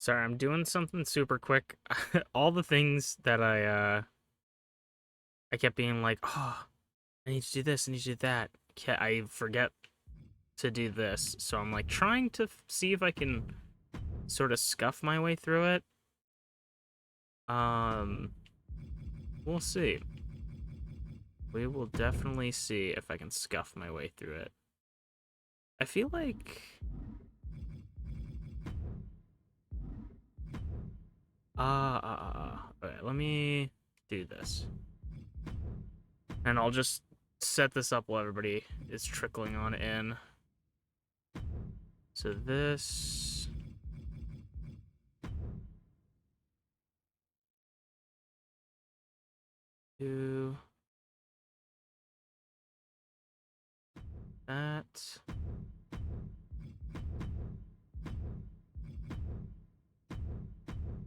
Sorry, I'm doing something super quick. All the things that I kept being like, oh, I need to do this, I need to do that. I forget to do this, so I'm like trying to see if I can sort of scuff my way through it. We'll see. We will definitely see if I can scuff my way through it. I feel like okay, let me do this. And I'll just set this up while everybody is trickling on in. So this... do... that...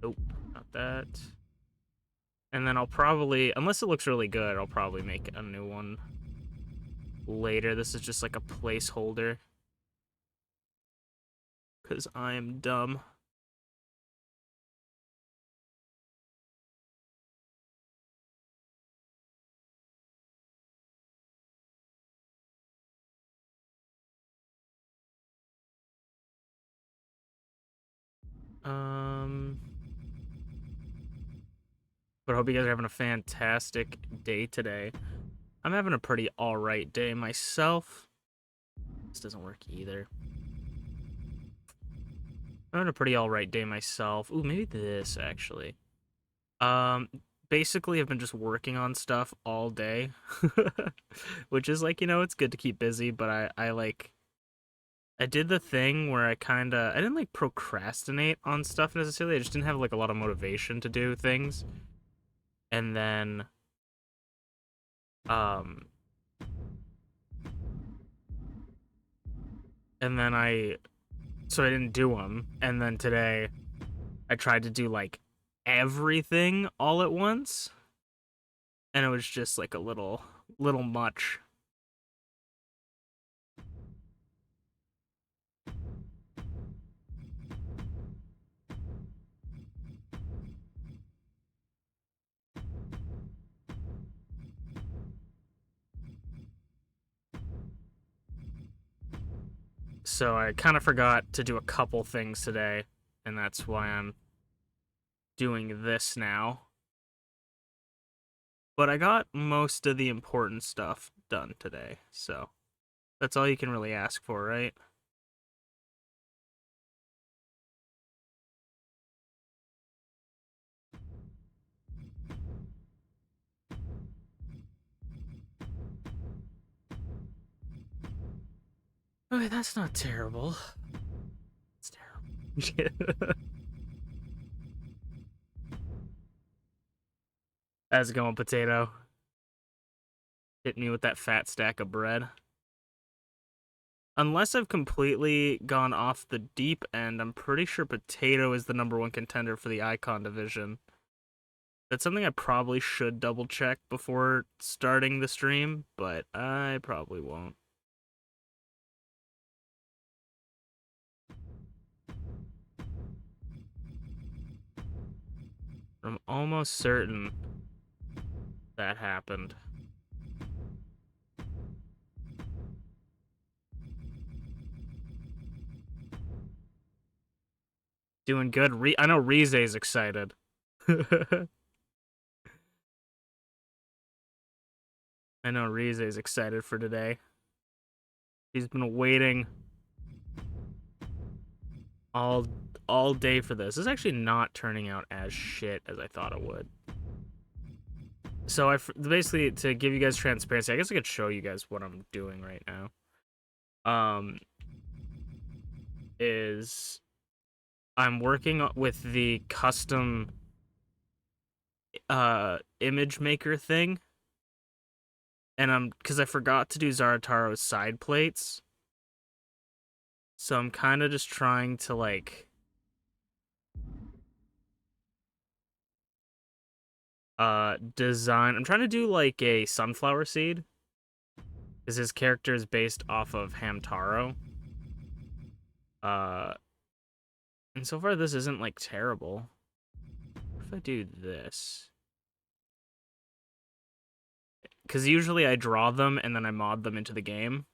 Nope, not that. And then I'll probably, unless it looks really good, I'll probably make a new one later. This is just like a placeholder. Because I am dumb. But I hope you guys are having a fantastic day today. I'm having a pretty alright day myself. This doesn't work either. I'm having a pretty alright day myself. Ooh, maybe this, actually. Basically, I've been just working on stuff all day. Which is like, you know, it's good to keep busy, but I did the thing where I didn't like procrastinate on stuff necessarily. I just didn't have like a lot of motivation to do things. And then, um, so I didn't do them. And then today I tried to do like everything all at once. And it was just like a little much. So I kind of forgot to do a couple things today, and that's why I'm doing this now. But I got most of the important stuff done today, so that's all you can really ask for, right? Okay, that's not terrible. It's terrible. How's it going, potato? Hit me with that fat stack of bread. Unless I've completely gone off the deep end, I'm pretty sure potato is the #1 contender for the icon division. That's something I probably should double check before starting the stream, but I probably won't. I'm almost certain that happened. Doing good. I know Rize's excited. I know Rize's excited for today. He's been waiting all day for this. This is actually not turning out as shit as I thought it would. So basically, to give you guys transparency, I guess I could show you guys what I'm doing right now. Is I'm working with the custom image maker thing, and because I forgot to do Zarataro's side plates, so I'm kind of just trying to like design. I'm trying to do like a sunflower seed, because his character is based off of Hamtaro. And so far, this isn't, like, terrible. What if I do this? Because usually I draw them and then I mod them into the game.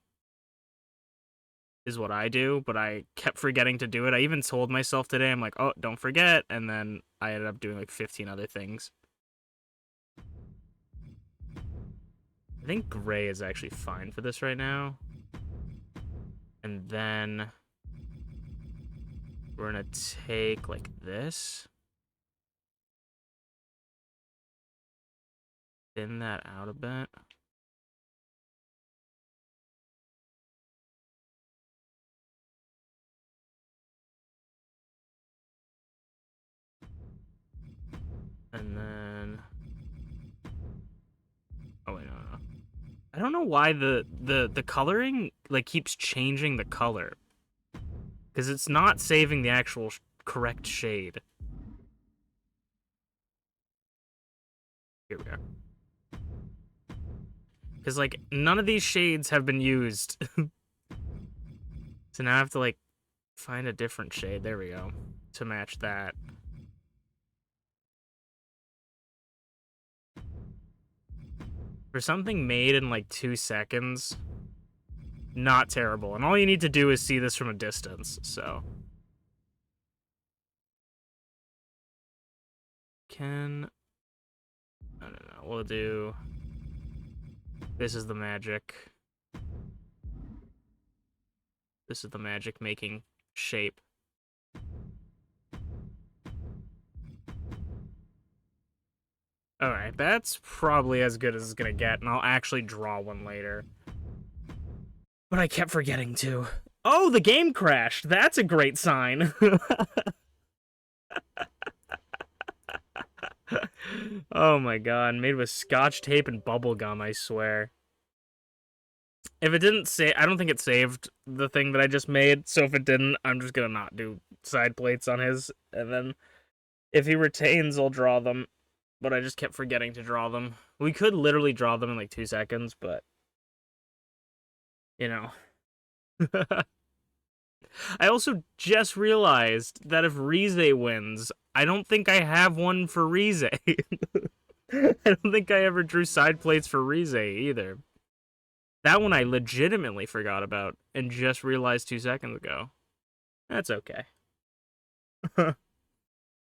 Is what I do, but I kept forgetting to do it. I even told myself today, I'm like, oh, don't forget. And then I ended up doing, like, 15 other things. I think gray is actually fine for this right now. And then we're going to take, like, this. Thin that out a bit. And then... oh, wait, no. I don't know why the coloring, like, keeps changing the color. Because it's not saving the actual correct shade. Here we are. Because, like, none of these shades have been used. So now I have to, like, find a different shade. There we go. To match that. For something made in, like, 2 seconds, not terrible. And all you need to do is see this from a distance, so. No, we'll do... this is the magic. This is the magic making shape. Alright, that's probably as good as it's gonna get, and I'll actually draw one later. But I kept forgetting to. Oh, the game crashed! That's a great sign! Oh my god, made with scotch tape and bubble gum, I swear. If it didn't say, I don't think it saved the thing that I just made, so if it didn't, I'm just gonna not do side plates on his, and then if he retains, I'll draw them. But I just kept forgetting to draw them. We could literally draw them in like 2 seconds, but... you know. I also just realized that if Rize wins, I don't think I have one for Rize. I don't think I ever drew side plates for Rize either. That one I legitimately forgot about and just realized 2 seconds ago. That's okay.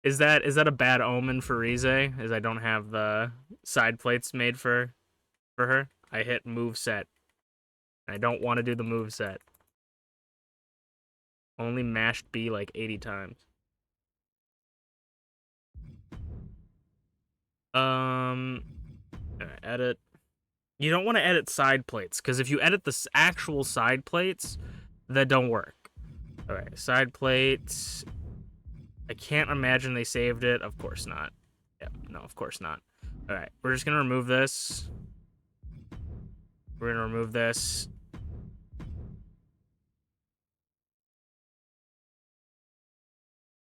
Is that a bad omen for Rize? Is I don't have the side plates made for her? I hit move set. I don't want to do the move set. Only mashed B like 80 times. Edit. You don't want to edit side plates, because if you edit the actual side plates, that don't work. Alright, side plates. I can't imagine they saved it. Of course not. Yep, no, of course not. Alright, we're just gonna remove this. We're gonna remove this.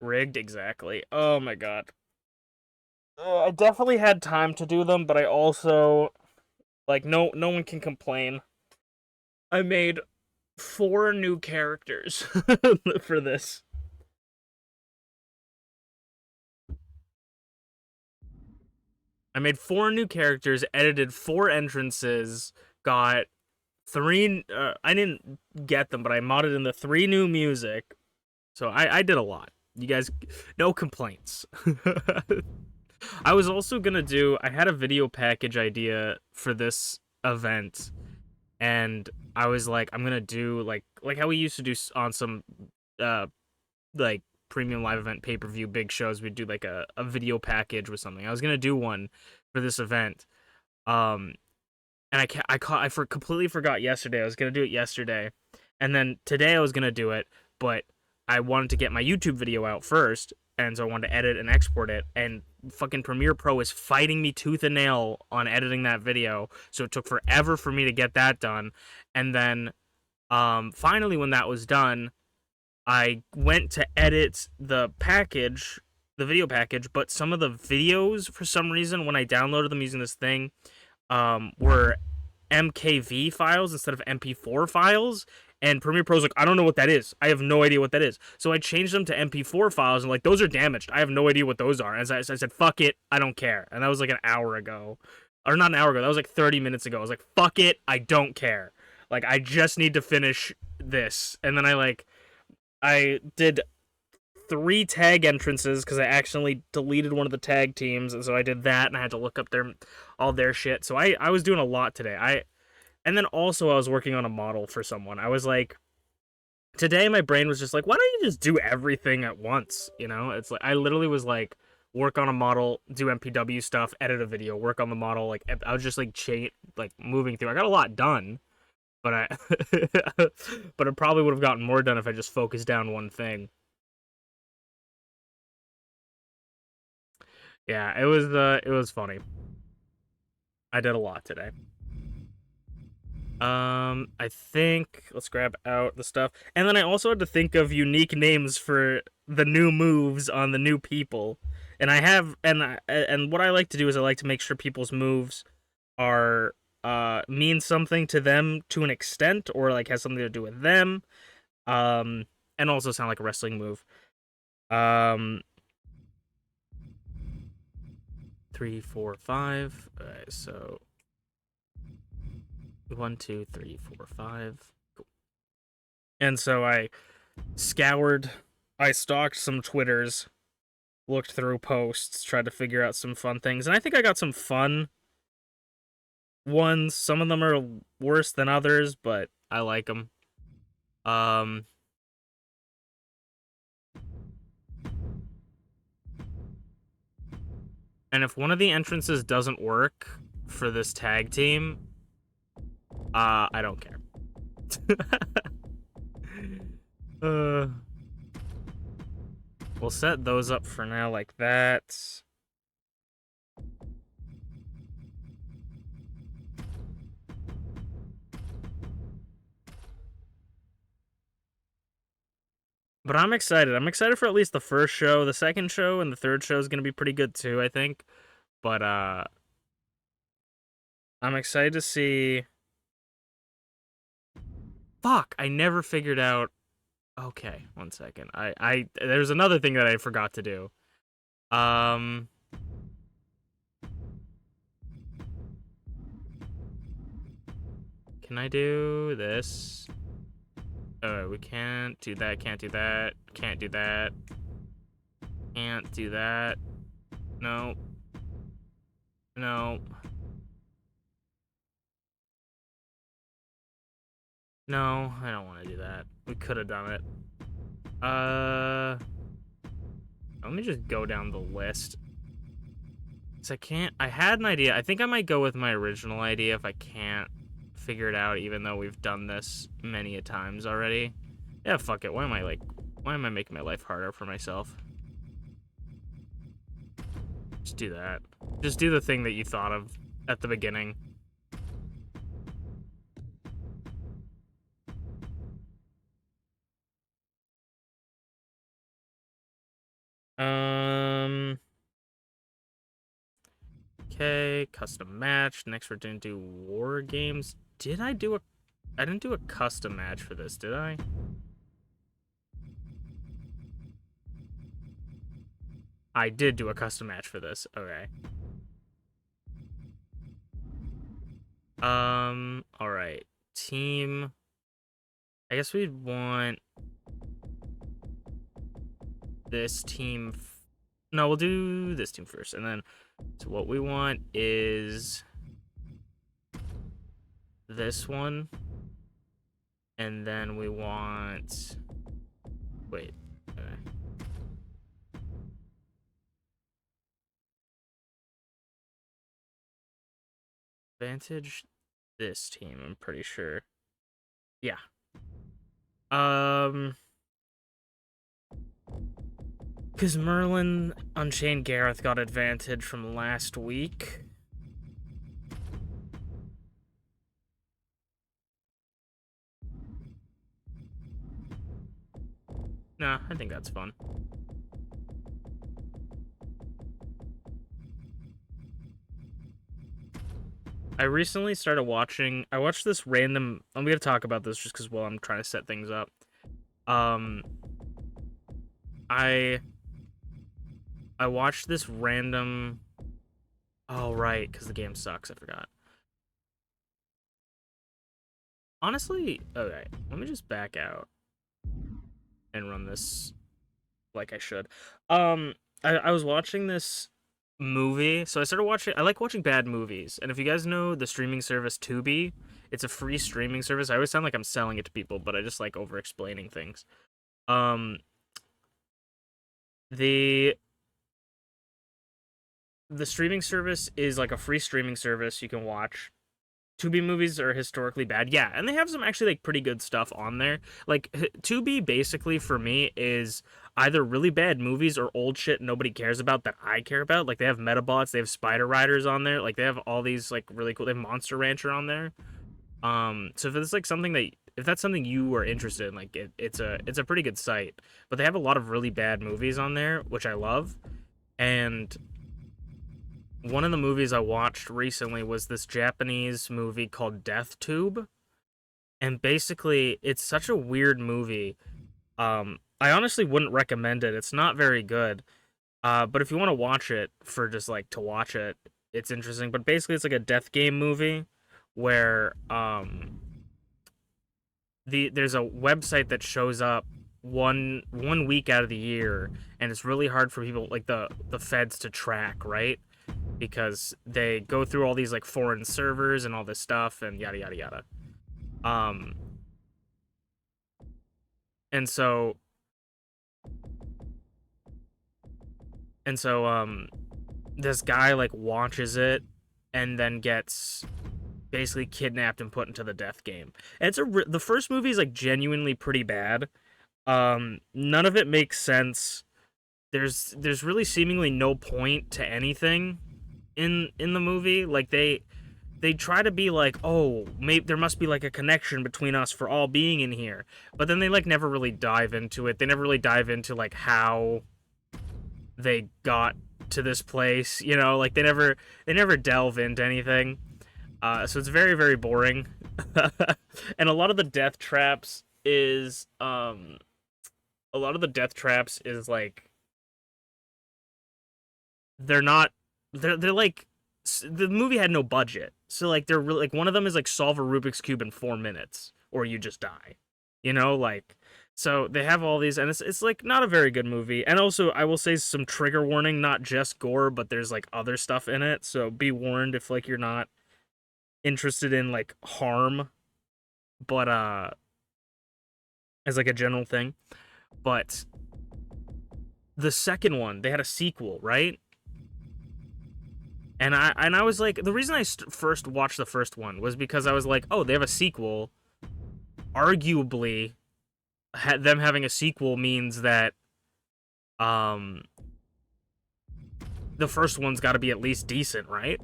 Rigged, exactly. Oh my god. I definitely had time to do them, but I also... like, no one can complain. I made 4 new characters for this. I made 4 new characters, edited 4 entrances, got 3... I didn't get them, but I modded in the 3 new music. So I did a lot. You guys, no complaints. I was also gonna do... I had a video package idea for this event, and I was like, I'm gonna do, like how we used to do on some, like, premium live event pay-per-view big shows, we'd do, like, a video package with something. I was gonna do one for this event, and I completely forgot yesterday. I was gonna do it yesterday, and then today I was gonna do it, but I wanted to get my YouTube video out first, and so I wanted to edit and export it, and fucking Premiere Pro is fighting me tooth and nail on editing that video, so it took forever for me to get that done. And then finally, when that was done, I went to edit the package, the video package, but some of the videos, for some reason, when I downloaded them using this thing, were MKV files instead of MP4 files, And Premiere Pro's like, I don't know what that is. I have no idea what that is. So I changed them to MP4 files and like, those are damaged. I have no idea what those are. As I said, fuck it, I don't care. And that was like an hour ago. Or not an hour ago, that was like 30 minutes ago. I was like, fuck it, I don't care. Like, I just need to finish this. And then I did 3 tag entrances because I accidentally deleted one of the tag teams, and so I did that, and I had to look up all their shit. So I was doing a lot today. And then also I was working on a model for someone. I was like, today my brain was just like, why don't you just do everything at once? You know, it's like I literally was like, work on a model, do MPW stuff, edit a video, work on the model. Like I was just like moving through. I got a lot done, but but I probably would have gotten more done if I just focused down one thing. Yeah, it was funny. I did a lot today. I think let's grab out the stuff, and then I also had to think of unique names for the new moves on the new people. And I have, and what I like to do is I like to make sure people's moves are mean something to them to an extent, or like has something to do with them, and also sound like a wrestling move. 3, 4, 5. All right, so 1, 2, 3, 4, 5. Cool. And so I stalked some Twitters, looked through posts, tried to figure out some fun things, and I think I got some fun ones. Some of them are worse than others, but I like them. And if one of the entrances doesn't work for this tag team, I don't care. We'll set those up for now like that. But I'm excited. I'm excited for at least the first show. The second show and the third show is going to be pretty good too, I think. But I'm excited to see. Fuck, I never figured out. Okay, 1 second. There's another thing that I forgot to do. Can I do this? Oh, we can't do that, can't do that, can't do that. Can't do that. No. No. No, I don't want to do that. We could have done it. Let me just go down the list. Cause I had an idea. I think I might go with my original idea if I can't figure it out, even though we've done this many a times already. Yeah, fuck it. Why am I making my life harder for myself? Just do that. Just do the thing that you thought of at the beginning. Okay, custom match. Next we're gonna do war games. I didn't do a custom match for this, did I? I did do a custom match for this. Okay. All right. Team. I guess we'd want this team. No, we'll do this team first, and then. So what we want is this one, and then we want. Wait. Okay. Advantage this team, I'm pretty sure. Yeah. Because Merlin Unchained Garreth got advantage from last week. Nah, I think that's fun. I recently started watching. I watched this random. I'm gonna talk about this just because, well, I'm trying to set things up. I watched this random. Oh right, because the game sucks. I forgot. Honestly, okay. Let me just back out and run this like I should. I was watching this movie, so I started watching. I like watching bad movies, and if you guys know the streaming service Tubi, it's a free streaming service. I always sound like I'm selling it to people, but I just like over explaining things. Um, the the streaming service is like a free streaming service you can watch. Tubi movies are historically bad, yeah, and they have some actually like pretty good stuff on there. Like Tubi basically for me is either really bad movies or old shit nobody cares about that I care about. Like they have Metabots, they have Spider Riders on there, like they have all these like really cool. They have Monster Rancher on there. So if it's like something that if that's something you are interested in, like it's a pretty good site. But they have a lot of really bad movies on there, which I love, and one of the movies I watched recently was this Japanese movie called Death Tube. And basically, it's such a weird movie. I honestly wouldn't recommend it. It's not very good. But if you want to watch it for just like to watch it, it's interesting. But basically, it's like a death game movie where there's a website that shows up one week out of the year, and it's really hard for people like the feds to track, right? Because they go through all these like foreign servers and all this stuff and yada yada yada. And so this guy like watches it and then gets basically kidnapped and put into the death game. And the first movie is like genuinely pretty bad. None of it makes sense. There's really seemingly no point to anything in the movie. Like they try to be like, oh, maybe there must be like a connection between us for all being in here, but then they like never really dive into it. They never really dive into like how they got to this place, you know, like they never delve into anything. So it's very very boring. And a lot of the death traps is like they're not they're like the movie had no budget, so like they're really like one of them is like solve a Rubik's cube in 4 minutes or you just die, you know, like so they have all these and it's like not a very good movie. And also I will say some trigger warning, not just gore, but there's like other stuff in it, so be warned if like you're not interested in like harm, but as like a general thing. But the second one, they had a sequel, right? And I was like, the reason I first watched the first one was because I was like, oh, they have a sequel. Arguably, them having a sequel means that the first one's got to be at least decent, right?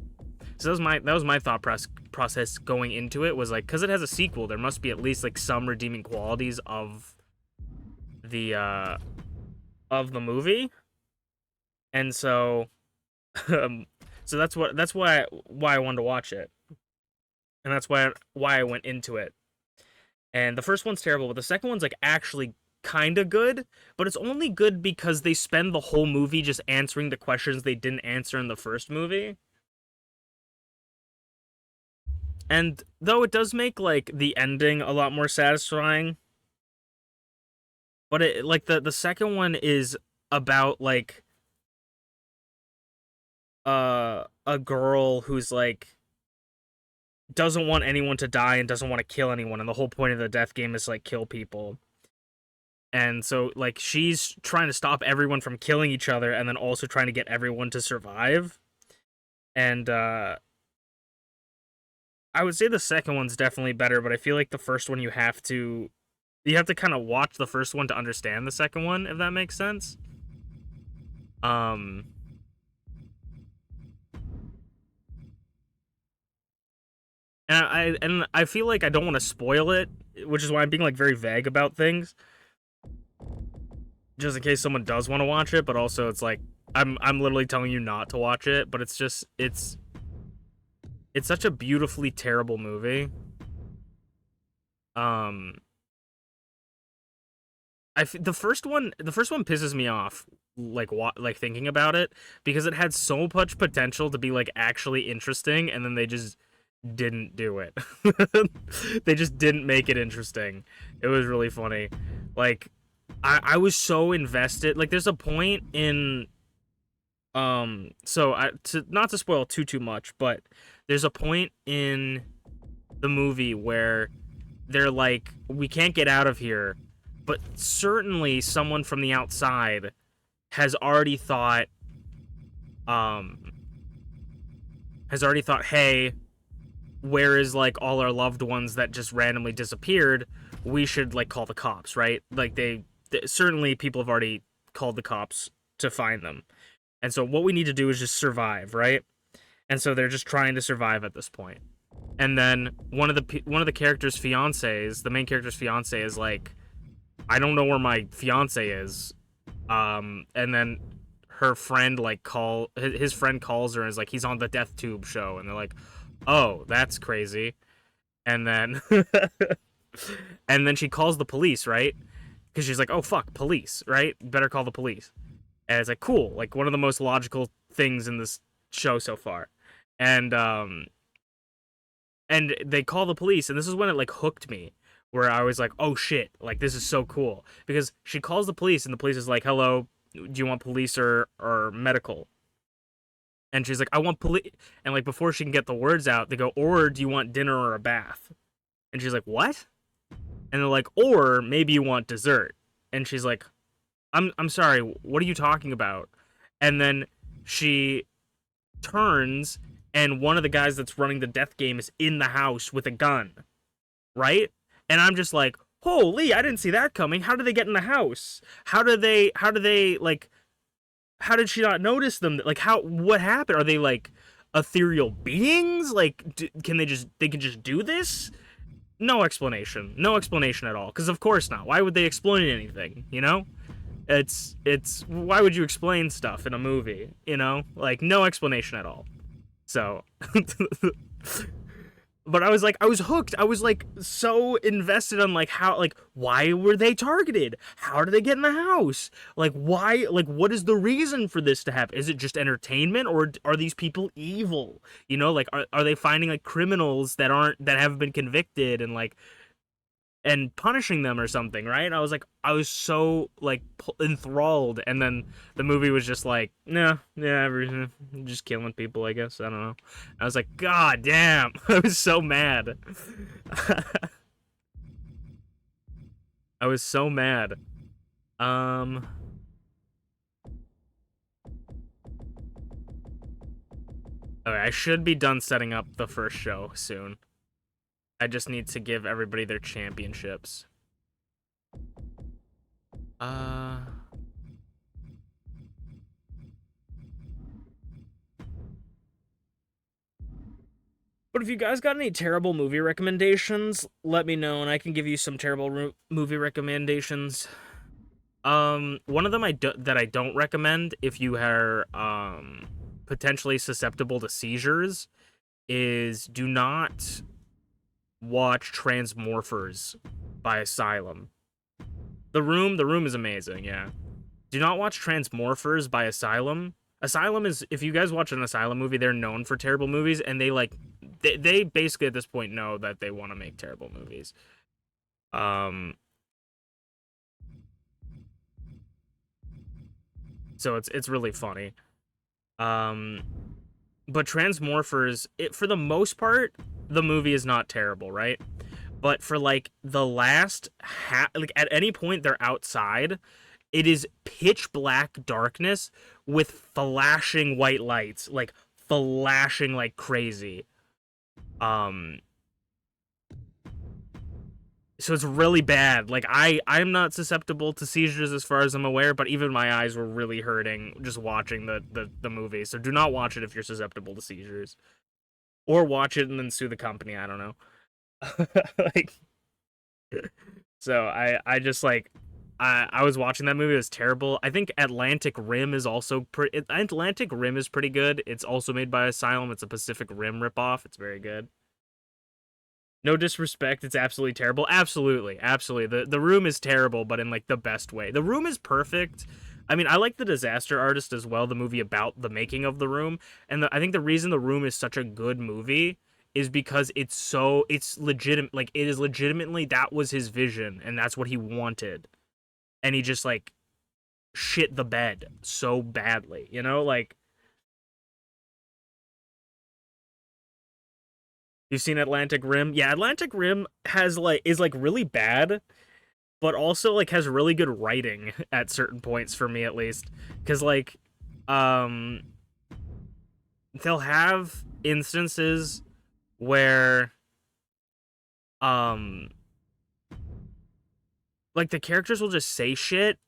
So that was my thought process going into it, was like, because it has a sequel, there must be at least like some redeeming qualities of the movie. And so so that's why I wanted to watch it, and that's why I went into it. And the first one's terrible, but the second one's like actually kind of good, but it's only good because they spend the whole movie just answering the questions they didn't answer in the first movie. And though it does make like the ending a lot more satisfying, but it like the second one is about like a girl who's like doesn't want anyone to die and doesn't want to kill anyone, and the whole point of the death game is to, like, kill people. And so like she's trying to stop everyone from killing each other and then also trying to get everyone to survive. And I would say the second one's definitely better, but I feel like the first one you have to kind of watch the first one to understand the second one, if that makes sense. And I feel like I don't want to spoil it, which is why I'm being like very vague about things, just in case someone does want to watch it. But also, it's like I'm literally telling you not to watch it. But it's It's such a beautifully terrible movie. The first one pisses me off, like like thinking about it, because it had so much potential to be like actually interesting, and then they just didn't do it. They just didn't make it interesting. It was really funny. Like I was so invested. Like there's a point in not to spoil too much, but there's a point in the movie where they're like, we can't get out of here, but certainly someone from the outside has already thought, hey, where is like all our loved ones that just randomly disappeared? We should like call the cops, right? Like certainly people have already called the cops to find them. And so what we need to do is just survive, right? And so they're just trying to survive at this point. And then one of the character's fiancés, the main character's fiancé, is like, I don't know where my fiance is. And then her friend his friend calls her and is like, he's on the Death Tube show, and they're like, oh, that's crazy. And then and then she calls the police, right? Because she's like, oh fuck, police, right? Better call the police. And it's like, cool, like one of the most logical things in this show so far. And they call the police, and this is when it like hooked me, where I was like, oh shit, like this is so cool. Because she calls the police, and the police is like, hello, do you want police or medical? And she's like, I want police. And like before she can get the words out, they go, or do you want dinner or a bath? And she's like, what? And they're like, or maybe you want dessert. And she's like, I'm sorry, what are you talking about? And then she turns, and one of the guys that's running the death game is in the house with a gun, right? And I'm just like, holy, I didn't see that coming. How did they get in the house? How did she not notice them? Like, what happened? Are they like ethereal beings? Like, they can just do this? No explanation at all. Because of course not. Why would they explain anything? You know, it's why would you explain stuff in a movie? You know, like no explanation at all. So, but I was hooked. I was like so invested on like how, like, why were they targeted? How did they get in the house? Like, why? Like, what is the reason for this to happen? Is it just entertainment, or are these people evil? You know, like, are they finding like criminals that haven't been convicted and like and punishing them or something, right? I was so like enthralled, and then the movie was just like, nah, yeah, everything, just killing people, I guess. I don't know. I was like, god damn. I was so mad. I was so mad. Alright, I should be done setting up the first show soon. I just need to give everybody their championships. But if you guys got any terrible movie recommendations, let me know, and I can give you some terrible movie recommendations. One of them that I don't recommend if you are potentially susceptible to seizures is do not watch Transmorphers by Asylum. The Room is amazing, yeah. Do not watch Transmorphers by Asylum. Asylum is, if you guys watch an Asylum movie, they're known for terrible movies, and they basically at this point know that they want to make terrible movies. So it's really funny. But Transmorphers, for the most part, the movie is not terrible, right? But for like the last like at any point they're outside, it is pitch black darkness with flashing white lights, like flashing like crazy. So it's really bad. Like I'm not susceptible to seizures as far as I'm aware, but even my eyes were really hurting just watching the movie. So do not watch it if you're susceptible to seizures, or watch it and then sue the company. I don't know. Like, so I just like I was watching that movie. It was terrible. I think Atlantic Rim is also Atlantic Rim is pretty good. It's also made by Asylum. It's a Pacific Rim ripoff. It's very good. No disrespect, it's absolutely terrible. Absolutely, absolutely. The Room is terrible, but in like the best way. The Room is perfect. I mean, I like The Disaster Artist as well, the movie about the making of The Room. And I think the reason The Room is such a good movie is because it's legitimate. Like, it is legitimately, that was his vision, and that's what he wanted. And he just, like, shit the bed so badly, you know? Like, you've seen Atlantic Rim? Yeah, Atlantic Rim is really bad, but also like has really good writing at certain points for me at least. Cause like they'll have instances where like the characters will just say shit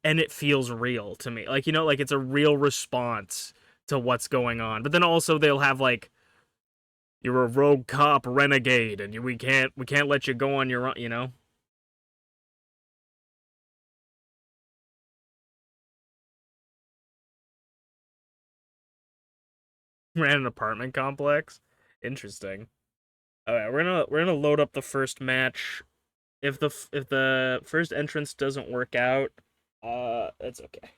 and it feels real to me. Like, you know, like it's a real response to what's going on. But then also they'll have like, you're a rogue cop renegade, and we can't let you go on your own, you know? Ran an apartment complex. Interesting. Alright, we're gonna load up the first match. If the first entrance doesn't work out, that's okay.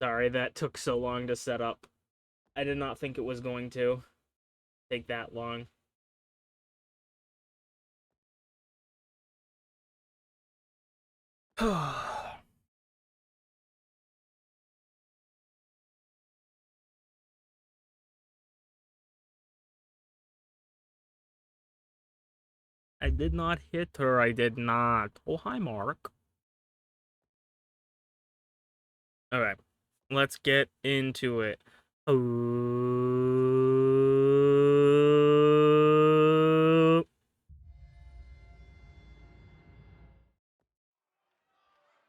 Sorry that took so long to set up. I did not think it was going to take that long. I did not hit her, I did not. Oh, hi, Mark. Alright, let's get into it.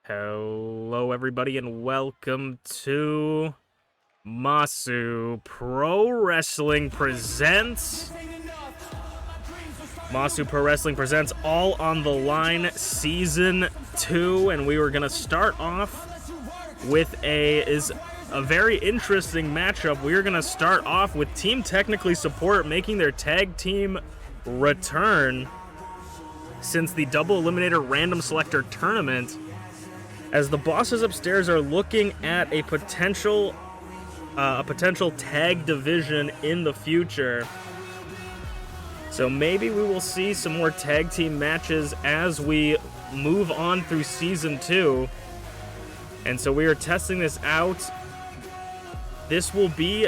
Hello, everybody, and welcome to Masu Pro Wrestling Presents. Masu Pro Wrestling Presents All on the Line Season 2, and we were going to start off with a very interesting matchup. We're going to start off with Team Technically Support making their tag team return since the Double Eliminator Random Selector Tournament, as the bosses upstairs are looking at a potential tag division in the future. So maybe we will see some more tag team matches as we move on through Season 2. And so we are testing this out. This will be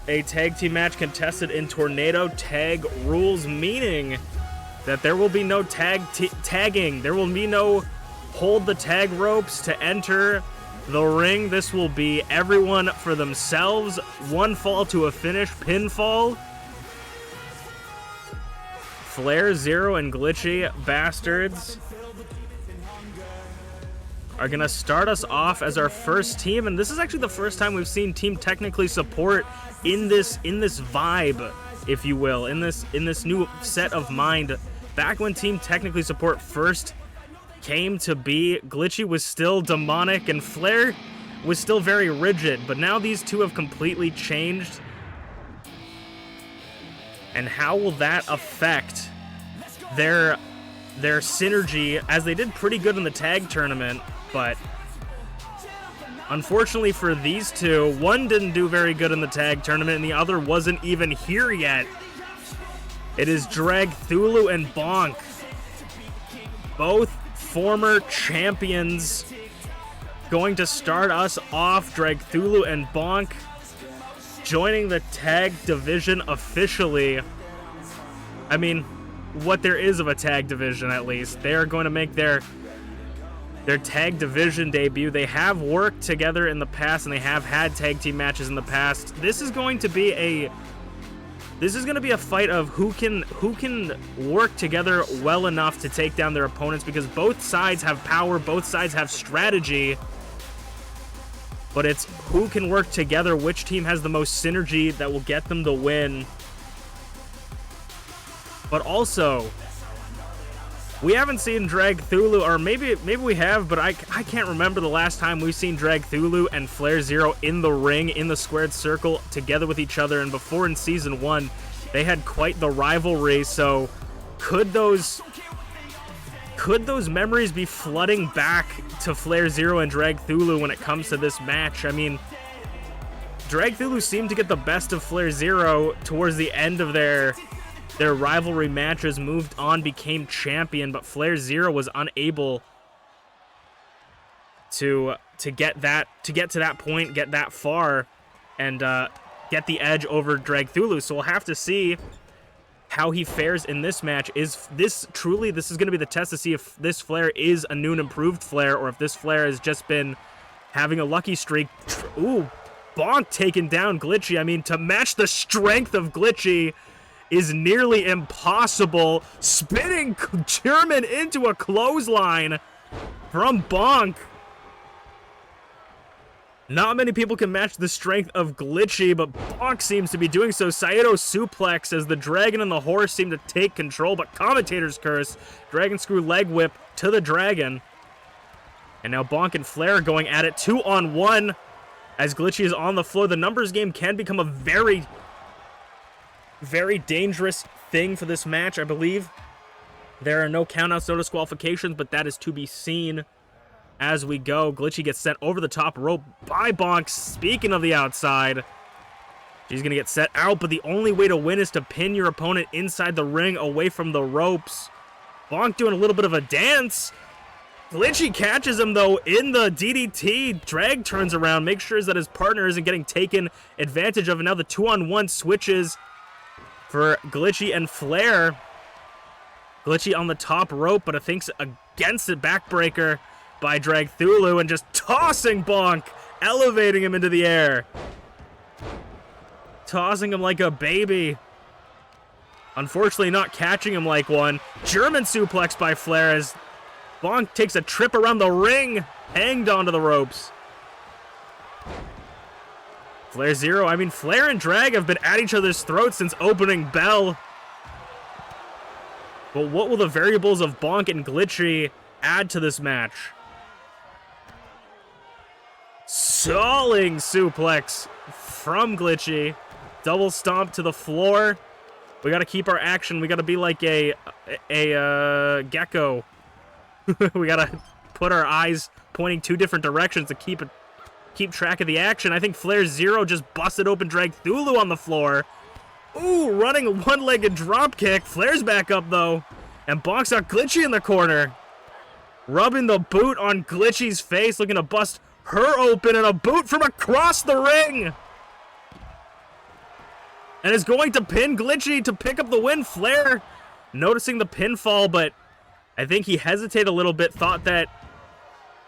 a tag team match contested in Tornado Tag rules, meaning that there will be no tagging. There will be no hold the tag ropes to enter the ring. This will be everyone for themselves. One fall to a finish, pinfall. FlairZero and GlitchyBasturds are going to start us off as our first team, and this is actually the first time we've seen Team Technically Support in this vibe, if you will, in this new set of mind. Back when Team Technically Support first came to be, Glitchy was still demonic and Flair was still very rigid, but now these two have completely changed. And how will that affect their synergy, as they did pretty good in the tag tournament, but unfortunately for these two, one didn't do very good in the tag tournament and the other wasn't even here yet. It is Dragthulu and Bonk, both former champions, going to start us off. Dragthulu and Bonk joining the tag division officially. I mean, what there is of a tag division, at least. They are going to make their tag division debut. They have worked together in the past, and they have had tag team matches in the past. This is going to be a fight of who can work together well enough to take down their opponents, because both sides have power, both sides have strategy. but it's who can work together, which team has the most synergy that will get them the win. But also, we haven't seen Dragthulu, or maybe we have, but I can't remember the last time we've seen Dragthulu and FlairZero in the ring, in the squared circle, together with each other. And before in Season 1, they had quite the rivalry, so could those memories be flooding back to FlairZero and Dragthulu when it comes to this match? I mean, Dragthulu seemed to get the best of FlairZero towards the end of their rivalry matches, moved on, became champion, but FlairZero was unable to get to that point, get that far, and get the edge over Dragthulu. So we'll have to see how he fares in this match. Is this going to be the test to see if this Flair is a new and improved Flair, or if this Flair has just been having a lucky streak. Ooh, Bonk taking down Glitchy. I mean, to match the strength of Glitchy is nearly impossible. Spinning German into a clothesline from Bonk. Not many people can match the strength of Glitchy, but Bonk seems to be doing so. Saito suplex as the Dragon and the Horse seem to take control, but Commentator's Curse. Dragon Screw leg whip to the Dragon. And now Bonk and Flair are going at it 2-on-1 as Glitchy is on the floor. The numbers game can become a very, very dangerous thing for this match, I believe. There are no countouts, no disqualifications, but that is to be seen as we go. Glitchy gets sent over the top rope by Bonk. Speaking of the outside, she's going to get set out, but the only way to win is to pin your opponent inside the ring away from the ropes. Bonk doing a little bit of a dance. Glitchy catches him, though, in the DDT. Drag turns around, makes sure that his partner isn't getting taken advantage of. And now the 2-on-1 switches for Glitchy and Flair. Glitchy on the top rope, but I think against it, backbreaker by Dragthulu, and just tossing Bonk, elevating him into the air. Tossing him like a baby. Unfortunately, not catching him like one. German suplex by Flair as Bonk takes a trip around the ring, hanged onto the ropes. FlairZero, I mean, Flair and Drag have been at each other's throats since opening bell. But what will the variables of Bonk and Glitchy add to this match? Stalling suplex from Glitchy. Double stomp to the floor. We got to keep our action. We got to be like a gecko. We got to put our eyes pointing two different directions to keep track of the action. I think FlairZero just busted open Dragthulu on the floor. Ooh, running a one-legged drop kick. Flair's back up, though. And Bonk's got Glitchy in the corner. Rubbing the boot on Glitchy's face, looking to bust her open, and a boot from across the ring. And is going to pin Glitchy to pick up the win. Flair noticing the pinfall, but I think he hesitated a little bit, thought that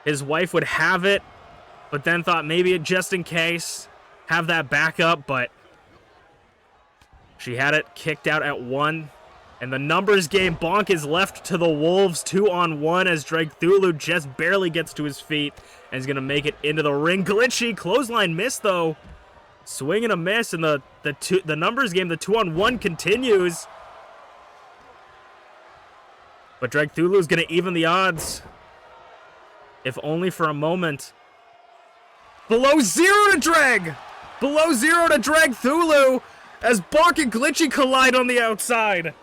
his wife would have it, but then thought maybe just in case, have that backup, but she had it kicked out at 1. And the numbers game, Bonk is left to the Wolves 2-on-1 as Dragthulu just barely gets to his feet and is going to make it into the ring. Glitchy, clothesline miss though. Swing and a miss, and the numbers game, the 2-on-1 continues. But Dragthulu is going to even the odds, if only for a moment. Below 0 to Drag! Below 0 to Dragthulu as Bonk and Glitchy collide on the outside.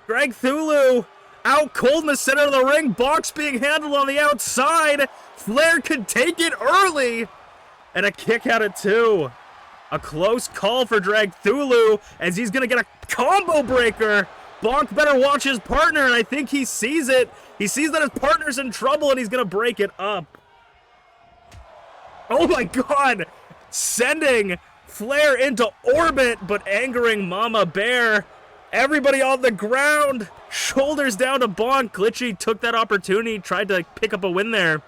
Dragthulu out cold in the center of the ring. Bonk's being handled on the outside. Flair could take it early. And a kick out at 2. A close call for Dragthulu as he's going to get a combo breaker. Bonk better watch his partner, and I think he sees it. He sees that his partner's in trouble, and he's going to break it up. Oh my god! Sending Flair into orbit, but angering Mama Bear. Everybody on the ground. Shoulders down to Bonk. Glitchy took that opportunity, tried to pick up a win there.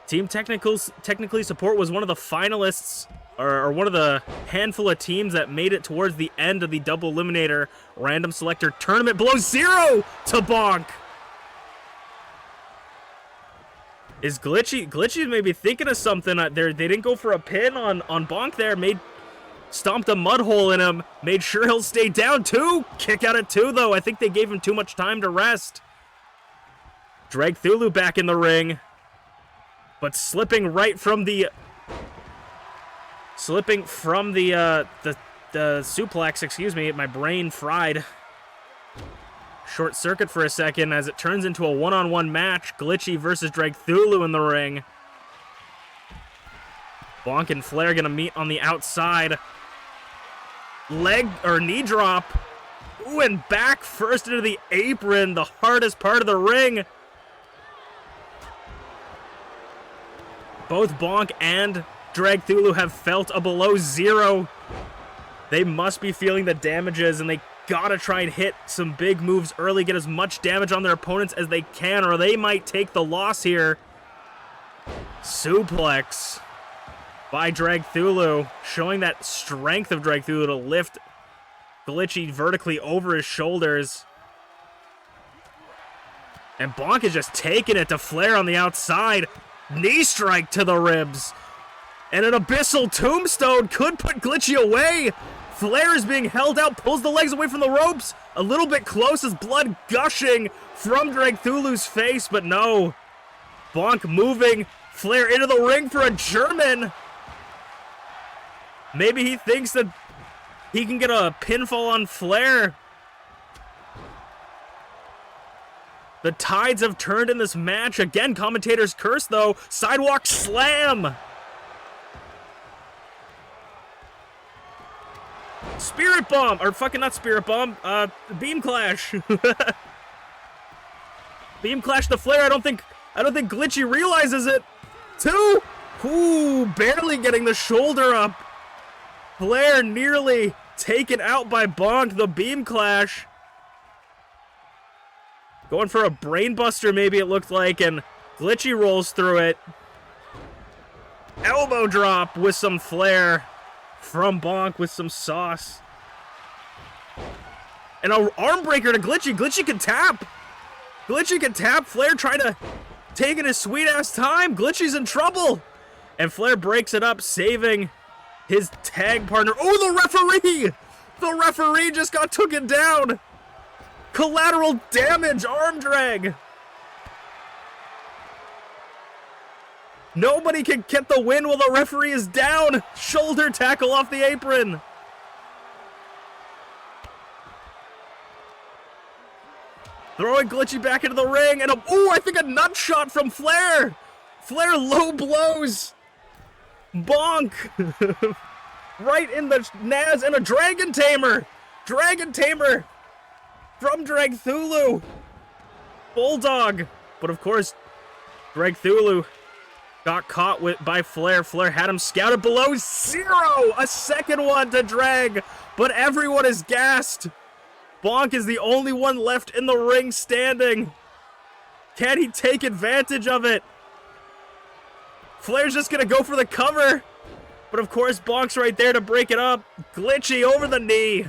Team Technically Support was one of the finalists, or one of the handful of teams that made it towards the end of the Double Eliminator Random Selector Tournament. Below 0 to Bonk. Is Glitchy's maybe thinking of something. They didn't go for a pin on Bonk there. Stomped a mud hole in him. Made sure he'll stay down, too. Kick out at 2, though. I think they gave him too much time to rest. Dragthulu back in the ring. But slipping from the suplex, excuse me. My brain fried. Short circuit for a second as it turns into a one-on-one match. Glitchy versus Dragthulu in the ring. Bonk and Flair gonna meet on the outside. Leg or knee drop. Ooh, and back first into the apron, the hardest part of the ring. Both Bonk and Dragthulu have felt a below 0. They must be feeling the damages, and they gotta try and hit some big moves early, get as much damage on their opponents as they can, or they might take the loss here. Suplex by Dragthulu, showing that strength of Dragthulu to lift Glitchy vertically over his shoulders. And Bonk is just taking it to Flair on the outside. Knee strike to the ribs. And an abyssal tombstone could put Glitchy away. Flair is being held out, pulls the legs away from the ropes. A little bit close as blood gushing from Dragthulu's face, but no. Bonk moving Flair into the ring for a German. Maybe he thinks that he can get a pinfall on Flair. The tides have turned in this match. Again, commentators curse, though. Sidewalk slam. Spirit bomb. Or fucking not spirit bomb. Beam clash. Beam clash to Flair. I don't think Glitchy realizes it. 2. Ooh, barely getting the shoulder up. Flair nearly taken out by Bonk. The beam clash. Going for a brainbuster, maybe it looked like, and Glitchy rolls through it. Elbow drop with some flair from Bonk with some sauce. And an arm breaker to Glitchy. Glitchy can tap. Glitchy can tap. Flair trying to take his sweet-ass time. Glitchy's in trouble. And Flair breaks it up, saving his tag partner. Oh, the referee! The referee just got taken down. Collateral damage, arm drag. Nobody can get the win while the referee is down. Shoulder tackle off the apron. Throwing Glitchy back into the ring, and I think a nut shot from Flair. Flair low blows Bonk right in the Naz, and a Dragon Tamer. Dragon Tamer from Dragthulu. Bulldog. But of course, Dragthulu got caught by Flair. Flair had him scouted below 0. A second one to Drag. But everyone is gassed. Bonk is the only one left in the ring standing. Can he take advantage of it? Flair's just going to go for the cover. But of course, Bonk's right there to break it up. Glitchy over the knee.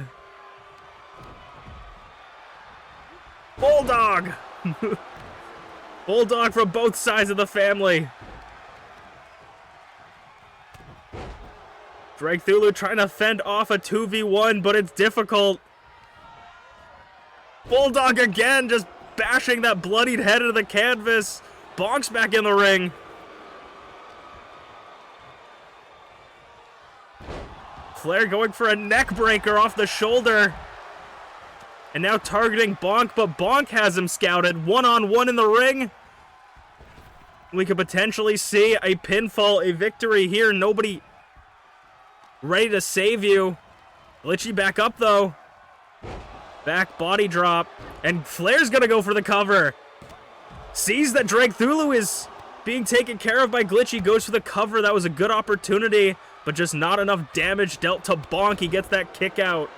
Bulldog. Bulldog from both sides of the family. Dragthulu trying to fend off a 2v1, but it's difficult. Bulldog again, just bashing that bloodied head into the canvas. Bonk's back in the ring. Flair going for a neck breaker off the shoulder. And now targeting Bonk, but Bonk has him scouted. One-on-one in the ring. We could potentially see a pinfall, a victory here. Nobody ready to save you. Glitchy back up, though. Back body drop. And Flair's going to go for the cover. Sees that Dragthulu is being taken care of by Glitchy. Goes for the cover. That was a good opportunity, but just not enough damage dealt to Bonk. He gets that kick out.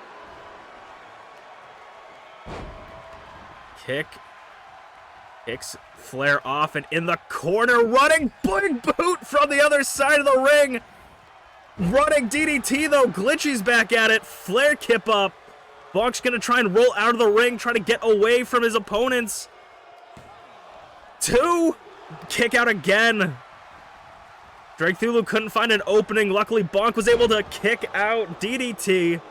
Kicks Flair off, and in the corner, running big boot from the other side of the ring. Running DDT, though. Glitchy's back at it. Flair kip up. Bonk's going to try and roll out of the ring, try to get away from his opponents. 2. Kick out again. Dragthulu couldn't find an opening. Luckily, Bonk was able to kick out. DDT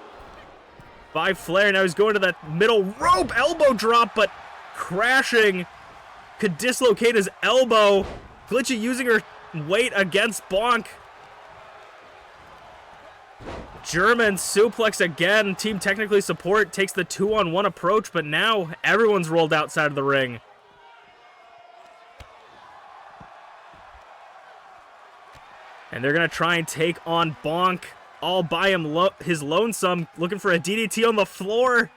by Flair. Now he's going to that middle rope. Elbow drop, but crashing. Could dislocate his elbow. Glitchy using her weight against Bonk. German suplex again. Team technically support takes the 2-on-1 approach, but now everyone's rolled outside of the ring. And they're going to try and take on Bonk all by his lonesome, looking for a DDT on the floor.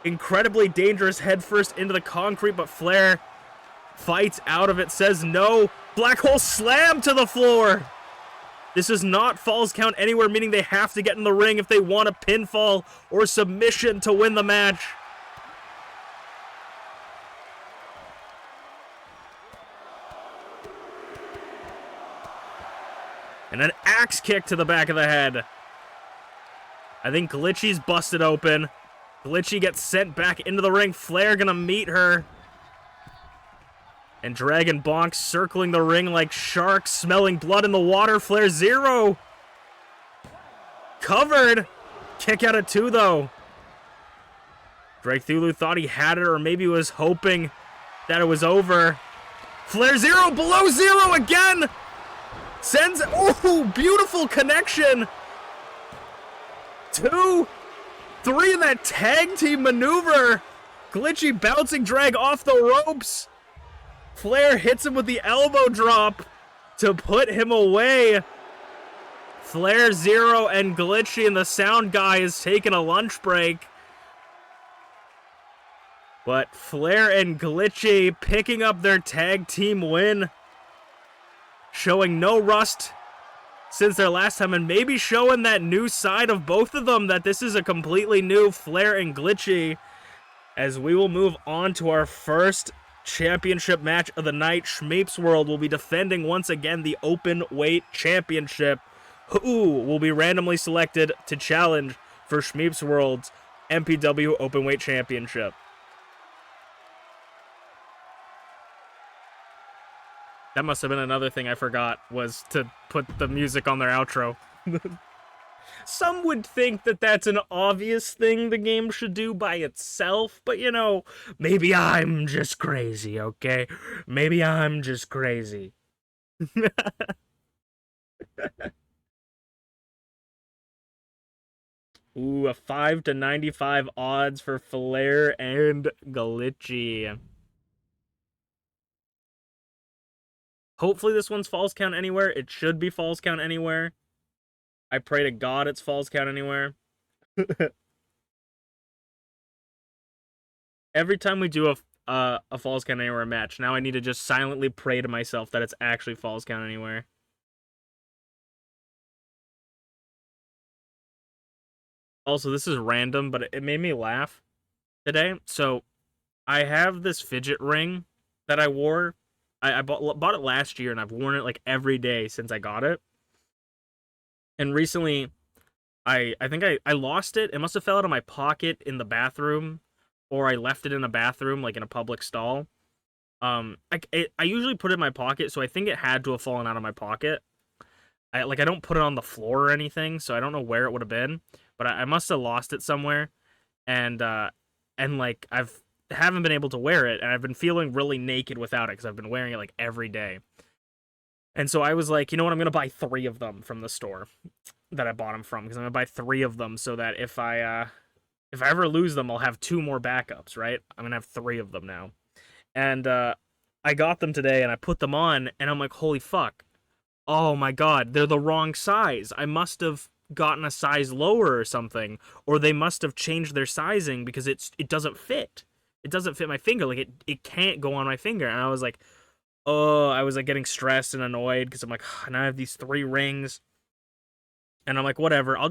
Incredibly dangerous headfirst into the concrete, but Flair fights out of it, says no. Black hole slam to the floor. This is not falls count anywhere, meaning they have to get in the ring if they want a pinfall or submission to win the match. And an axe kick to the back of the head. I think Glitchy's busted open. Glitchy gets sent back into the ring. Flair gonna meet her. And Dragon Bonk circling the ring like sharks, smelling blood in the water. FlairZero covered. Kick out of 2, though. Dragthulu thought he had it, or maybe was hoping that it was over. FlairZero below 0 again. Sends, oh, beautiful connection. 2, 3 in that tag team maneuver. Glitchy bouncing drag off the ropes. Flair hits him with the elbow drop to put him away. FlairZero and Glitchy, and the sound guy is taking a lunch break. But Flair and Glitchy picking up their tag team win. Showing no rust since their last time, and maybe showing that new side of both of them, that this is a completely new Flair and Glitchy, as we will move on to our first championship match of the night. ShmeepsWorld will be defending once again the open weight championship. Who will be randomly selected to challenge for ShmeepsWorld's MPW open weight championship? That must have been another thing I forgot, was to put the music on their outro. Some would think that that's an obvious thing the game should do by itself, but you know, maybe I'm just crazy, okay? Maybe I'm just crazy. Ooh, a 5 to 95 odds for Flair and Glitchy. Hopefully this one's falls count anywhere. It should be falls count anywhere. I pray to God it's falls count anywhere. Every time we do a falls count anywhere match, now I need to just silently pray to myself that it's actually falls count anywhere. Also, this is random, but it made me laugh today. So, I have this fidget ring that I wore. I bought it last year, and I've worn it like every day since I got it. And recently, I think I lost it. It must have fell out of my pocket in the bathroom, or I left it in a bathroom, like in a public stall. I usually put it in my pocket, so I think it had to have fallen out of my pocket. I don't put it on the floor or anything, so I don't know where it would have been, but I must have lost it somewhere, and like haven't been able to wear it, and I've been feeling really naked without it because I've been wearing it like every day. And so I was like, you know what, I'm gonna buy 3 of them from the store that I bought them from, because I'm gonna buy 3 of them so that if I ever lose them, I'll have 2 more backups, right? I'm gonna have 3 of them now. And I got them today, and I put them on, and I'm like, holy fuck. Oh my god, they're the wrong size. I must have gotten a size lower or something, or they must have changed their sizing because it doesn't fit. It doesn't fit my finger. Like, it can't go on my finger. And I was like, oh, I was like getting stressed and annoyed because I'm like, now I have these 3 rings. And I'm like, whatever. I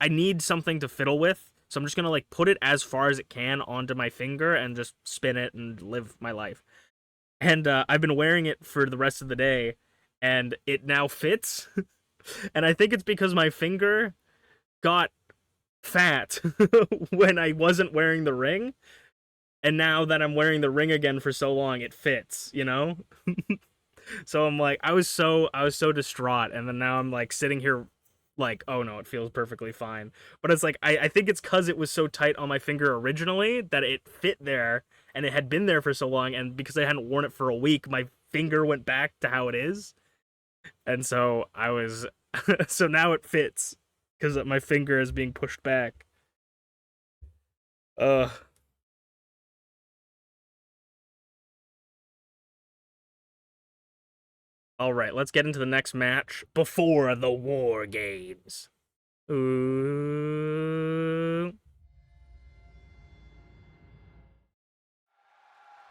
need something to fiddle with. So I'm just going to like put it as far as it can onto my finger and just spin it and live my life. And I've been wearing it for the rest of the day, and it now fits. And I think it's because my finger got fat when I wasn't wearing the ring. And now that I'm wearing the ring again for so long, it fits, you know? So I'm like, I was so distraught, and then now I'm like sitting here like, oh no, it feels perfectly fine. But it's like, I think it's because it was so tight on my finger originally that it fit there, and it had been there for so long, and because I hadn't worn it for a week, my finger went back to how it is. And so I was, so now it fits, because my finger is being pushed back. Ugh. All right, let's get into the next match before the War Games. Ooh.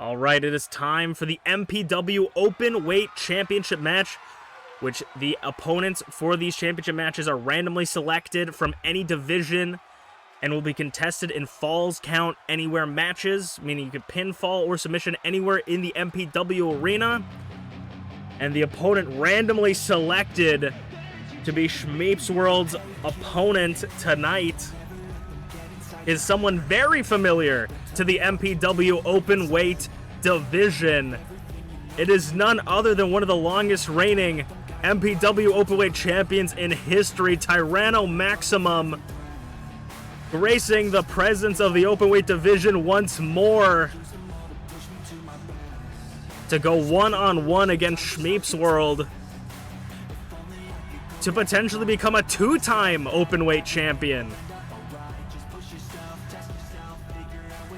All right, it is time for the MPW Open Weight Championship match, which the opponents for these championship matches are randomly selected from any division and will be contested in falls count anywhere matches, meaning you can pinfall or submission anywhere in the MPW arena. And the opponent randomly selected to be ShmeepsWorld's opponent tonight is someone very familiar to the MPW Open Weight division. It is none other than one of the longest reigning MPW Openweight champions in history, Tyranno Maximum, gracing the presence of the Openweight division once more to go one-on-one against ShmeepsWorld to potentially become a two-time Openweight champion.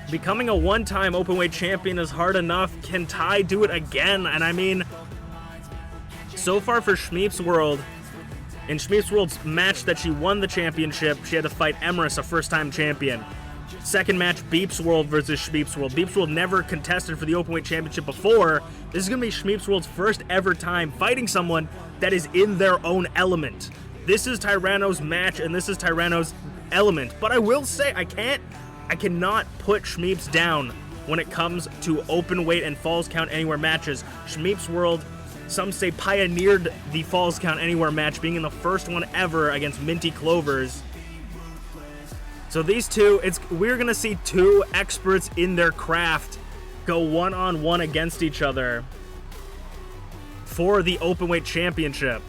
Becoming a one-time Openweight champion is hard enough. Can Ty do it again? And I mean, so far for ShmeepsWorld, in ShmeepsWorld's match that she won the championship, she had to fight Emrys, a first-time champion. Second match, BeepsWorld versus ShmeepsWorld. BeepsWorld never contested for the Openweight Championship before. This is going to be ShmeepsWorld's first ever time fighting someone that is in their own element. This is Tyranno's match, and this is Tyranno's element. But I will say, I cannot put Shmeeps down when it comes to Openweight and Falls Count Anywhere matches. ShmeepsWorld, some say, pioneered the Falls Count Anywhere match, being in the first one ever against MintyClovers. So these two, we're going to see two experts in their craft go one-on-one against each other for the Openweight Championship.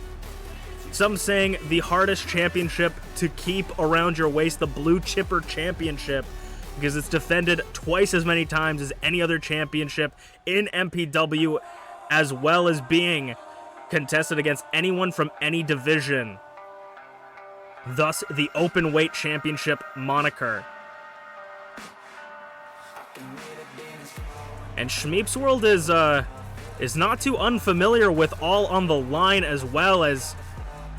Some saying the hardest championship to keep around your waist, the Blue Chipper Championship, because it's defended twice as many times as any other championship in MPW, as well as being contested against anyone from any division. Thus, the Openweight Championship moniker. And ShmeepsWorld is not too unfamiliar with All on the Line, as well as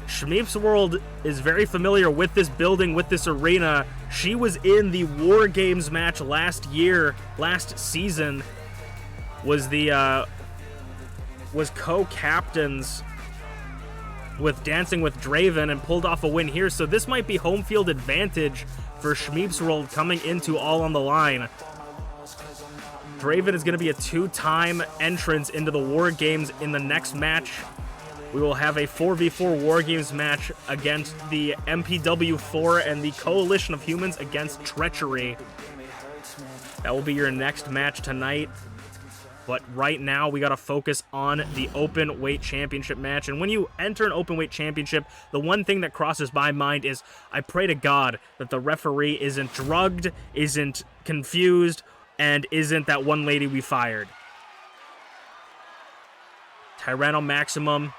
ShmeepsWorld is very familiar with this building, with this arena. She was in the War Games match last season. Was co-captains with DancingWithDraven and pulled off a win here, so this might be home field advantage for ShmeepsWorld coming into All on the Line. Draven is going to be a two-time entrance into the War Games. In the next match, we will have a 4v4 War Games match against the MPW4 and the Coalition of Humans against Treachery. That will be your next match tonight. But right now, we got to focus on the Open Weight Championship match. And when you enter an Open Weight Championship, the one thing that crosses my mind is, I pray to God that the referee isn't drugged, isn't confused, and isn't that one lady we fired. Tyranno Maximum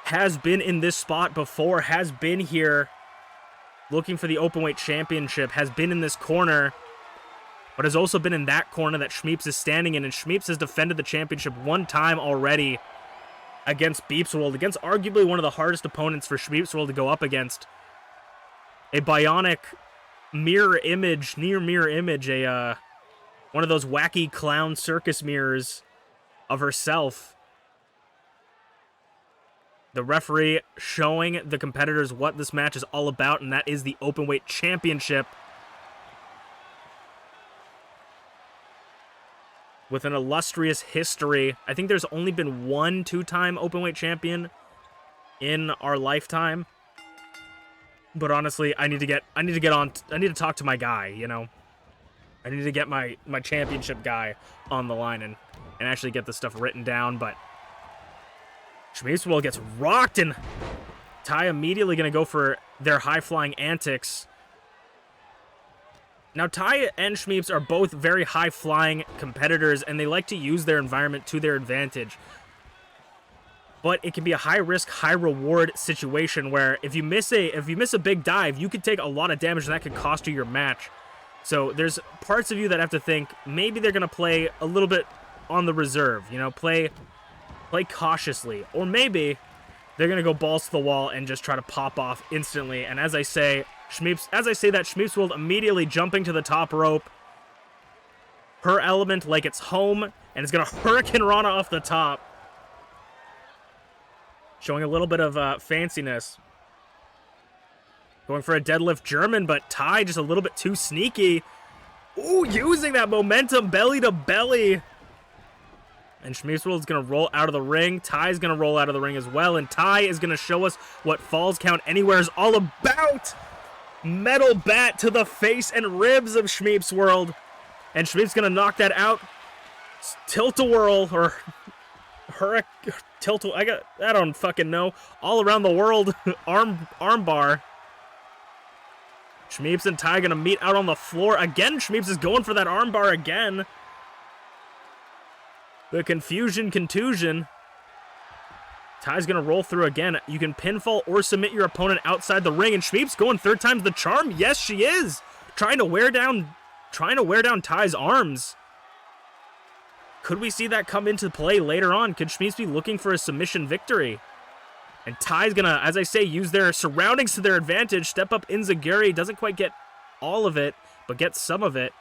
has been in this spot before, has been here looking for the Open Weight Championship, has been in this corner, but has also been in that corner that Shmeeps is standing in, and Shmeeps has defended the championship one time already against BeepsWorld, against arguably one of the hardest opponents for ShmeepsWorld to go up against. A bionic mirror image, near mirror image, one of those wacky clown circus mirrors of herself. The referee showing the competitors what this match is all about, and that is the Openweight Championship. With an illustrious history. I think there's only been one two-time Openweight champion in our lifetime. But honestly, I need to talk to my guy, you know. I need to get my championship guy on the line and actually get this stuff written down, but ShmeepsWorld gets rocked, and Ty immediately going to go for their high-flying antics. Now, Ty and Shmeeps are both very high-flying competitors, and they like to use their environment to their advantage. But it can be a high-risk, high-reward situation where if you miss a big dive, you could take a lot of damage, and that could cost you your match. So there's parts of you that have to think maybe they're going to play a little bit on the reserve, you know, play cautiously. Or maybe they're going to go balls to the wall and just try to pop off instantly. And as I say that, ShmeepsWorld immediately jumping to the top rope. Her element like it's home, and it's going to Hurricane Rana off the top. Showing a little bit of fanciness. Going for a deadlift German, but Ty just a little bit too sneaky. Ooh, using that momentum belly to belly. And ShmeepsWorld's going to roll out of the ring. Ty's going to roll out of the ring as well. And Ty is going to show us what Falls Count Anywhere is all about. Metal bat to the face and ribs of ShmeepsWorld. And Shmeep's going to knock that out. Tilt-a-whirl, or tilt-a-whirl, I don't fucking know. All around the world, arm bar. Shmeeps and Ty going to meet out on the floor. Again, Shmeeps is going for that arm bar again. The contusion. Ty's going to roll through again. You can pinfall or submit your opponent outside the ring. And Shmeeps going third time's the charm. Yes, she is. Trying to wear down Ty's arms. Could we see that come into play later on? Could Shmeeps be looking for a submission victory? And Ty's going to, as I say, use their surroundings to their advantage. Step up Inzaguri. Doesn't quite get all of it, but gets some of it.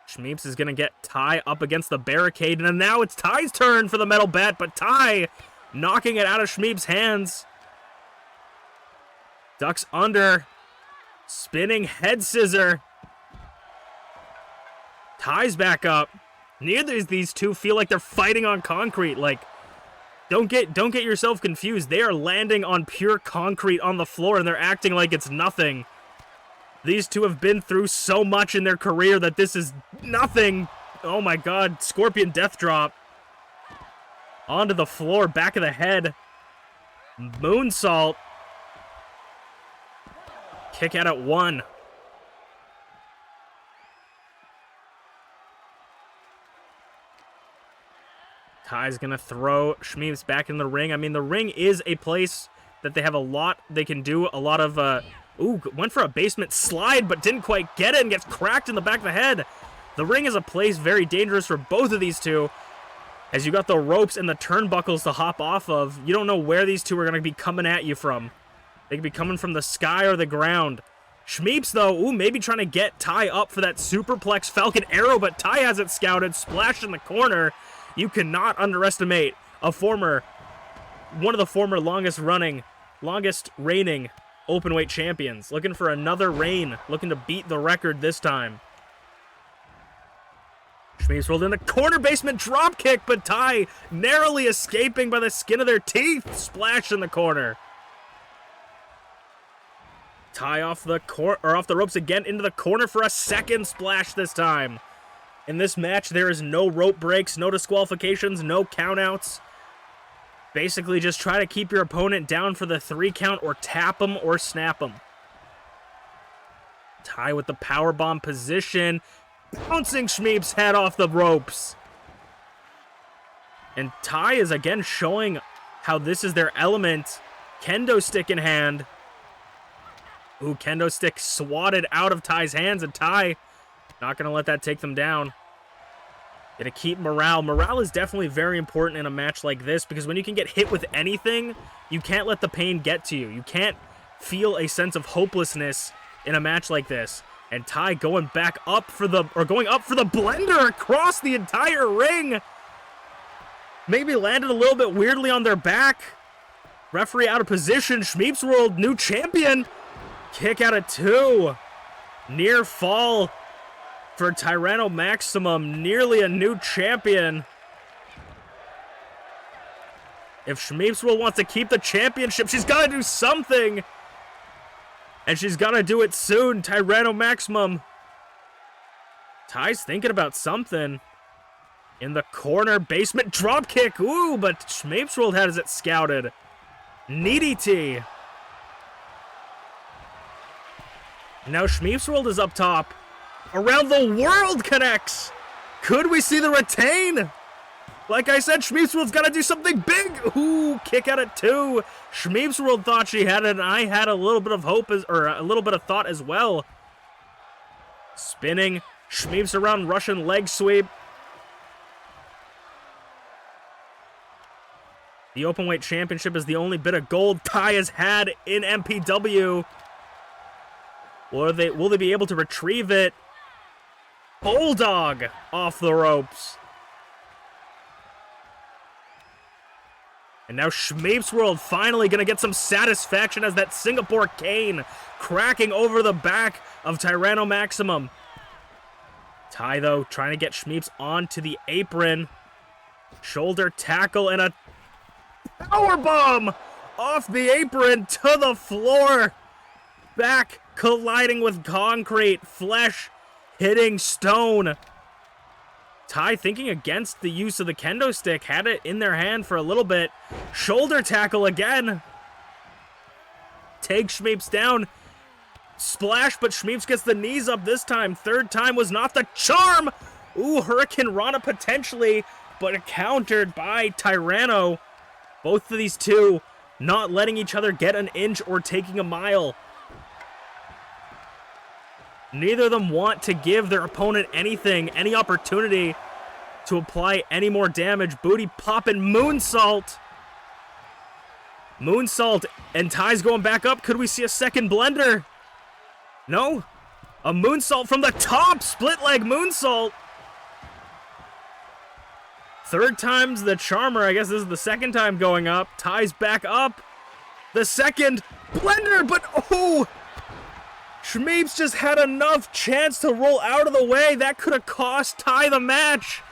Shmeeps is going to get Ty up against the barricade. And now it's Ty's turn for the metal bat, but Ty knocking it out of Shmeeps' hands. Ducks under. Spinning head scissor. Ty's back up. Neither of these two feel like they're fighting on concrete. Like, don't get yourself confused. They are landing on pure concrete on the floor, and they're acting like it's nothing. These two have been through so much in their career that this is nothing. Oh my god, Scorpion Death Drop. Onto the floor, back of the head. Moonsault. Kick out at 1. Ty's going to throw Shmeeps back in the ring. I mean, the ring is a place that they have a lot. They can do a lot of... Ooh, went for a basement slide, but didn't quite get it and gets cracked in the back of the head. The ring is a place very dangerous for both of these two. As you got the ropes and the turnbuckles to hop off of, you don't know where these two are going to be coming at you from. They could be coming from the sky or the ground. Shmeeps, though, ooh, maybe trying to get Ty up for that superplex Falcon Arrow, but Ty has it scouted. Splash in the corner. You cannot underestimate one of the former longest reigning openweight champions. Looking for another reign. Looking to beat the record this time. Shmeeps rolled in the corner basement drop kick, but Ty narrowly escaping by the skin of their teeth. Splash in the corner. Ty off the ropes again into the corner for a second splash this time. In this match, there is no rope breaks, no disqualifications, no countouts. Basically, just try to keep your opponent down for the 3 count or tap them or snap them. Ty with the powerbomb position. Bouncing Shmeeps' head off the ropes. And Ty is again showing how this is their element. Kendo stick in hand. Ooh, kendo stick swatted out of Ty's hands, and Ty not going to let that take them down. Going to keep morale. Morale is definitely very important in a match like this, because when you can get hit with anything, you can't let the pain get to you. You can't feel a sense of hopelessness in a match like this. And Ty going up for the blender across the entire ring. Maybe landed a little bit weirdly on their back. Referee out of position. ShmeepsWorld, new champion. Kick out at 2. Near fall for Tyranno Maximum. Nearly a new champion. If ShmeepsWorld wants to keep the championship, she's got to do something. And she's gotta do it soon, Tyranno Maximum. Ty's thinking about something. In the corner, basement dropkick. Ooh, but ShmeepsWorld has it scouted. Needy T. Now ShmeepsWorld is up top. Around the world connects. Could we see the retain? Like I said, ShmeepsWorld's got to do something big. Ooh, kick out at 2. ShmeepsWorld thought she had it, and I had a little bit of hope, or a little bit of thought as well. Spinning. Shmeeps around Russian leg sweep. The Openweight Championship is the only bit of gold Ty has had in MPW. Will they be able to retrieve it? Bulldog off the ropes. And now ShmeepsWorld finally going to get some satisfaction as that Singapore cane cracking over the back of Tyranno Maximum. Ty, though, trying to get Shmeeps onto the apron. Shoulder tackle and a powerbomb off the apron to the floor. Back colliding with concrete. Flesh hitting stone. Ty thinking against the use of the kendo stick. Had it in their hand for a little bit. Shoulder tackle again. Take Shmeeps down. Splash, but Shmeeps gets the knees up this time. Third time was not the charm. Ooh, Hurricane Rana potentially, but countered by Tyranno. Both of these two not letting each other get an inch or taking a mile. Neither of them want to give their opponent anything, any opportunity to apply any more damage. Booty popping moonsault. Moonsault, and Ty's going back up. Could we see a second blender? No. A moonsault from the top. Split leg moonsault. Third time's the charmer. I guess this is the second time going up. Ty's back up. The second blender, but oh! Shmeeps just had enough chance to roll out of the way. That could have cost Ty the match.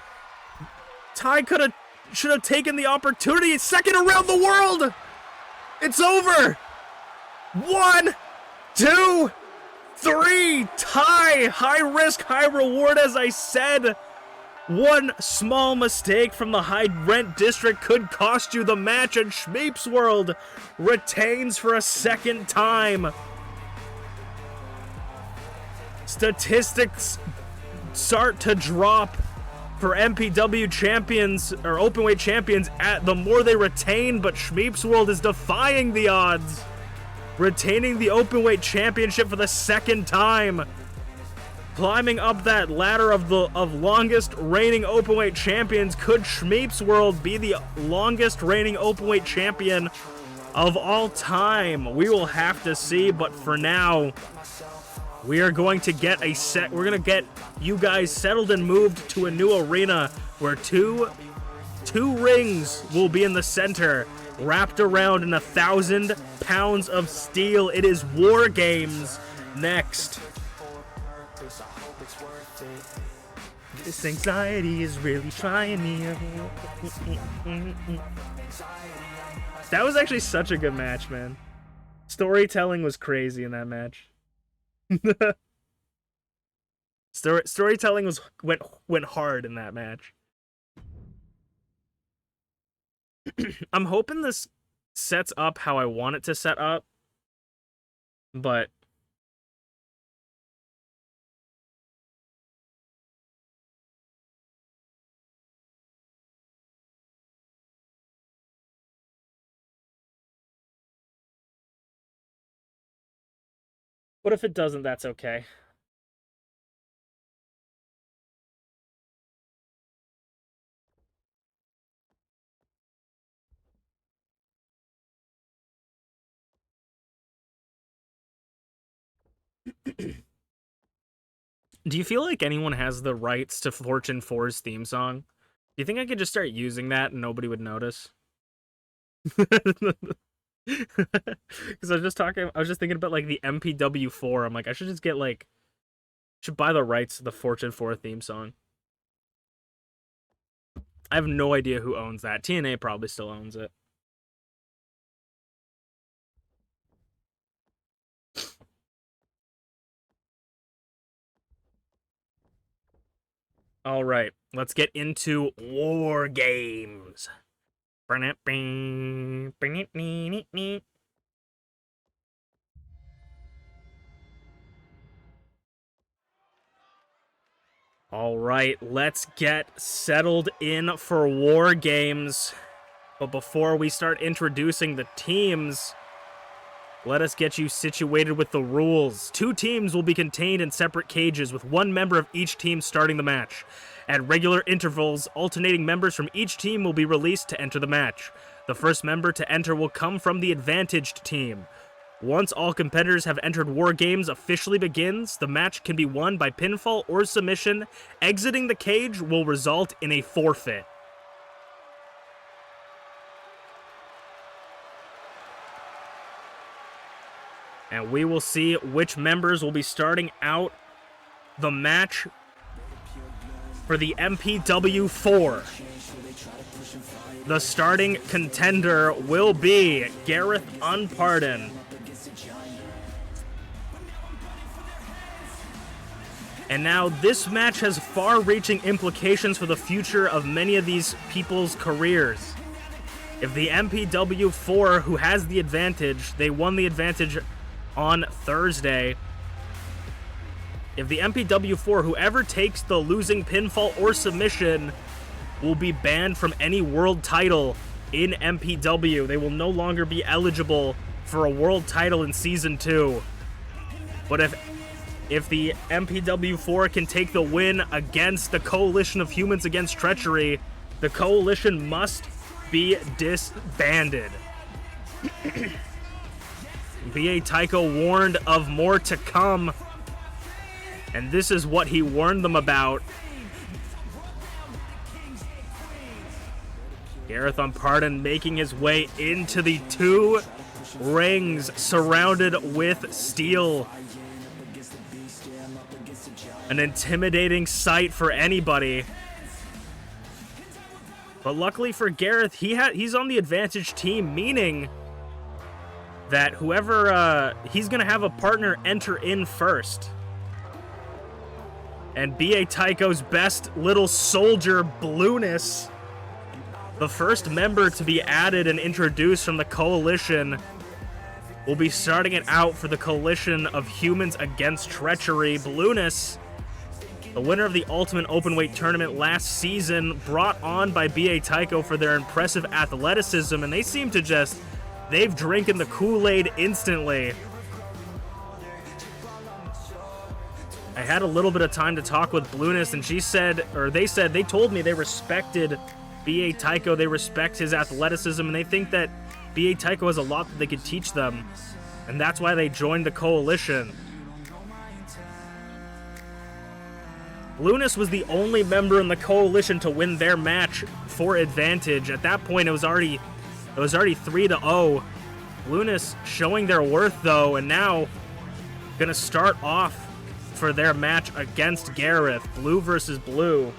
Ty should have taken the opportunity. Second around the world. It's over. 1, 2, 3. Ty. High risk, high reward, as I said. One small mistake from the high rent district could cost you the match, and ShmeepsWorld retains for a second time. Statistics start to drop for MPW champions, or openweight champions, at the more they retain, but ShmeepsWorld is defying the odds, retaining the openweight championship for the second time, climbing up that ladder of longest reigning openweight champions. Could ShmeepsWorld be the longest reigning openweight champion of all time? We will have to see, but for now, we are going to get we're going to get you guys settled and moved to a new arena where two rings will be in the center, wrapped around in 1,000 pounds of steel. It is War Games next. This anxiety is really trying me. That was actually such a good match, man. Storytelling was crazy in that match. Storytelling went hard in that match. I'm hoping this sets up how I want it to set up, but what if it doesn't? That's okay. Do you feel like anyone has the rights to Fortune 4's theme song? Do you think I could just start using that and nobody would notice? Because I was just thinking about like the MPW 4. I'm like, I should just get should buy the rights to the Fortune 4 theme song. I have no idea who owns that. TNA probably still owns it. All right, let's get into War Games. All right, let's get settled in for War Games. But before we start introducing the teams, let us get you situated with the rules. 2 teams will be contained in separate cages, with 1 member of each team starting the match. At regular intervals, alternating members from each team will be released to enter the match. The first member to enter will come from the advantaged team. Once all competitors have entered War Games officially begins, the match can be won by pinfall or submission. Exiting the cage will result in a forfeit. And we will see which members will be starting out the match for the MPW 4. The starting contender will be Garreth Unported. And now this match has far-reaching implications for the future of many of these people's careers. If the MPW 4, who has the advantage, they won the advantage on Thursday. If the MPW 4, whoever takes the losing pinfall or submission, will be banned from any world title in MPW. They will no longer be eligible for a world title in Season 2. But if the MPW 4 can take the win against the Coalition of Humans Against Treachery, the Coalition must be disbanded. B.A. Tycho warned of more to come, and this is what he warned them about. Garreth Unported making his way into the 2 rings surrounded with steel. An intimidating sight for anybody. But luckily for Garreth, he's on the advantage team, meaning that whoever, he's going to have a partner enter in first. And B.A. Tycho's best little soldier, Blueness, the first member to be added and introduced from the Coalition, will be starting it out for the Coalition of Humans Against Treachery. Blueness, the winner of the Ultimate Openweight Tournament last season, brought on by B.A. Tycho for their impressive athleticism, and they seem to just... they've drinking the Kool-Aid instantly. I had a little bit of time to talk with Blueness, and they told me they respected B.A. Tycho, they respect his athleticism, and they think that B.A. Tycho has a lot that they could teach them, and that's why they joined the Coalition. Blueness was the only member in the Coalition to win their match for advantage. At that point, it was already 3-0. Blueness showing their worth, though, and now gonna start off for their match against Garreth. Blue versus blue.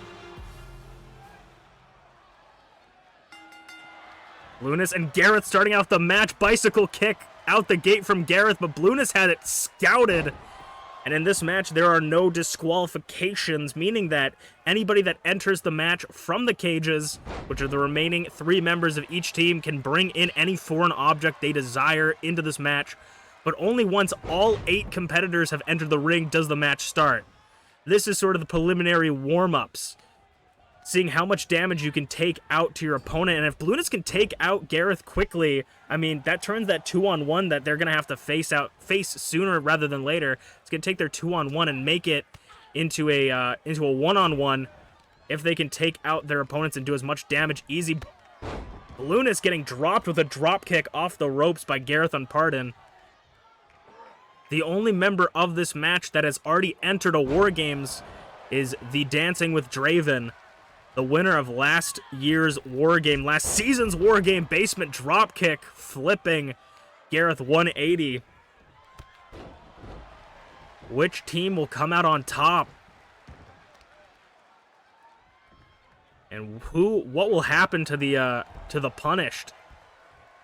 Blueness and Garreth starting out the match. Bicycle kick out the gate from Garreth, but Blueness had it scouted. And in this match, there are no disqualifications, meaning that anybody that enters the match from the cages, which are the remaining 3 members of each team, can bring in any foreign object they desire into this match. But only once all 8 competitors have entered the ring does the match start. This is sort of the preliminary warm-ups, seeing how much damage you can take out to your opponent. And if Blueness can take out Garreth quickly, I mean, that turns that 2-on-1 that they're going to have to face sooner rather than later. It's going to take their 2-on-1 and make it into a 1-on-1 if they can take out their opponents and do as much damage easy. Blueness getting dropped with a drop kick off the ropes by Garreth Unported. The only member of this match that has already entered a War Games is the DancingWithDraven, the winner of last season's War Game basement drop kick, flipping Garreth 180. Which team will come out on top? And what will happen to the punished?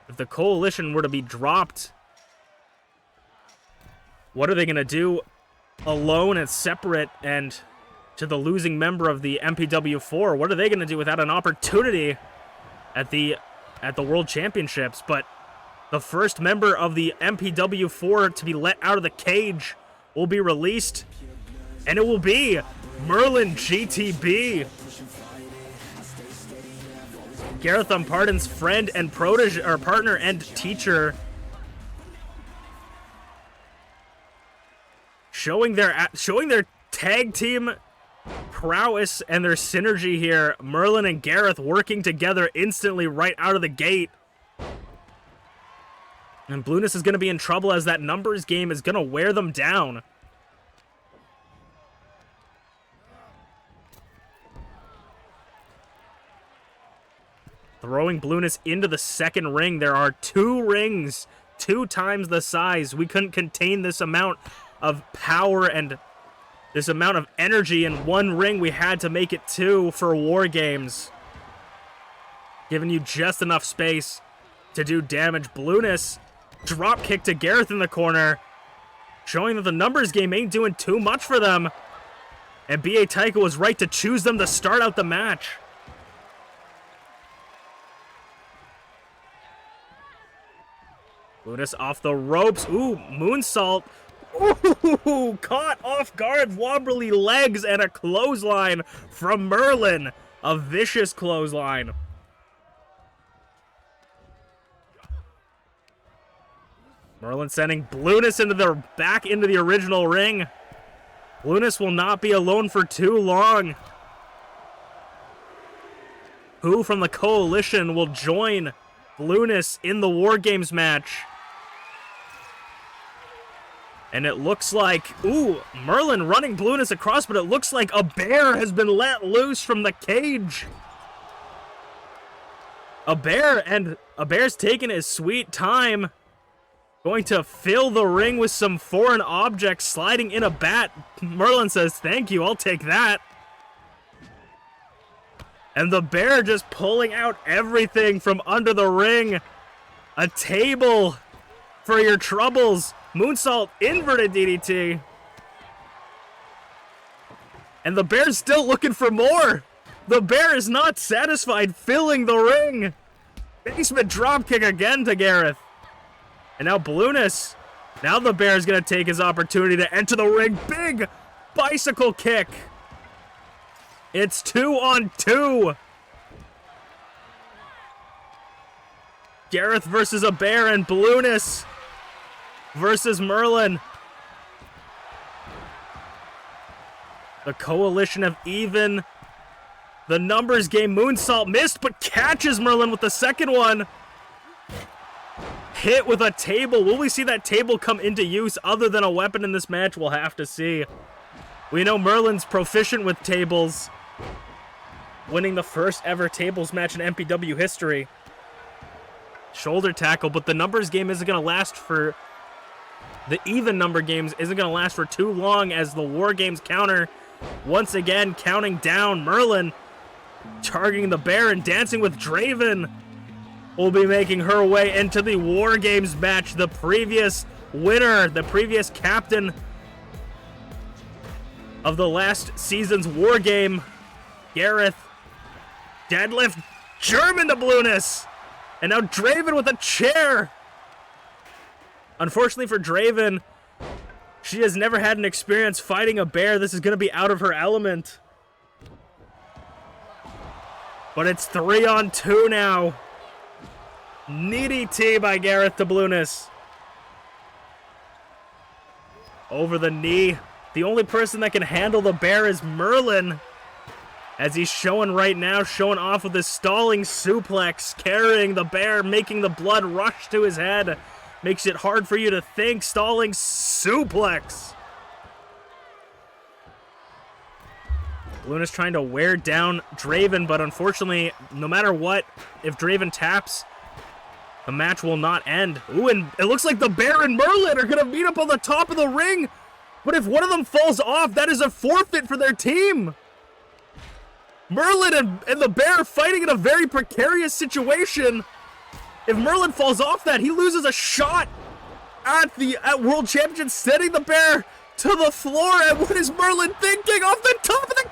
If the Coalition were to be dropped, what are they going to do alone and separate and to the losing member of the MPW4. What are they going to do without an opportunity at the World Championships? But the first member of the MPW4 to be let out of the cage will be released, and it will be MerlinGTB. Garreth Unported's friend and protege, or partner and teacher, showing their tag team prowess and their synergy here. Merlin and Garreth working together instantly right out of the gate. And Blueness is going to be in trouble as that numbers game is going to wear them down. Throwing Blueness into the second ring. There are 2 rings, 2 times the size. We couldn't contain this amount of power and this amount of energy in 1 ring. We had to make it 2 for War Games, giving you just enough space to do damage. Blueness drop kick to Garreth in the corner, showing that the numbers game ain't doing too much for them. And B.A. Tycho was right to choose them to start out the match. Blueness off the ropes. Ooh, moonsault. Ooh, caught off guard. Wobbly legs and a clothesline from Merlin. A vicious clothesline. Merlin sending Blueness back into the original ring. Blueness will not be alone for too long. Who from the Coalition will join Blueness in the War Games match? And it looks like, ooh, Merlin running Blueness across, but it looks like a bear has been let loose from the cage. A bear's taking his sweet time. Going to fill the ring with some foreign objects, sliding in a bat. Merlin says, thank you, I'll take that. And the bear just pulling out everything from under the ring. A table for your troubles. Moonsault, inverted DDT. And the bear's still looking for more. The bear is not satisfied, filling the ring. Basement dropkick again to Garreth. And now Blueness. Now the bear is going to take his opportunity to enter the ring. Big bicycle kick. It's 2-on-2. Garreth versus a bear, and Blueness versus Merlin. The Coalition of even. The numbers game. Moonsault missed, but catches Merlin with the second one. Hit with a table. Will we see that table come into use other than a weapon in this match? We'll have to see. We know Merlin's proficient with tables, winning the first ever tables match in MPW history. Shoulder tackle, but the numbers game isn't going to last for... The even number games isn't going to last for too long as the War Games counter once again counting down. Merlin targeting the bear, and DancingWithDraven will be making her way into the War Games match. The previous winner, the previous captain of the last season's War Game, Garreth. Deadlift German to Blueness. And now Draven with a chair. Unfortunately for Draven, she has never had an experience fighting a bear. This is going to be out of her element. But it's 3-on-2 now. Needy T by Garreth to Blueness. Over the knee. The only person that can handle the bear is Merlin. As he's showing right now, showing off with his stalling suplex, carrying the bear, making the blood rush to his head. Makes it hard for you to think. Stalling suplex. Blueness trying to wear down Draven, but unfortunately, no matter what, if Draven taps, the match will not end. Ooh, and it looks like the bear and Merlin are going to meet up on the top of the ring. But if one of them falls off, that is a forfeit for their team. Merlin and the bear fighting in a very precarious situation. If Merlin falls off that, he loses a shot at World Championships, sending the bear to the floor. And what is Merlin thinking? Off the top of the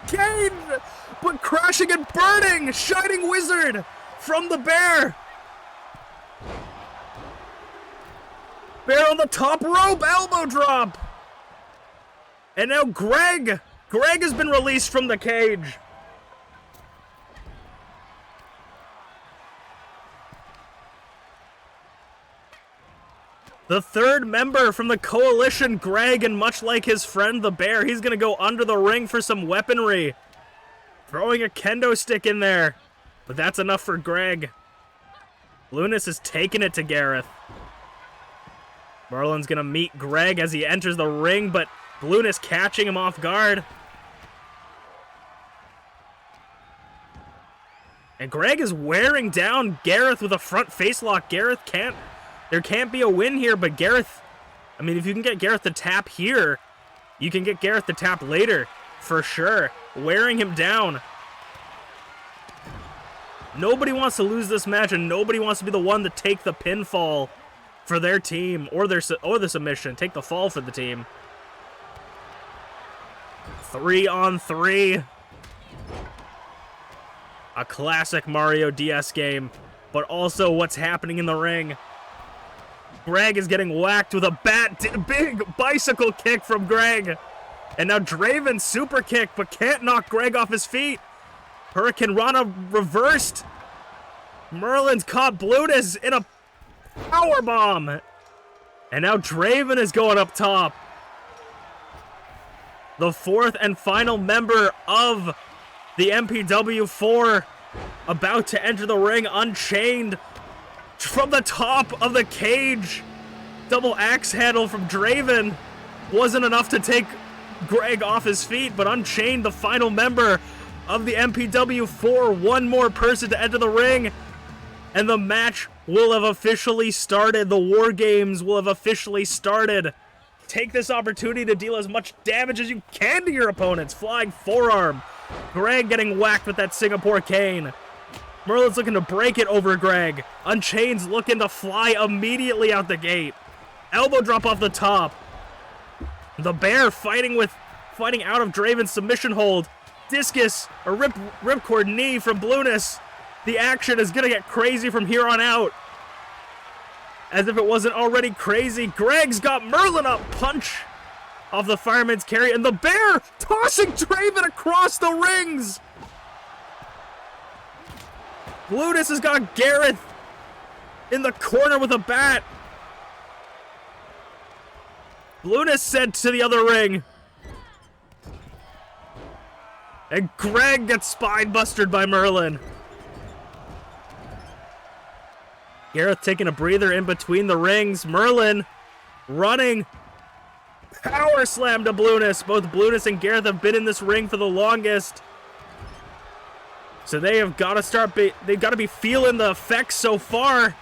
burning Shining Wizard from the Bear. Bear on the top rope, elbow drop. And now Greg has been released from the cage. The third member from the coalition, Greg, and much like his friend the Bear, he's gonna go under the ring for some weaponry. Throwing a kendo stick in there. But that's enough for Greg. Blueness is taking it to Garreth. Merlin's gonna meet Greg as he enters the ring, but Blueness catching him off guard. And Greg is wearing down Garreth with a front face lock. There can't be a win here, but Garreth, I mean, if you can get Garreth to tap here, you can get Garreth to tap later, for sure. Wearing him down. Nobody wants to lose this match, and nobody wants to be the one to take the pinfall for their team, or the submission. Take the fall for the team. 3-on-3. A classic Mario DS game, but also what's happening in the ring. Greg is getting whacked with a big bicycle kick from Greg. And now Draven super kick, but can't knock Greg off his feet. Hurricane Rana reversed. Merlin's caught Blueness in a power bomb. And now Draven is going up top. The fourth and final member of the MPW 4 about to enter the ring, Unchained. From the top of the cage, double axe handle from Draven wasn't enough to take Greg off his feet, but Unchained, the final member of the MPW 4, one more person to enter the ring, and the match will have officially started. The War Games will have officially started. Take this opportunity to deal as much damage as you can to your opponents. Flying forearm. Greg getting whacked with that Singapore cane. Merlin's looking to break it over Greg. Unchained's looking to fly immediately out the gate. Elbow drop off the top. The Bear fighting out of Draven's submission hold. Discus, a ripcord knee from Blueness. The action is gonna get crazy from here on out. As if it wasn't already crazy, Greg's got Merlin up. Punch off the fireman's carry, and the Bear tossing Draven across the rings. Blueness has got Garreth in the corner with a bat. Blueness sent to the other ring. And Greg gets spine bustered by Merlin. Garreth taking a breather in between the rings. Merlin running. Power slam to Blueness. Both Blueness and Garreth have been in this ring for the longest. So they have got to they've got to be feeling the effects so far.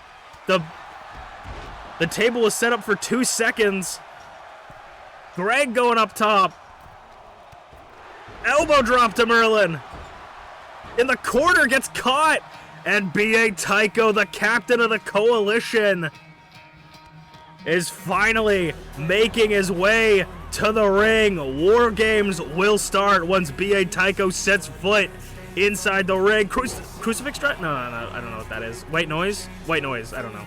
The table was set up for 2 seconds. Greg going up top. Elbow drop to Merlin. In the corner, gets caught. And B.A. Tycho, the captain of the coalition, is finally making his way to the ring. War Games will start once B.A. Tycho sets foot inside the ring. Crucifix strut? No, I don't know what that is. White noise? White noise, I don't know.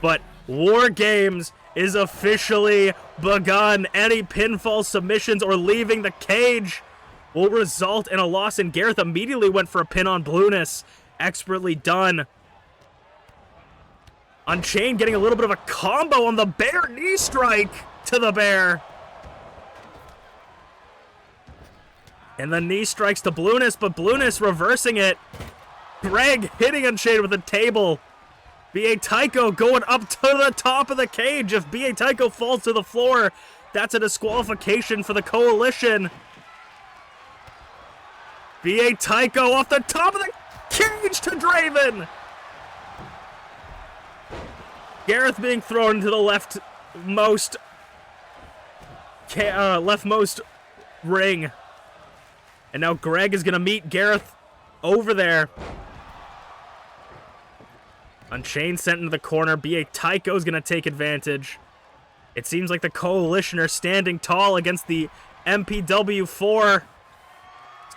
But War Games is officially begun. Any pinfall submissions or leaving the cage will result in a loss, and Garreth immediately went for a pin on Blueness. Expertly done. Unchained getting a little bit of a combo on the Bear. Knee strike to the Bear. And the knee strikes to Blueness, but Blueness reversing it. Greg hitting Unchained with a table. B.A. Tycho going up to the top of the cage. If B.A. Tycho falls to the floor, that's a disqualification for the coalition. B.A. Tycho off the top of the cage to Draven. Garreth being thrown into the leftmost ring. And now Greg is going to meet Garreth over there. Unchained sent into the corner. B.A. Tycho is going to take advantage. It seems like the coalition are standing tall against the MPW 4.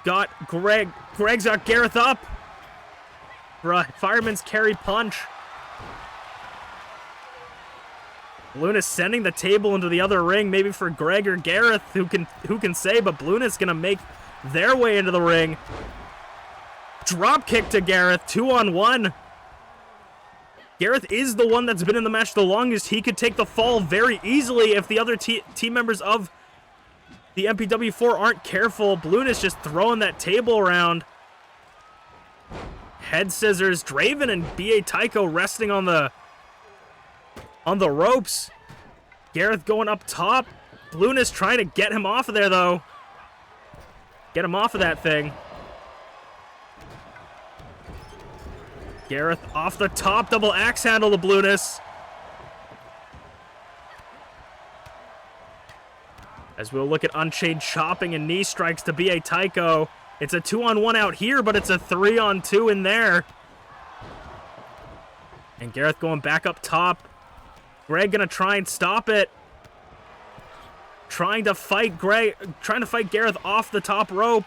got Greg. Greg's got Garreth up for a fireman's carry punch. Blueness sending the table into the other ring, maybe for Greg or Garreth, who can say, but Blueness gonna make their way into the ring. Drop kick to Garreth, 2-on-1. Garreth is the one that's been in the match the longest. He could take the fall very easily if the other team members of the MPW4 aren't careful. Blueness just throwing that table around. Head scissors. Draven and BA Tycho resting on the ropes. Garreth going up top. Blueness trying to get him off of there, though. Get him off of that thing. Garreth off the top, double axe handle to Blueness. As we'll look at Unchained chopping and knee strikes to BA Tycho. It's a 2-on-1 out here, but it's a 3-on-2 in there. And Garreth going back up top. Greg gonna try and stop it. Trying to fight Garreth off the top rope.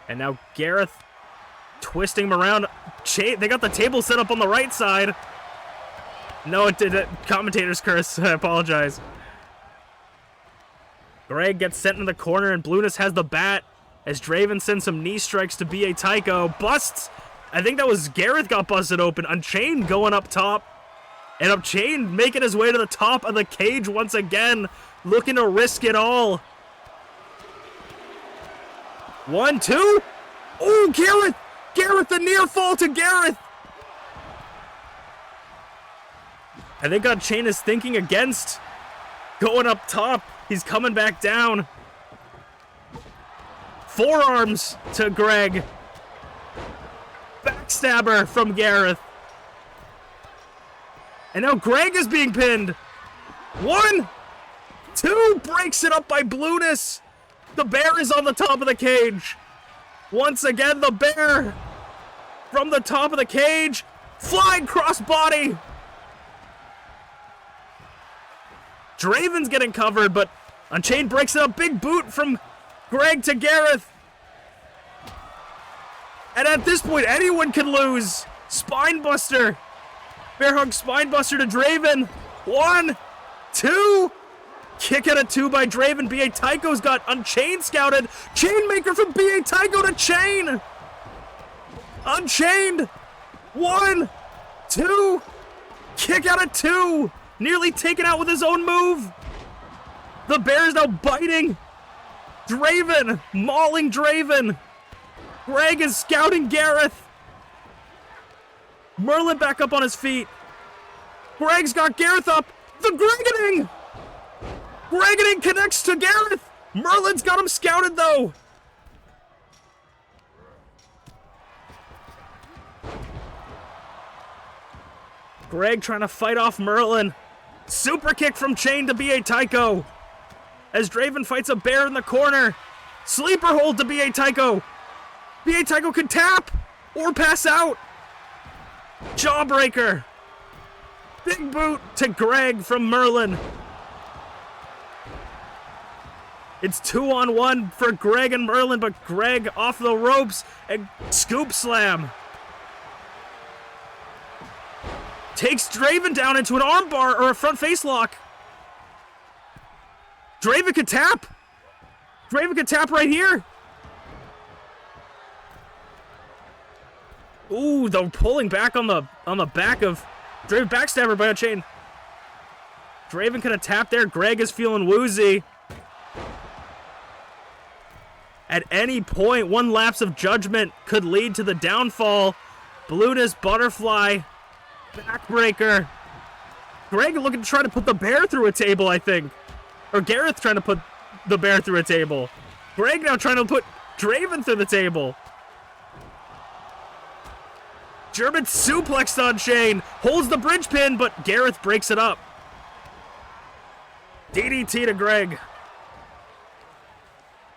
And now Garreth twisting him around. They got the table set up on the right side. No, it did. Commentator's curse. I apologize. Greg gets sent in the corner, and Blueness has the bat as Draven sends some knee strikes to BA Tycho. Busts. I think that was Garreth got busted open. Unchained going up top. And Unchained making his way to the top of the cage once again. Looking to risk it all. 1, 2. Oh, Garreth! Garreth, the near fall to Garreth! I think Unchained is thinking against going up top. He's coming back down. Forearms to Greg. Backstabber from Garreth. And now Greg is being pinned. 1, 2, breaks it up by Blueness. The bear is on the top of the cage. Once again, the bear from the top of the cage. Flying crossbody. Draven's getting covered, but Unchained breaks it up. Big boot from Greg to Garreth. And at this point, anyone can lose. Spinebuster. Bear hug spinebuster to Draven. 1, 2. Kick out of 2 by Draven. BA Tycho's got Unchained scouted. Chainmaker from BA Tycho to Chain. Unchained. 1, 2. Kick out of 2. Nearly taken out with his own move. The bear is now biting Draven. Mauling Draven. Greg is scouting Garreth. Merlin back up on his feet. Greg's got Garreth up. The Gregening. Gregening connects to Garreth. Merlin's got him scouted, though. Greg trying to fight off Merlin. Super kick from Chain to BA Tycho. As Draven fights a bear in the corner. Sleeper hold to BA Tycho. BA Tycho can tap or pass out. Jawbreaker. Big boot to Greg from Merlin. It's 2-on-1 for Greg and Merlin, but Greg off the ropes and scoop slam. Takes Draven down into an armbar or a front face lock. Draven could tap. Draven could tap right here. Ooh, the pulling back on the back of Draven, backstabber by Unchained. Draven could have tapped there. Greg is feeling woozy. At any point, one lapse of judgment could lead to the downfall. Blueness butterfly, backbreaker. Greg looking to try to put the bear through a table, I think. Or Garreth trying to put the bear through a table. Greg now trying to put Draven through the table. German suplex on Shane. Holds the bridge pin, but Garreth breaks it up. DDT to Greg.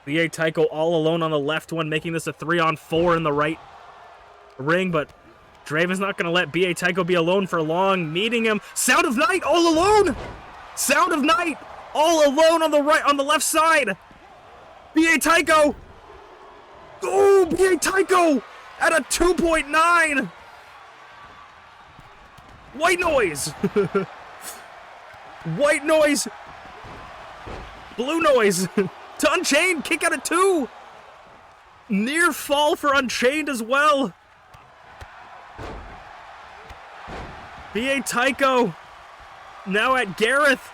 BA Tycho all alone on the left one, making this a 3-on-4 in the right ring, but Draven's not going to let BA Tycho be alone for long, meeting him. Sound of Night all alone! Sound of Night all alone on the left side. BA Tycho! Oh, BA Tycho at a 2.9! White noise! White noise! Blue noise! To Unchained, kick out at 2! Near fall for Unchained as well! BA Tycho now at Garreth.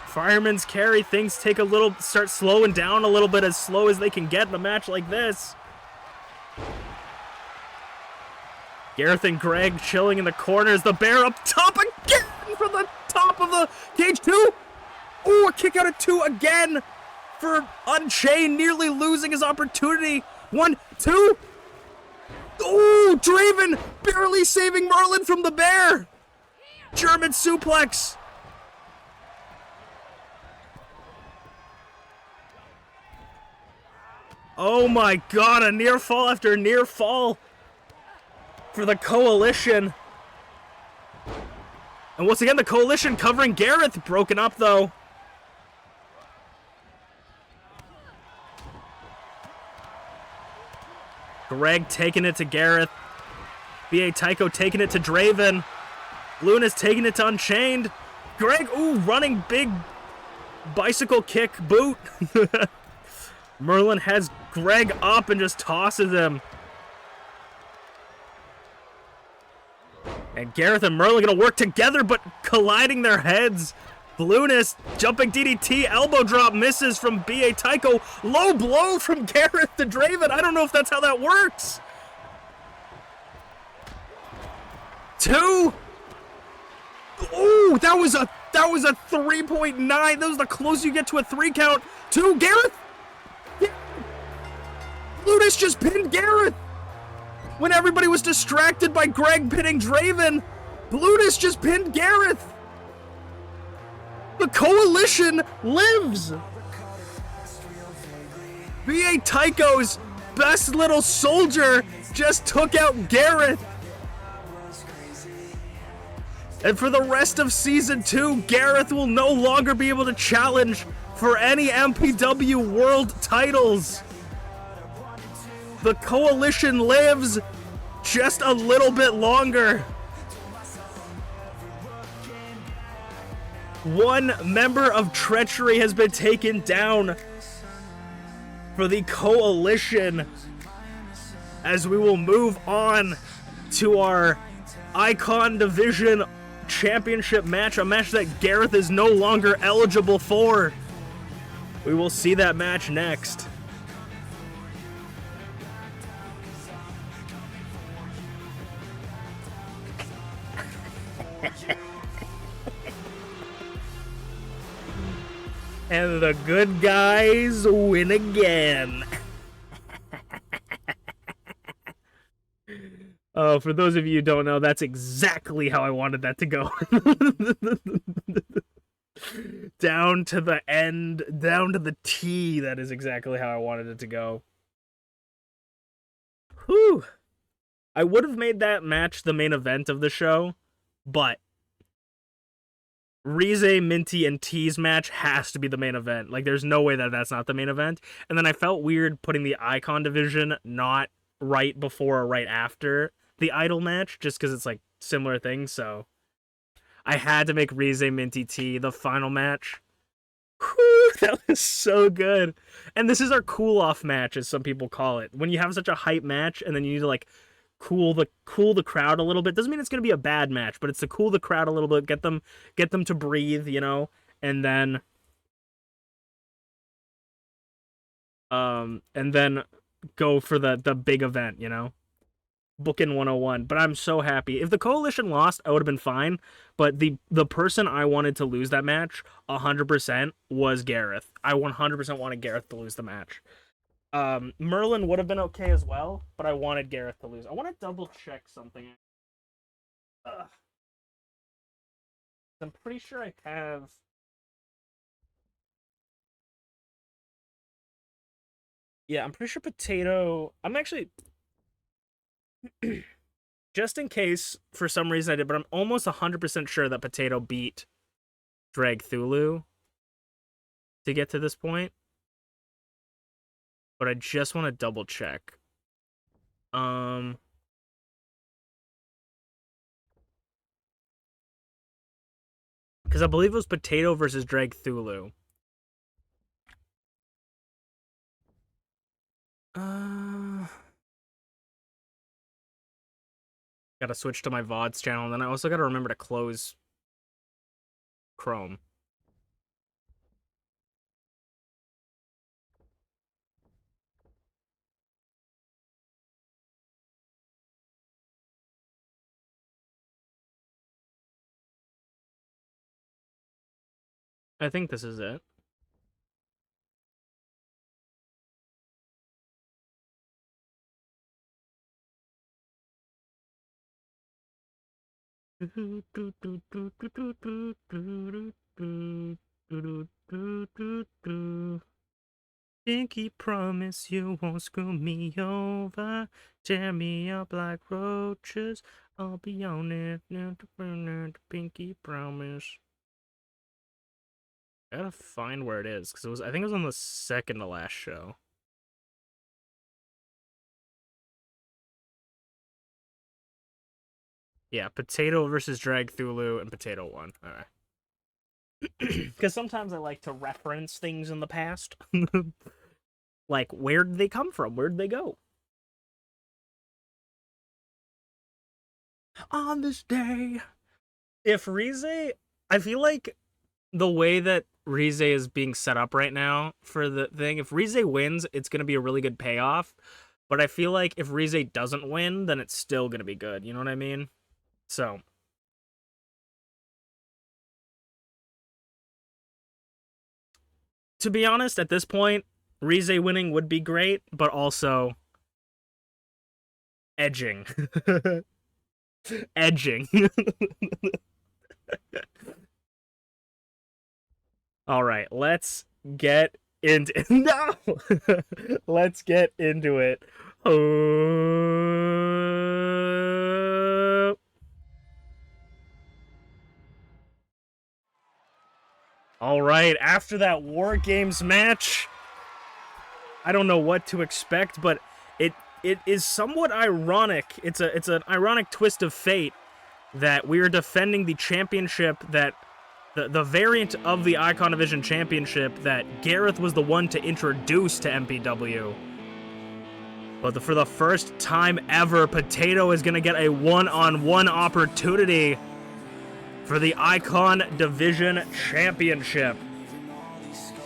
Fireman's carry, things take a little, start slowing down a little bit, as slow as they can get in a match like this. Garreth and Greg chilling in the corners. The bear up top again from the top of the cage. 2. Ooh, a kick out at 2 again for Unchained, nearly losing his opportunity. 1, 2. Ooh, Draven barely saving Merlin from the bear. German suplex. Oh my god, a near fall after near fall for the Coalition. And once again, the Coalition covering Garreth. Broken up, though. Greg taking it to Garreth. BA Tycho taking it to Draven. Luna's taking it to Unchained. Greg, ooh, running big bicycle kick boot. Merlin has Greg up and just tosses him. And Garreth and Merlin gonna work together, but colliding their heads. Blueness, jumping DDT, elbow drop misses from BA Tycho. Low blow from Garreth to Draven. I don't know if that's how that works. 2. Ooh, that was a 3.9. That was the closest you get to a 3 count. 2, Garreth. Blueness just pinned Garreth. When everybody was distracted by Greg pinning Draven, Blueness just pinned Garreth. The Coalition lives! BA Tycho's best little soldier just took out Garreth. And for the rest of Season 2, Garreth will no longer be able to challenge for any MPW World titles. The Coalition lives just a little bit longer. One member of Treachery has been taken down for the Coalition, as we will move on to our Icon Division Championship match, a match that Garreth is no longer eligible for. We will see that match next. And the good guys win again. Oh, for those of you who don't know, that's exactly how I wanted that to go. Down to the end, down to the T, that is exactly how I wanted it to go. Whew. I would have made that match the main event of the show, but Rize, Minty, and T's match has to be the main event. Like, there's no way that that's not the main event. And then I felt weird putting the Icon Division not right before or right after the Idol match, just because it's, like, similar things, so I had to make Rize, Minty, T the final match. Whew, that was so good. And this is our cool-off match, as some people call it. When you have such a hype match, and then you need to, like, cool the crowd a little bit. Doesn't mean it's gonna be a bad match, but it's to cool the crowd a little bit, get them to breathe, you know, and then go for the big event, you know. Booking 101. But I'm so happy. If the Coalition lost, I would have been fine. But the person I wanted to lose that match 100% was Garreth. I 100% wanted Garreth to lose the match. Merlin would have been okay as well, but I wanted Garreth to lose. I want to double check something. I'm pretty sure I have. Yeah, I'm pretty sure Potato. I'm actually. Just in case, for some reason I did, but I'm almost 100% sure that Potato beat Dragthulu. to get to this point. But I just want to double check. Because I believe it was Potato versus Dragthulu. Gotta switch to my VODs channel, and then I also gotta remember to close Chrome. I think this is it. Pinky promise you won't screw me over. Tear me up like roaches. I'll be on it. Pinky promise. I gotta find where it is, because I think it was on the second to last show. Yeah, Potato versus Dragthulu, and Potato won. Alright. Because sometimes I like to reference things in the past. Like, where did they come from? Where did they go? On this day. If Rize... I feel like the way that Rize is being set up right now for the thing, if Rize wins, it's going to be a really good payoff. But I feel like if Rize doesn't win, then it's still going to be good. You know what I mean? So... to be honest, at this point, Rize winning would be great, but also edging. Edging. All right, let's get into no. Let's get into it. All right, after that War Games match, I don't know what to expect, but it is somewhat ironic. It's an ironic twist of fate that we are defending the championship that the variant of the Icon Division championship that Garreth was the one to introduce to MPW. But for the first time ever, Potato is going to get a one-on-one opportunity for the Icon Division Championship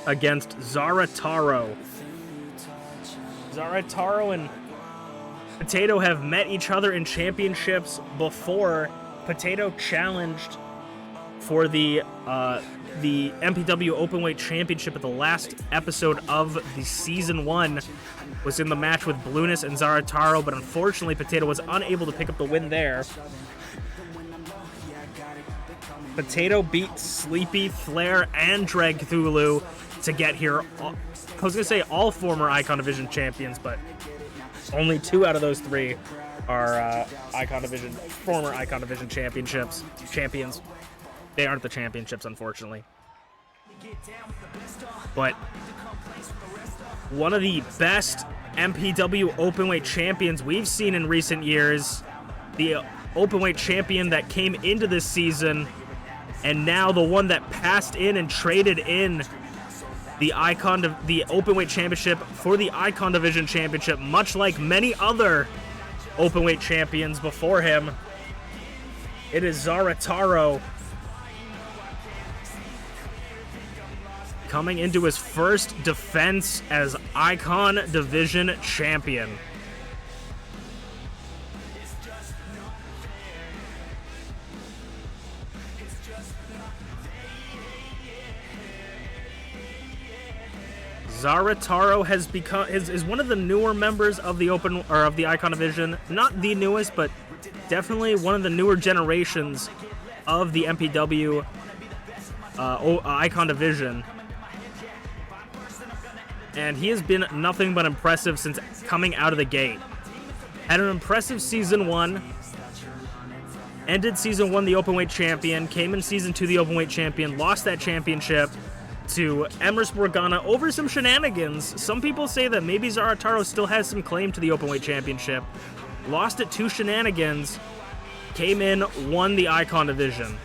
against Zarataro. Zarataro and Potato have met each other in championships before. Potato challenged for the MPW Openweight Championship at the last episode of the Season 1. Was in the match with Blueness and Zarataro, but unfortunately Potato was unable to pick up the win there. Potato beat Sleepy, Flair, and Dragthulu to get here. I was going to say all former Icon Division champions, but only 2 out of those 3 are former Icon Division champions. They aren't the championships, unfortunately. But one of the best MPW Openweight champions we've seen in recent years, the Openweight champion that came into this season, and now the one that passed in and traded in the Openweight Championship for the Icon Division Championship, much like many other Openweight champions before him. It is Zarataro coming into his first defense as Icon Division Champion. Zarataro has become is one of the newer members of the Icon Division. Not the newest, but definitely one of the newer generations of the MPW Icon Division. And he has been nothing but impressive since coming out of the gate. Had an impressive Season 1. Ended Season 1 the Openweight Champion. Came in Season 2 the Openweight Champion. Lost that championship. to Emrys Morgana over some shenanigans. Some people say that maybe Zarataro still has some claim to the Openweight Championship. Lost it to shenanigans. Came in, won the Icon division.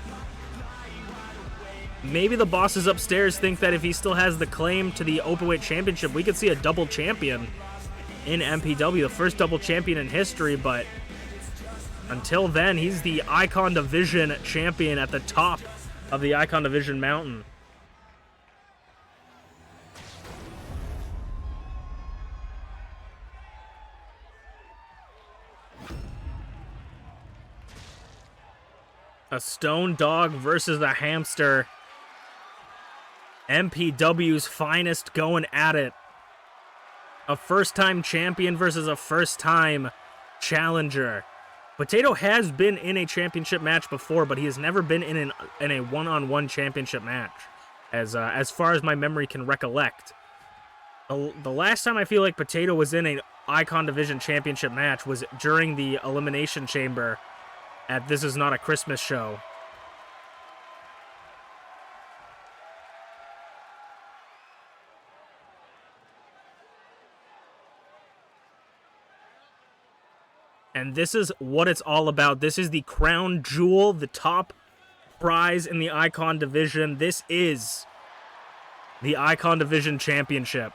Maybe the bosses upstairs think that if he still has the claim to the Openweight Championship, we could see a double champion in MPW, the first double champion in history, but until then, he's the Icon Division champion at the top of the Icon Division mountain. A stone dog versus a hamster. MPW's finest going at it. A first-time champion versus a first-time challenger. Potato has been in a championship match before, but he has never been in a one-on-one championship match, as far as my memory can recollect. The last time I feel like Potato was in an Icon Division championship match was during the Elimination Chamber at This Is Not a Christmas Show. And this is what it's all about. This is the crown jewel, the top prize in the Icon Division. This is the Icon Division Championship.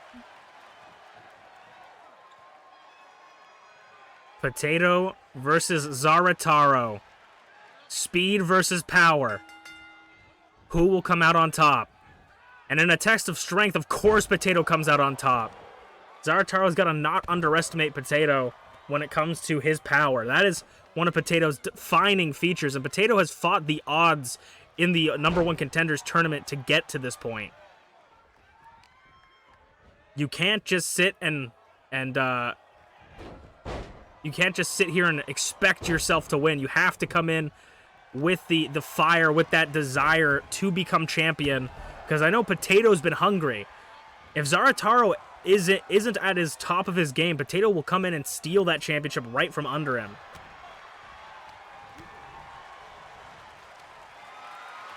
Potato versus Zarataro. Speed versus power. Who will come out on top? And in a test of strength, of course Potato comes out on top. Zarataro's got to not underestimate Potato when it comes to his power. That is one of Potato's defining features, and Potato has fought the odds in the #1 contenders tournament to get to this point. You can't just sit you can't just sit here and expect yourself to win. You have to come in with the fire, with that desire to become champion, because I know Potato's been hungry. If Zarataro isn't at his top of his game, Potato will come in and steal that championship right from under him.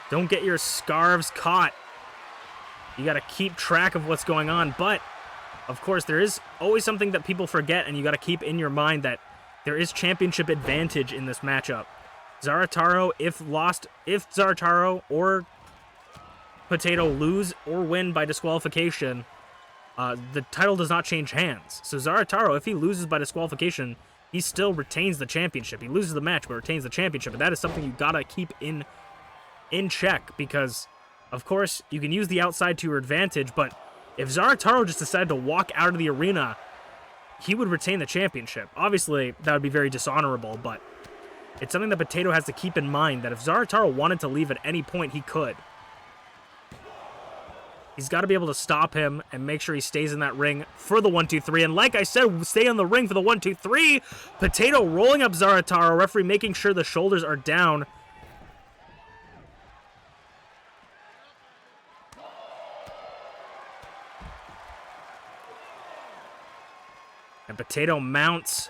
Don't get your scarves caught. You got to keep track of what's going on, but of course there is always something that people forget, and you got to keep in your mind that there is championship advantage in this matchup. Zarataro, if Zarataro or Potato lose or win by disqualification, the title does not change hands. So Zarataro, if he loses by disqualification, he still retains the championship. He loses the match, but retains the championship. And that is something you gotta keep in check, because, of course, you can use the outside to your advantage, but if Zarataro just decided to walk out of the arena, he would retain the championship. Obviously, that would be very dishonorable, but it's something that Potato has to keep in mind, that if Zarataro wanted to leave at any point, he could. He's got to be able to stop him and make sure he stays in that ring for the 1-2-3. And like I said, stay in the ring for the 1-2-3. Potato rolling up Zarataro. Referee making sure the shoulders are down. And Potato mounts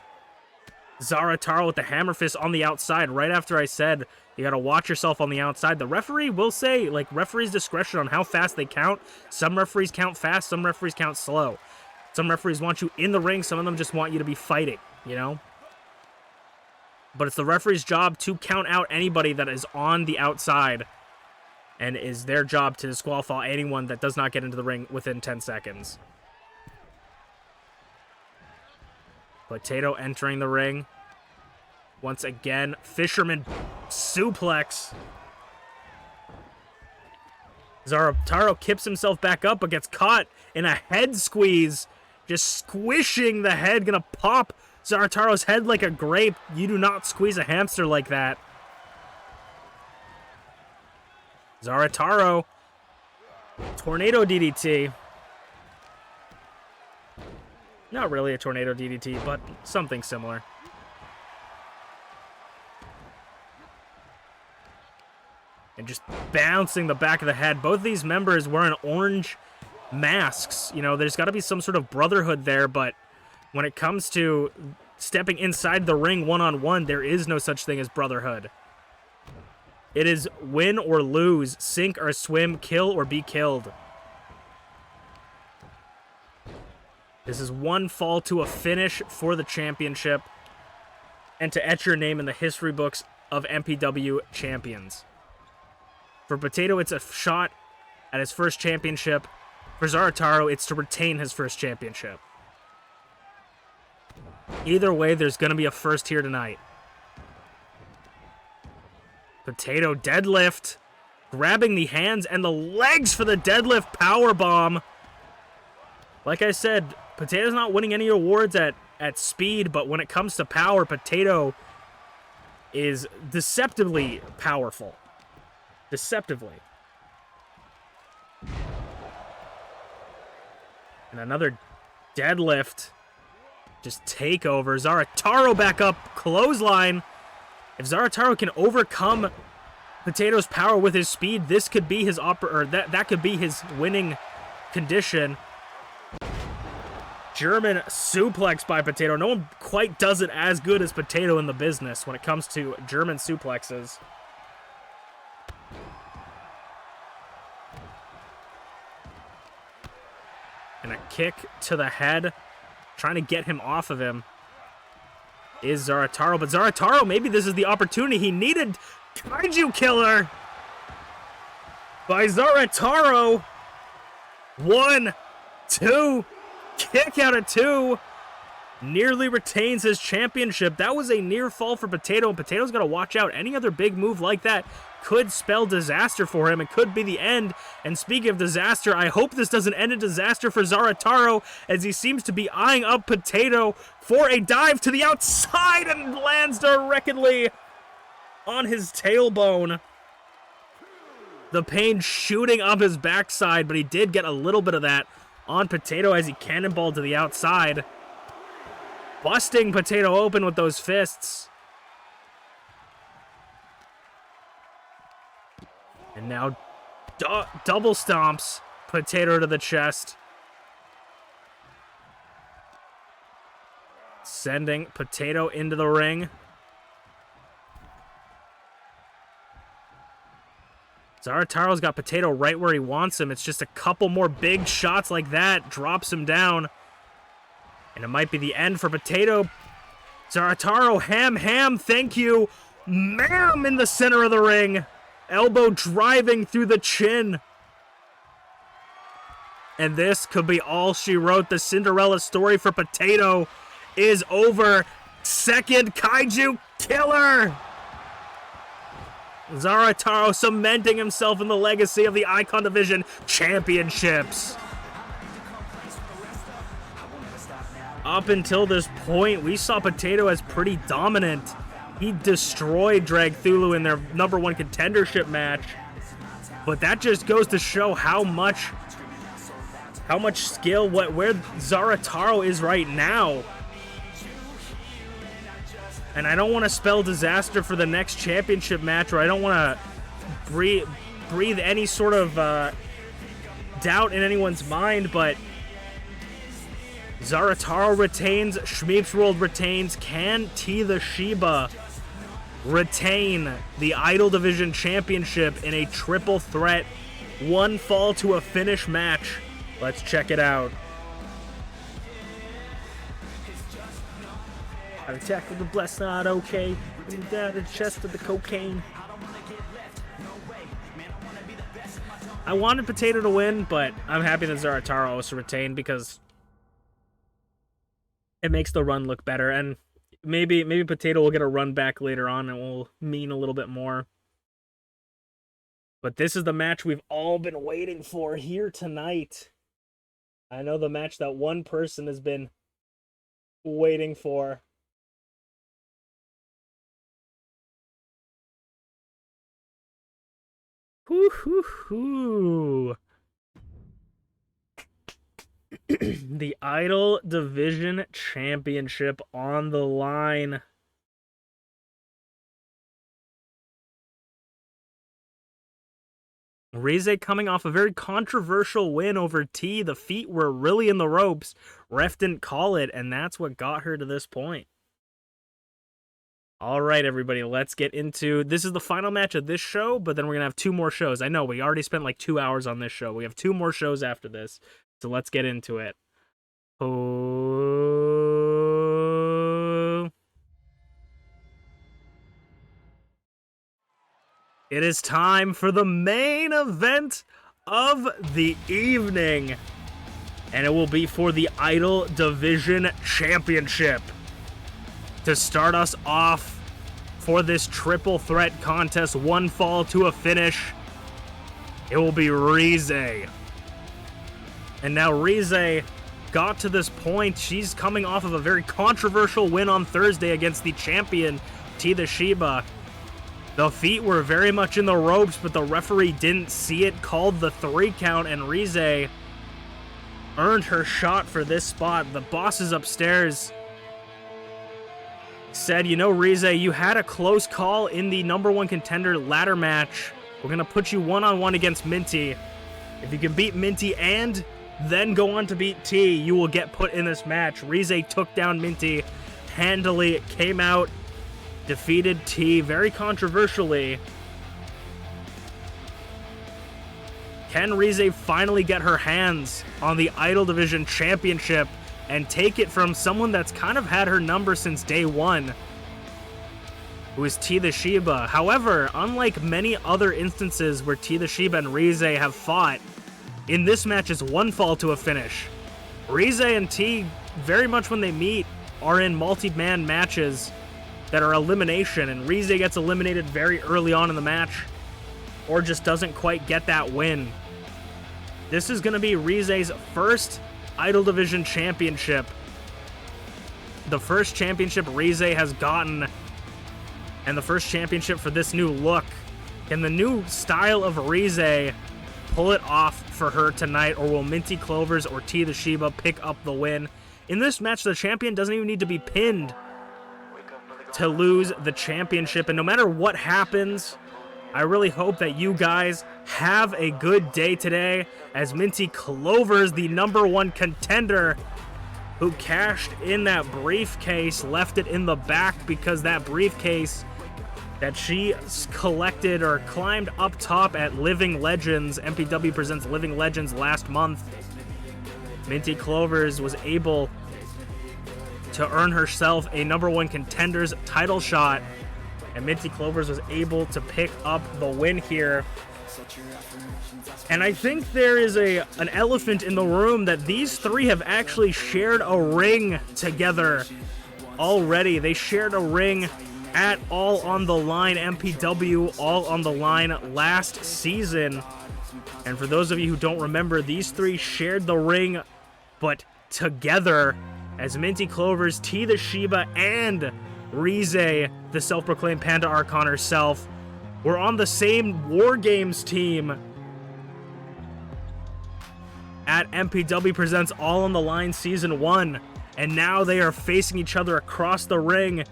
Zarataro with the hammer fist on the outside right after I said you got to watch yourself on the outside. The referee will say, like, referee's discretion on how fast they count. Some referees count fast, some referees count slow. Some referees want you in the ring, some of them just want you to be fighting, you know? But it's the referee's job to count out anybody that is on the outside, and is their job to disqualify anyone that does not get into the ring within 10 seconds. Potato entering the ring. Once again, Fisherman suplex. Zarataro kips himself back up, but gets caught in a head squeeze. Just squishing the head. Gonna pop Zarataro's head like a grape. You do not squeeze a hamster like that. Zarataro. Tornado DDT. Not really a tornado DDT, but something similar. And just bouncing the back of the head. Both of these members wearing orange masks. You know, there's got to be some sort of brotherhood there, but when it comes to stepping inside the ring one-on-one, there is no such thing as brotherhood. It is win or lose, sink or swim, kill or be killed. This is one fall to a finish for the championship and to etch your name in the history books of MPW champions. For Potato, it's a shot at his first championship. For Zarataro, it's to retain his first championship. Either way, there's going to be a first here tonight. Potato deadlift, grabbing the hands and the legs for the deadlift powerbomb. Like I said, Potato's not winning any awards at speed, but when it comes to power, Potato is deceptively powerful. Deceptively. And another deadlift. Just take over. Zarataro back up. Clothesline. If Zarataro can overcome Potato's power with his speed, this could be his that could be his winning condition. German suplex by Potato. No one quite does it as good as Potato in the business when it comes to German suplexes. And a kick to the head, trying to get him off of him, is Zarataro. But Zarataro, maybe this is the opportunity he needed. Kaiju Killer by Zarataro. 1, 2, kick out of 2. Nearly retains his championship. That was a near fall for Potato, and Potato's got to watch out. Any other big move like that could spell disaster for him. It could be the end. And speaking of disaster, I hope this doesn't end in disaster for Zarataro, as he seems to be eyeing up Potato for a dive to the outside and lands directly on his tailbone. The pain shooting up his backside, but he did get a little bit of that on Potato as he cannonballed to the outside, busting Potato open with those fists. And now double stomps Potato to the chest, sending Potato into the ring. Zarataro's got Potato right where he wants him. It's just a couple more big shots like that, drops him down. And it might be the end for Potato. Zarataro, ham, thank you. Ma'am in the center of the ring. Elbow driving through the chin. And this could be all she wrote. The Cinderella story for Potato is over. Second Kaiju Killer. Zarataro cementing himself in the legacy of the Icon Division Championships. Up until this point, we saw Potato as pretty dominant. He destroyed Dragthulu in their #1 contendership match. But that just goes to show how much skill, where Zarataro is right now. And I don't want to spell disaster for the next championship match, or I don't want to breathe any sort of doubt in anyone's mind, but Zarataro retains, ShmeepsWorld retains. Can TeaTheShiba retain the Idol Division Championship in a triple threat, one fall to a finish match? Let's check it out. I tackled the blessed, not okay. Down the chest of the cocaine. I wanted Potato to win, but I'm happy that Zarataro also retained because it makes the run look better, and maybe Potato will get a run back later on and will mean a little bit more. But this is the match we've all been waiting for here tonight. I know the match that one person has been waiting for. Woo-hoo-hoo. The Idol Division Championship on the line. Rize coming off a very controversial win over T. The feet were really in the ropes. Ref didn't call it, and that's what got her to this point. All right, everybody, let's get into... This is the final match of this show, but then we're going to have 2 more shows. I know, we already spent like 2 hours on this show. We have 2 more shows after this, so let's get into it. Oh. It is time for the main event of the evening. And it will be for the Idol Division Championship. To start us off for this triple threat contest, one fall to a finish, it will be Rize. And now Rize got to this point. She's coming off of a very controversial win on Thursday against the champion, TeaTheShiba. The feet were very much in the ropes, but the referee didn't see it, called the 3 count, and Rize earned her shot for this spot. The bosses upstairs said, you know, Rize, you had a close call in the #1 contender ladder match. We're going to put you one-on-one against Minty. If you can beat Minty and then go on to beat T, you will get put in this match. Rize took down Minty handily, came out, defeated T very controversially. Can Rize finally get her hands on the Idol Division Championship and take it from someone that's kind of had her number since day one, who is TeaTheShiba? However, unlike many other instances where TeaTheShiba and Rize have fought, in this match is one fall to a finish. Rize and T, very much when they meet, are in multi-man matches that are elimination, and Rize gets eliminated very early on in the match, or just doesn't quite get that win. This is going to be Rize's first Idol Division Championship. The first championship Rize has gotten, and the first championship for this new look. Can the new style of Rize pull it off for her tonight, or will MintyClovers or TeaTheShiba pick up the win? In this match, the champion doesn't even need to be pinned to lose the championship, and no matter what happens, I really hope that you guys have a good day today, as MintyClovers, the #1 contender, who cashed in that briefcase, left it in the back because that briefcase that she collected or climbed up top at Living Legends, MPW presents Living Legends last month, MintyClovers was able to earn herself a #1 contender's title shot, and MintyClovers was able to pick up the win here. And I think there is an elephant in the room that these three have actually shared a ring together already. They shared a ring at All on the Line MPW, All on the Line last season. And for those of you who don't remember, these three shared the ring, but together, as MintyClovers, TeaTheShiba, and Rize, the self-proclaimed Panda Archon herself, were on the same War Games team at MPW Presents All on the Line Season 1, and now they are facing each other across the ring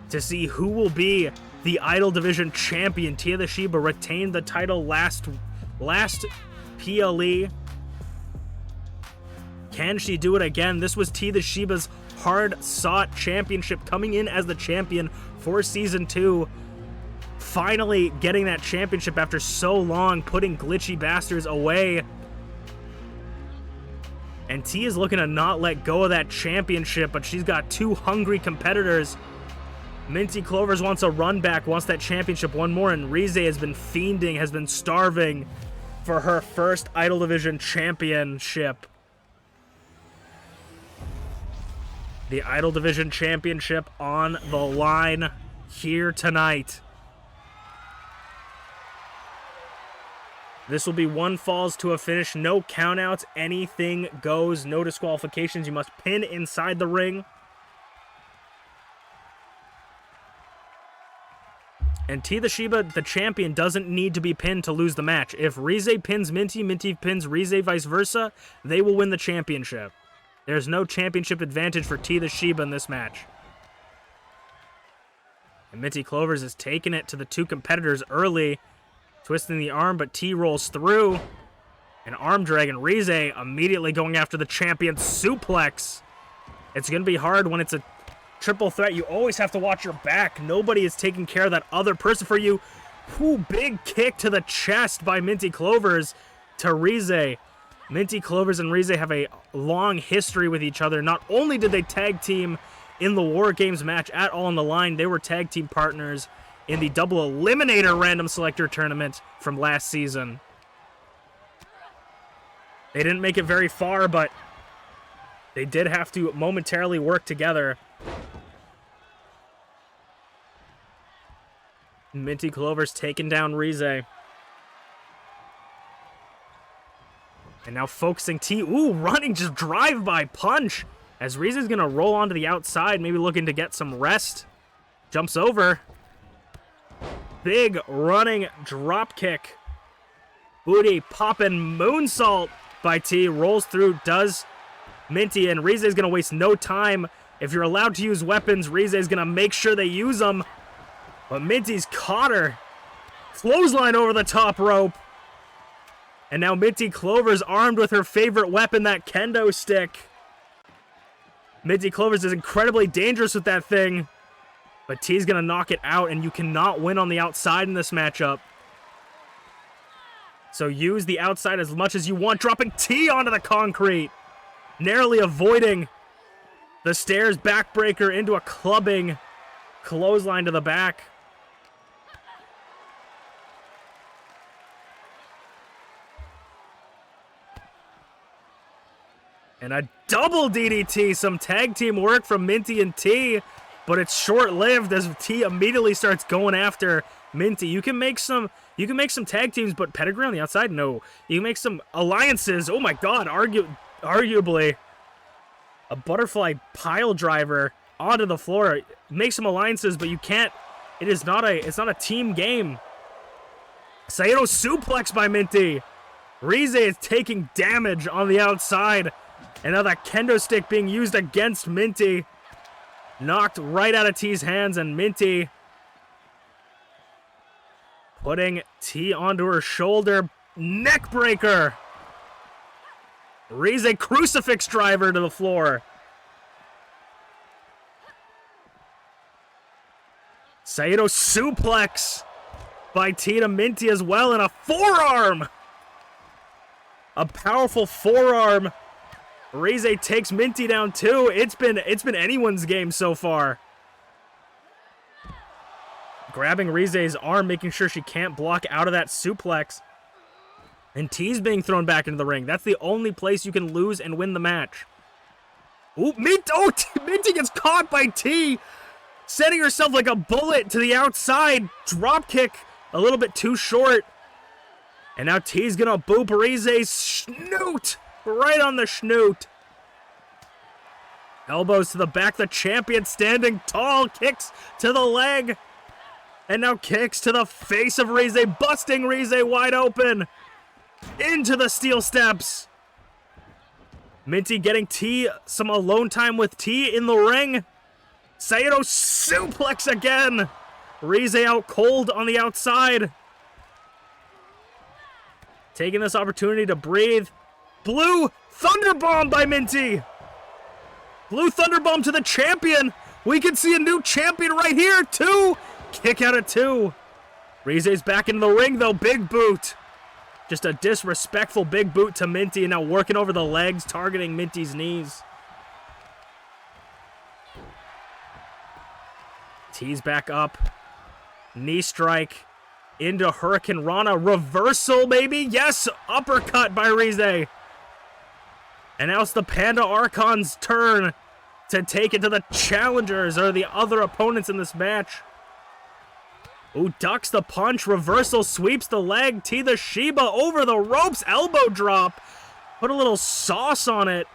to see who will be the Idol Division champion. TeaTheShiba retained the title last PLE. Can she do it again? This was TeaTheShiba's hard-sought championship, coming in as the champion for Season 2. Finally getting that championship after so long, putting GlitchyBasturds away. And T is looking to not let go of that championship, but she's got two hungry competitors. MintyClovers wants a run back, wants that championship one more, and Rize has been fiending, has been starving for her first Idol Division championship. The Idol Division Championship on the line here tonight. This will be one falls to a finish, no countouts, anything goes, no disqualifications. You must pin inside the ring. And TeaTheShiba, the champion, doesn't need to be pinned to lose the match. If Rize pins Minty, Minty pins Rize, vice versa, they will win the championship. There's no championship advantage for TeaTheShiba in this match. And MintyClovers is taking it to the two competitors early, twisting the arm, but T rolls through. An arm drag, and Rize immediately going after the champion suplex. It's going to be hard when it's a triple threat. You always have to watch your back. Nobody is taking care of that other person for you. Ooh, big kick to the chest by MintyClovers to Rize. MintyClovers and Rize have a long history with each other. Not only did they tag team in the War Games match at All on the Line, they were tag team partners in the Double Eliminator Random Selector Tournament from last season. They didn't make it very far, but they did have to momentarily work together. MintyClovers taking down Rize. And now focusing T. Ooh, running, just drive-by punch. As Rize's going to roll onto the outside, maybe looking to get some rest. Jumps over. Big running drop kick. Booty popping moonsault by T. Rolls through, does Minty, and Rize's going to waste no time. If you're allowed to use weapons, Rize's going to make sure they use them. But Minty's caught her. Clothesline over the top rope. And now MintyClovers armed with her favorite weapon, that kendo stick. MintyClovers is incredibly dangerous with that thing. But T's going to knock it out, and you cannot win on the outside in this matchup. So use the outside as much as you want, dropping T onto the concrete. Narrowly avoiding the stairs backbreaker into a clubbing clothesline to the back. And a double DDT, some tag team work from Minty and T, but it's short-lived as T immediately starts going after Minty. You can make some tag teams, but pedigree on the outside, no. You can make some alliances. Oh my god, arguably a butterfly pile driver onto the floor. Make some alliances, but you can't. It's not a team game. Saito suplex by Minty. Rize is taking damage on the outside. And now that kendo stick being used against Minty. Knocked right out of T's hands, and Minty putting T onto her shoulder. Neck breaker. Rize crucifix driver to the floor. Saito suplex by T to Minty as well, and a forearm. A powerful forearm. Rize takes Minty down too. It's been anyone's game so far. Grabbing Rize's arm, making sure she can't block out of that suplex. And T's being thrown back into the ring. That's the only place you can lose and win the match. Ooh, Minty gets caught by T. Setting herself like a bullet to the outside. Drop kick a little bit too short. And now T's gonna boop Rize's snoot. Right on the snoot. Elbows to the back. The champion standing tall. Kicks to the leg. And now kicks to the face of Rize. Busting Rize wide open. Into the steel steps. Minty getting T some alone time with T in the ring. Saito suplex again. Rize out cold on the outside. Taking this opportunity to breathe. Blue Thunderbomb by Minty. Blue Thunderbomb to the champion. We can see a new champion right here. 2. Kick out at 2. Rize's back in the ring though. Big boot. Just a disrespectful big boot to Minty, and now working over the legs, targeting Minty's knees. T's back up. Knee strike into Hurricane Rana. Reversal maybe. Yes. Uppercut by Rize. And now it's the Panda Archon's turn to take it to the challengers, or the other opponents in this match. Ooh, ducks the punch. Reversal, sweeps the leg. TeaTheShiba over the ropes. Elbow drop. Put a little sauce on it.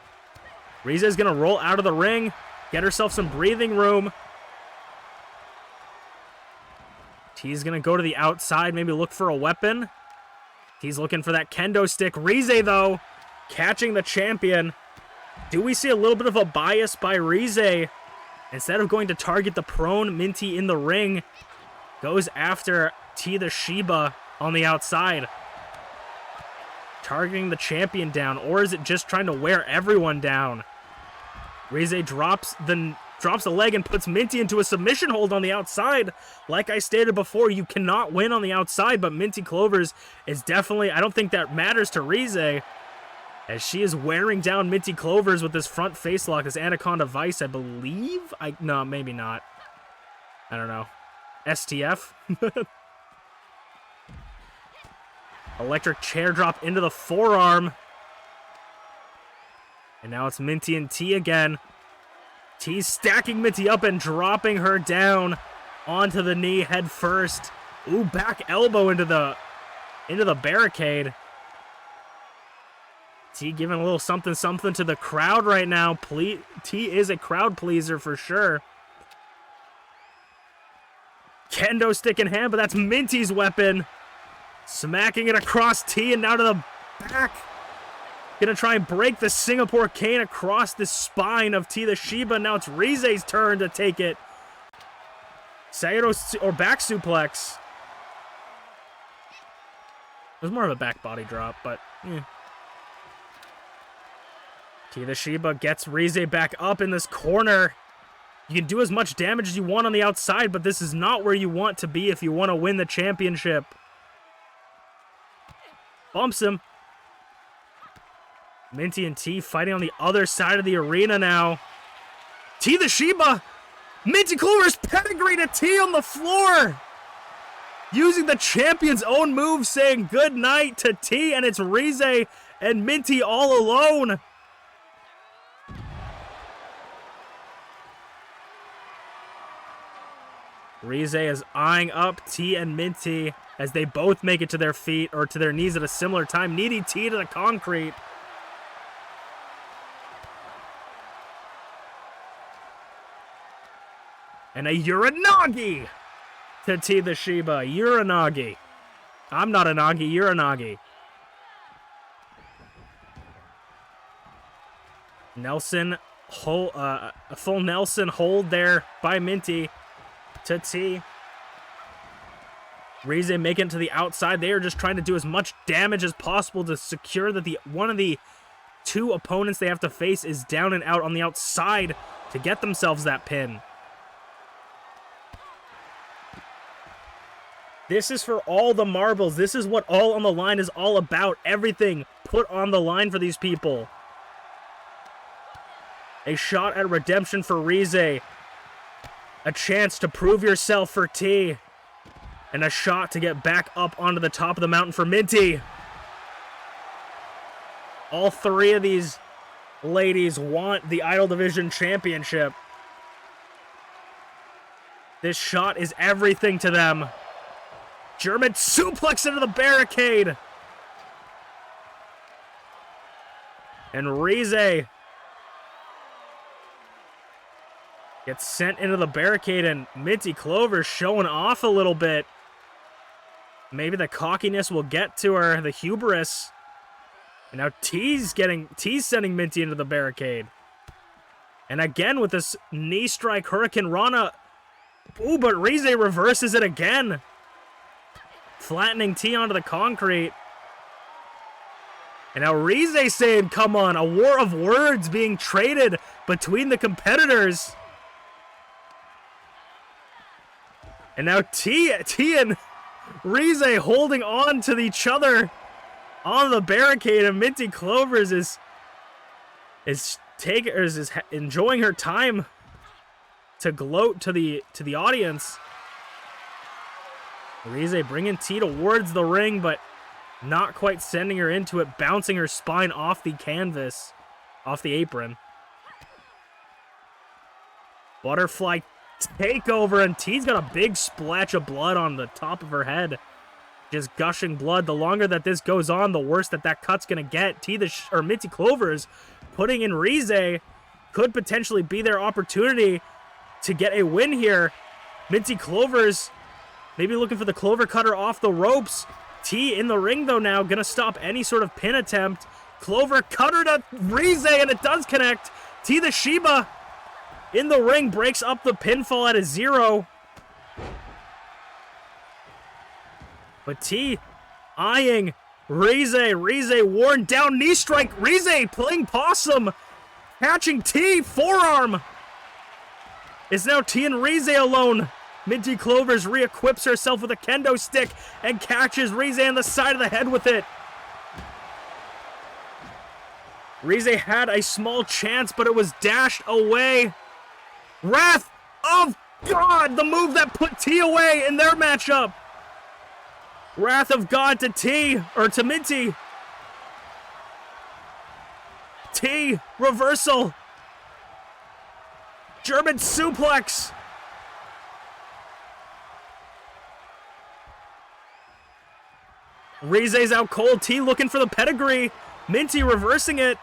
Rize's going to roll out of the ring. Get herself some breathing room. T's going to go to the outside. Maybe look for a weapon. He's looking for that kendo stick. Rize, though, catching the champion. Do we see a little bit of a bias by Rize? Instead of going to target the prone Minty in the ring, goes after TeaTheShiba on the outside. Targeting the champion down, or is it just trying to wear everyone down? Rize drops the leg and puts Minty into a submission hold on the outside. Like I stated before, you cannot win on the outside, but MintyClovers is definitely, I don't think that matters to Rize. As she is wearing down MintyClovers with this front face lock, this Anaconda Vice, I believe? No, maybe not. I don't know. STF? Electric chair drop into the forearm. And now it's Minty and T again. T's stacking Minty up and dropping her down onto the knee head first. Ooh, back elbow into the barricade. T giving a little something something to the crowd right now. T is a crowd pleaser for sure. Kendo stick in hand, but that's Minty's weapon. Smacking it across T and now to the back. Gonna try and break the Singapore cane across the spine of TeaTheShiba. Now it's Rize's turn to take it. Sayuro or back suplex. It was more of a back body drop, but TeaTheShiba gets Rize back up in this corner. You can do as much damage as you want on the outside, but this is not where you want to be if you want to win the championship. Bumps him. Minty and T fighting on the other side of the arena now. TeaTheShiba! MintyClovers pedigree to T on the floor! Using the champion's own move, saying good night to T, and it's Rize and Minty all alone. Rize is eyeing up T and Minty as they both make it to their feet, or to their knees at a similar time, needing T to the concrete. And a Uranagi to TeaTheShiba. Uranagi. I'm not a Nagi, you're a Nagi. Nelson, a full Nelson hold there by Minty to T. Rize making it to the outside. They are just trying to do as much damage as possible to secure that one of the two opponents they have to face is down and out on the outside to get themselves that pin. This is for all the marbles. This is what All on the Line is all about. Everything put on the line for these people. A shot at redemption for Rize. A chance to prove yourself for T. And a shot to get back up onto the top of the mountain for Minty. All three of these ladies want the Idol Division Championship. This shot is everything to them. German suplex into the barricade. And Rize gets sent into the barricade, and MintyClovers showing off a little bit. Maybe the cockiness will get to her, the hubris. And now T's sending Minty into the barricade. And again with this knee strike Hurricane Rana. Ooh, but Rize reverses it again. Flattening T onto the concrete. And now Rize saying, come on, a war of words being traded between the competitors. And now T and Rize holding on to each other on the barricade, and MintyClovers is enjoying her time to gloat to the audience. Rize bringing T towards the ring, but not quite sending her into it, bouncing her spine off the canvas, off the apron. Butterfly takeover, and T's got a big splash of blood on the top of her head. Just gushing blood. The longer that this goes on, the worse that cut's gonna get. MintyClovers putting in Rize could potentially be their opportunity to get a win here. MintyClovers maybe looking for the Clover Cutter off the ropes. T in the ring, though, now. Gonna stop any sort of pin attempt. Clover Cutter to Rize, and it does connect. TeaTheShiba in the ring breaks up the pinfall at a 0. But T eyeing Rize. Rize worn down knee strike. Rize playing possum. Catching T. Forearm. It's now T and Rize alone. MintyClovers re-equips herself with a kendo stick and catches Rize on the side of the head with it. Rize had a small chance, but it was dashed away. Wrath of God, the move that put T away in their matchup. Wrath of God to T, or to Minty. T, reversal. German suplex. Rize's out cold. T looking for the pedigree. Minty reversing it.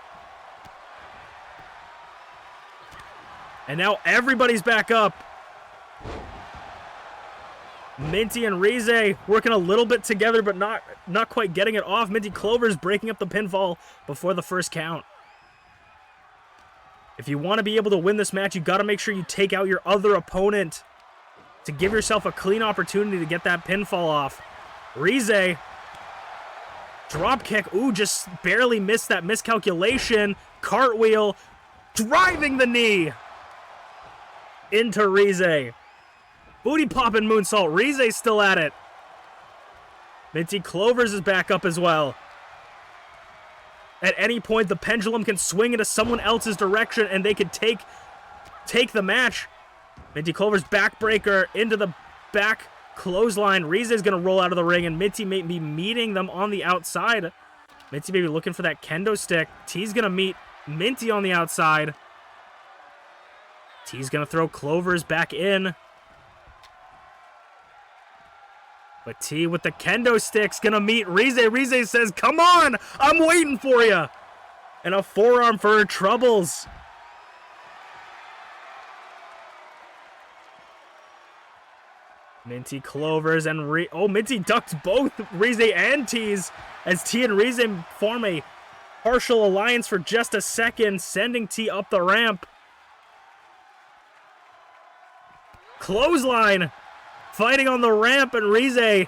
And now everybody's back up. Minty and Rize working a little bit together, but not quite getting it off. MintyClovers breaking up the pinfall before the first count. If you want to be able to win this match, you got to make sure you take out your other opponent to give yourself a clean opportunity to get that pinfall off. Rize, drop kick. Ooh, just barely missed that miscalculation. Cartwheel, driving the knee into Rize. Booty popping moonsault. Rize's still at it. MintyClovers is back up as well. At any point, the pendulum can swing into someone else's direction, and they could take the match. MintyClovers backbreaker into the back clothesline. Rize is going to roll out of the ring, and Minty may be meeting them on the outside. Minty may be looking for that kendo stick. T's going to meet Minty on the outside. T's going to throw Clovers back in. But T with the kendo stick's going to meet Rize. Rize says, come on, I'm waiting for you. And a forearm for her troubles. MintyClovers and oh, Minty ducks both Rize and T's as T and Rize form a partial alliance for just a second, sending T up the ramp. Clothesline, fighting on the ramp, and Rize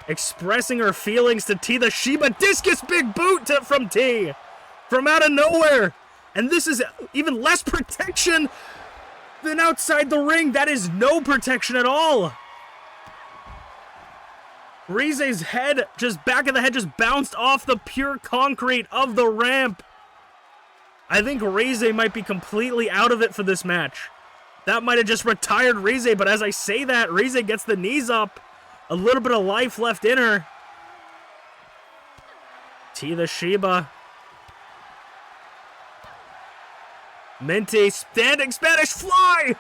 expressing her feelings to TeaTheShiba. Discus big boot from T from out of nowhere. And this is even less protection than outside the ring. That is no protection at all. Rize's head, just back of the head, just bounced off the pure concrete of the ramp. I think Rize might be completely out of it for this match. That might have just retired Rize, but as I say that, Rize gets the knees up. A little bit of life left in her. TeaTheShiba. Minty, standing Spanish fly!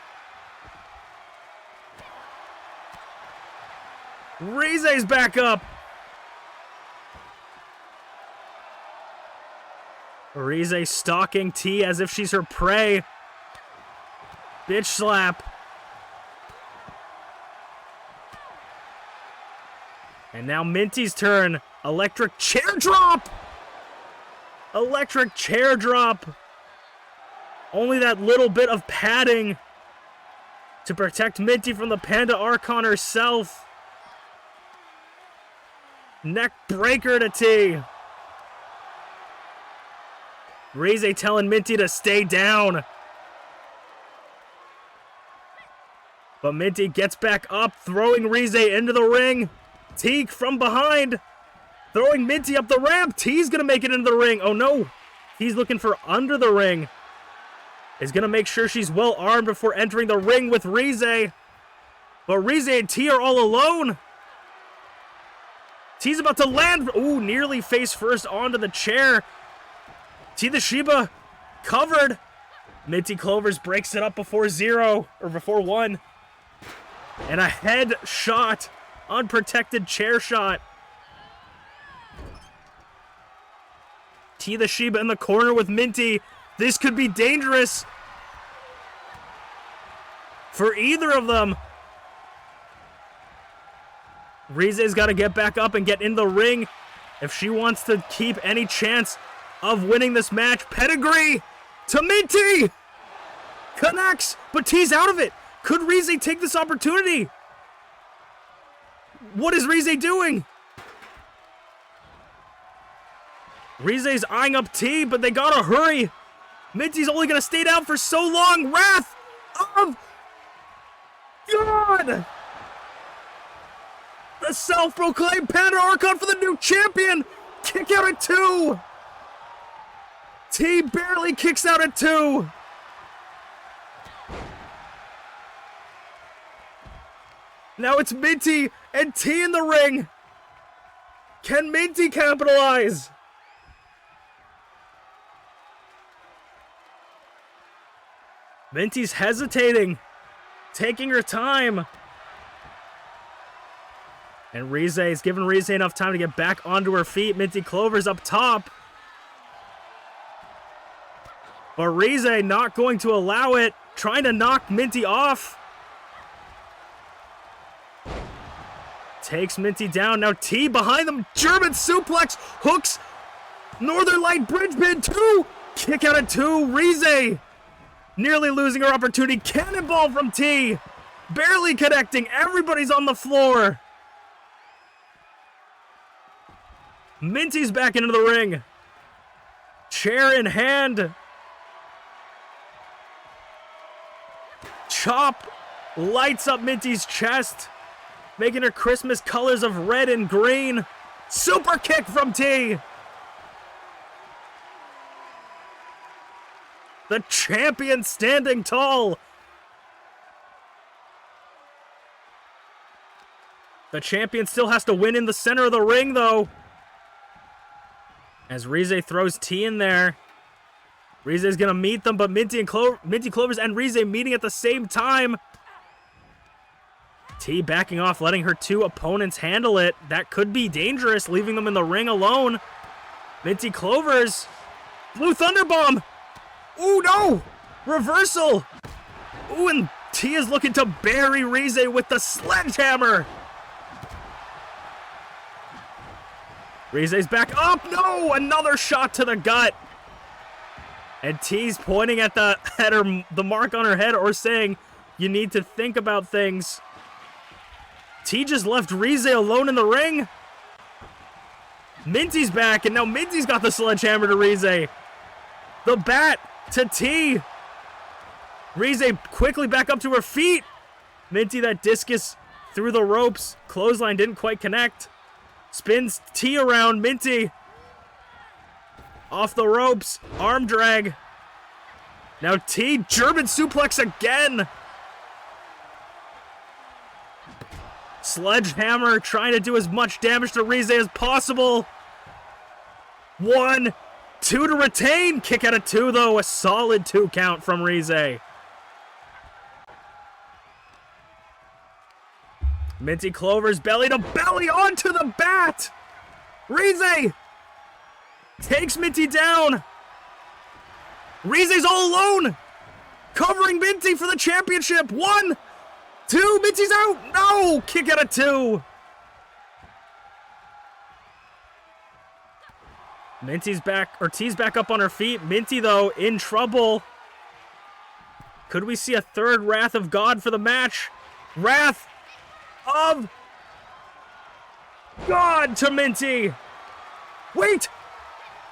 Rize's back up. Rize stalking T as if she's her prey. Bitch slap. And now Minty's turn. Electric chair drop. Electric chair drop. Only that little bit of padding to protect Minty from the Panda Archon herself. Neck breaker to T. Rize telling Minty to stay down. But Minty gets back up, throwing Rize into the ring. T from behind, throwing Minty up the ramp. T's going to make it into the ring. Oh no, he's looking for under the ring. Is going to make sure she's well armed before entering the ring with Rize. But Rize and T are all alone. T's about to land. Ooh, nearly face first onto the chair. TeaTheShiba covered. MintyClovers breaks it up before before 1. And a head shot. Unprotected chair shot. TeaTheShiba in the corner with Minty. This could be dangerous for either of them. Rize's got to get back up and get in the ring if she wants to keep any chance of winning this match. Pedigree to Minty. Connects, but T's out of it. Could Rize take this opportunity? What is Rize doing? Rize's eyeing up T, but they gotta hurry. Minty's only gonna stay down for so long. Wrath of God! The self-proclaimed Panda Archon for the new champion! Kick out at 2! T barely kicks out at 2. Now it's Minty and T in the ring. Can Minty capitalize? Minty's hesitating, taking her time. And Rize's giving Rize enough time to get back onto her feet. MintyClovers up top. But Rize not going to allow it, trying to knock Minty off. Takes Minty down. Now T behind them. German suplex. Hooks. Northern Light bridge pin. 2. Kick out at 2. Rize nearly losing her opportunity. Cannonball from T. Barely connecting. Everybody's on the floor. Minty's back into the ring. Chair in hand. Chop lights up Minty's chest, making her Christmas colors of red and green. Super kick from T. The champion standing tall. The champion still has to win in the center of the ring, though. As Rize throws T in there. Rize's gonna meet them, but MintyClovers and Rize meeting at the same time. T backing off, letting her 2 opponents handle it. That could be dangerous, leaving them in the ring alone. MintyClovers. Blue Thunderbomb. Ooh, no! Reversal. Ooh, and T is looking to bury Rize with the sledgehammer. Rize's back up. No! Another shot to the gut. And T's pointing at the mark on her head, or saying, you need to think about things. T just left Rize alone in the ring. Minty's back, and now Minty's got the sledgehammer to Rize. The bat to T. Rize quickly back up to her feet. Minty, that discus through the ropes. Clothesline didn't quite connect. Spins T around. Minty off the ropes. Arm drag. Now T, German suplex again. Sledgehammer trying to do as much damage to Rize as possible. 1, 2 to retain. Kick out of 2, though. A solid 2 count from Rize. MintyClovers belly to belly onto the bat. Rize takes Minty down. Rize's all alone, covering Minty for the championship. 1, 2, Minty's out. No, kick out of 2. Minty's back, or T's back up on her feet. Minty, though, in trouble. Could we see a third Wrath of God for the match? Wrath of God to Minty. Wait,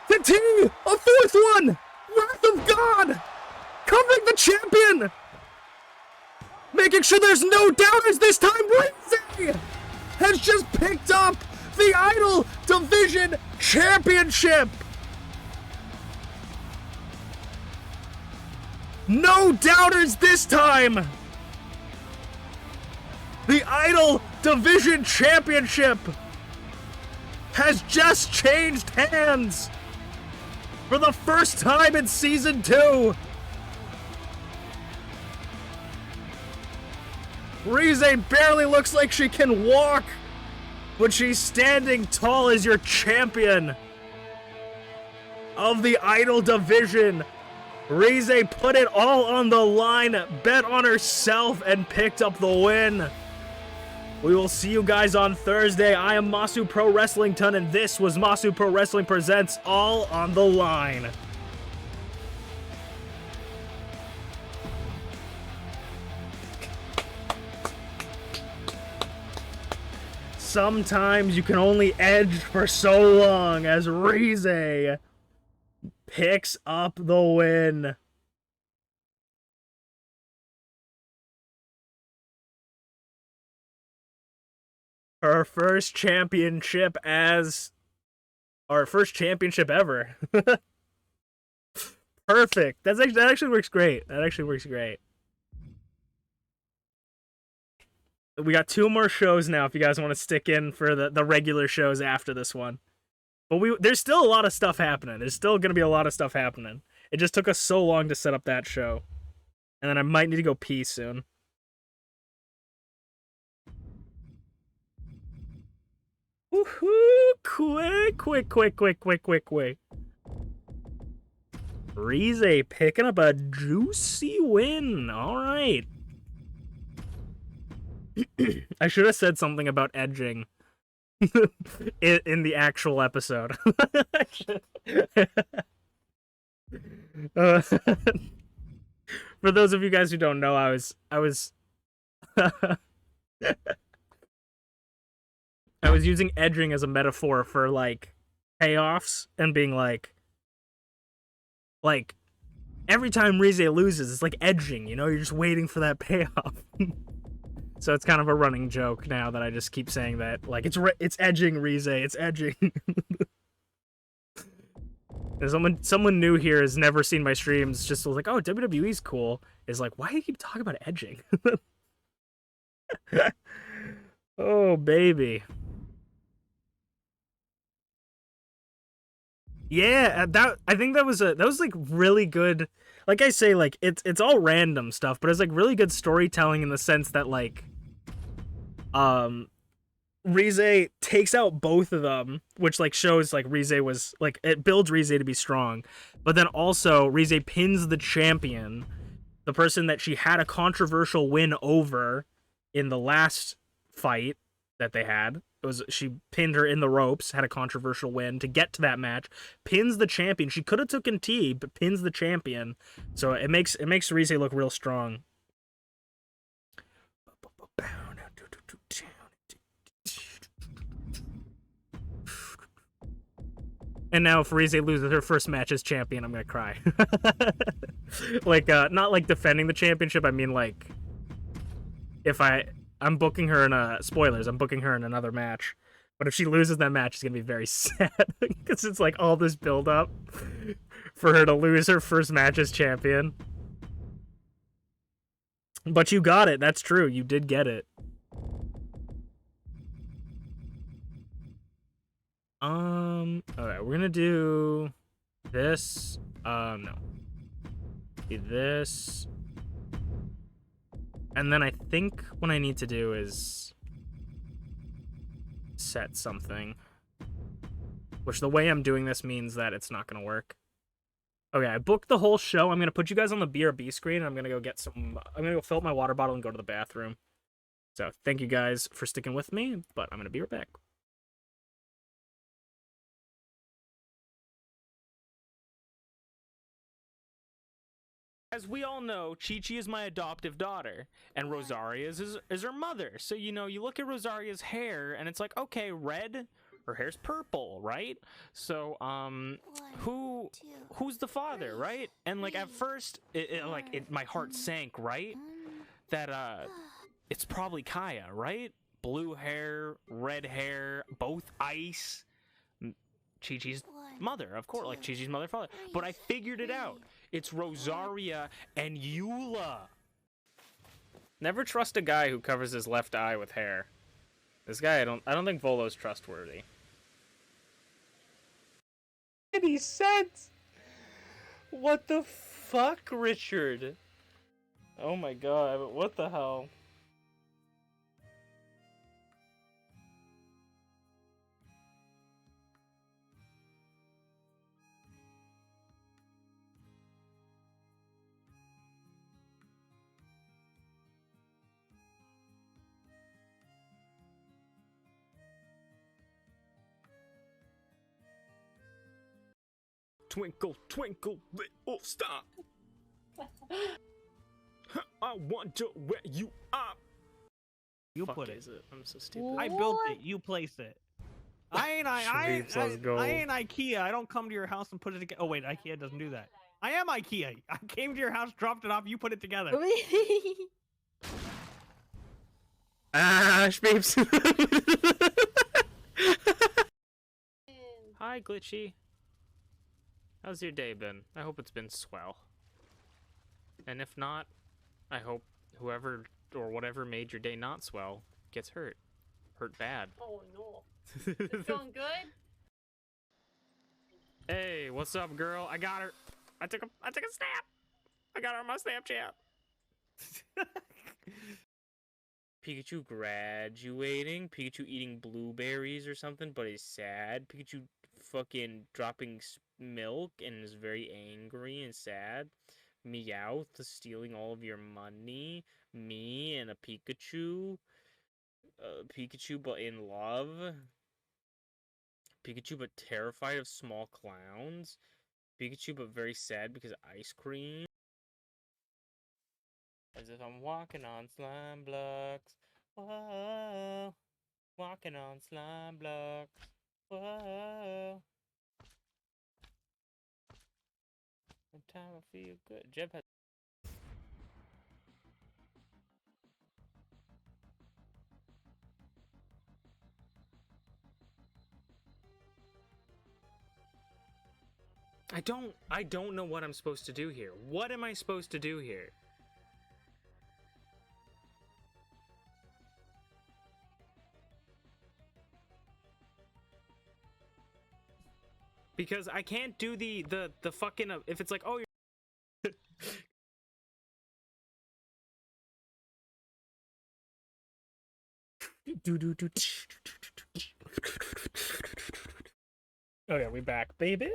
the T, a 4th one. Wrath of God, covering the champion. Making sure there's no doubters this time. Rize has just picked up the Idol Division Championship. No doubters this time. The Idol Division Championship has just changed hands for the first time in Season 2. Rize barely looks like she can walk, but she's standing tall as your champion of the Idol Division. Rize put it all on the line, bet on herself, and picked up the win. We will see you guys on Thursday. I am Masu Pro Wrestlington, and this was Masu Pro Wrestling Presents All on the Line. Sometimes you can only edge for so long, as Rize picks up the win. Her first championship ever. Perfect. That actually works great. That actually works great. We got 2 more shows now if you guys want to stick in for the regular shows after this one. But there's still a lot of stuff happening. There's still going to be a lot of stuff happening. It just took us so long to set up that show. And then I might need to go pee soon. Woohoo! Quick. Rize picking up a juicy win. All right. I should have said something about edging in the actual episode. For those of you guys who don't know, I was I was using edging as a metaphor for like payoffs and being like every time Rize loses, it's like edging, you know, you're just waiting for that payoff. So it's kind of a running joke now that I just keep saying that, like, it's edging, Rize, it's edging. And someone new here has never seen my streams, just was like, oh, WWE's cool. Is like, why do you keep talking about edging? Oh, baby. Yeah, I think that was like really good. Like I say, like it's all random stuff, but it's like really good storytelling in the sense that like Rize takes out both of them, which like shows like Rize was like, it builds Rize to be strong, but then also Rize pins the champion, the person that she had a controversial win over in the last fight that they had. She pinned her in the ropes, had a controversial win to get to that match, pins the champion. She could have taken T, but pins the champion. So it makes Rize look real strong. And now if Rize loses her first match as champion, I'm gonna cry. Like not like defending the championship, I mean like if I'm booking her in spoilers, I'm booking her in another match. But if she loses that match, it's gonna be very sad. Because it's like all this build up for her to lose her first match as champion. But you got it, that's true. You did get it. Alright, we're gonna do this. No. Do this. And then I think what I need to do is set something. Which the way I'm doing this means that it's not gonna work. Okay, I booked the whole show. I'm gonna put you guys on the BRB screen. I'm gonna go get some. I'm gonna go fill up my water bottle and go to the bathroom. So thank you guys for sticking with me, but I'm gonna be right back. As we all know, Chi-Chi is my adoptive daughter, and Rosaria is her mother. So, you know, you look at Rosaria's hair, and it's like, okay, red, her hair's purple, right? So, who's the father, right? And, like, at first, my heart sank, right? That, it's probably Kaya, right? Blue hair, red hair, both ice. Chi-Chi's mother, of course, like Chi-Chi's mother, father. But I figured it out. It's Rosaria and Eula. Never trust a guy who covers his left eye with hair. This guy, I don't think Volo's trustworthy. Any sense? What the fuck, Richard? Oh my god, what the hell? Twinkle, twinkle, little star. I wonder where you are. You put it. I'm so stupid. I built it. You place it. I ain't IKEA. I don't come to your house and put it together. Oh wait, IKEA doesn't do that. I am IKEA. I came to your house, dropped it off, you put it together. Shmeeps. Hi, Glitchy. How's your day been? I hope it's been swell. And if not, I hope whoever or whatever made your day not swell gets hurt. Hurt bad. Oh no. It's going good? Hey, what's up, girl? I got her. I took a snap. I got her on my Snapchat. Pikachu graduating. Pikachu eating blueberries or something, but is sad. Pikachu fucking dropping milk and is very angry and sad. Meowth stealing all of your money. Me and a Pikachu. Pikachu but in love. Pikachu but terrified of small clowns. Pikachu but very sad because ice cream. As if I'm walking on slime blocks. Whoa. Walking on slime blocks. Whoa. Sometimes I feel good. Jeb has. I don't know what I'm supposed to do here. What am I supposed to do here? Because I can't do the fucking if it's like, oh, you're oh yeah, we back, baby.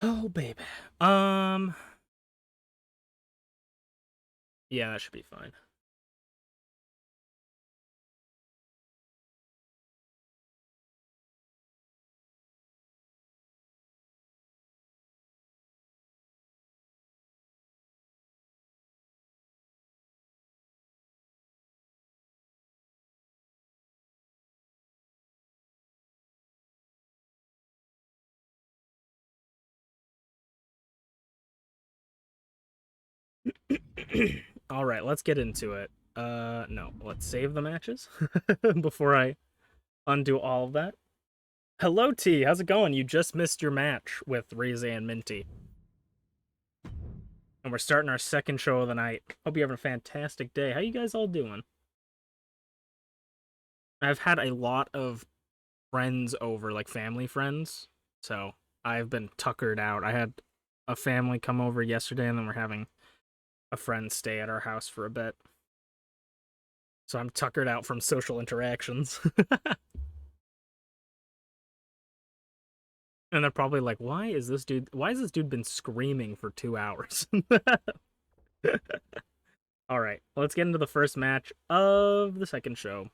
Oh baby. Yeah, that should be fine. All right, let's get into it. No, let's save the matches before I undo all of that. Hello, T. How's it going? You just missed your match with Reze and Minty. And we're starting our second show of the night. Hope you're having a fantastic day. How you guys all doing? I've had a lot of friends over, like family friends. So I've been tuckered out. I had a family come over yesterday, and then we're having a friend stay at our house for a bit. So I'm tuckered out from social interactions. And they're probably like, why has this dude been screaming for 2 hours? Alright, let's get into the first match of the second show.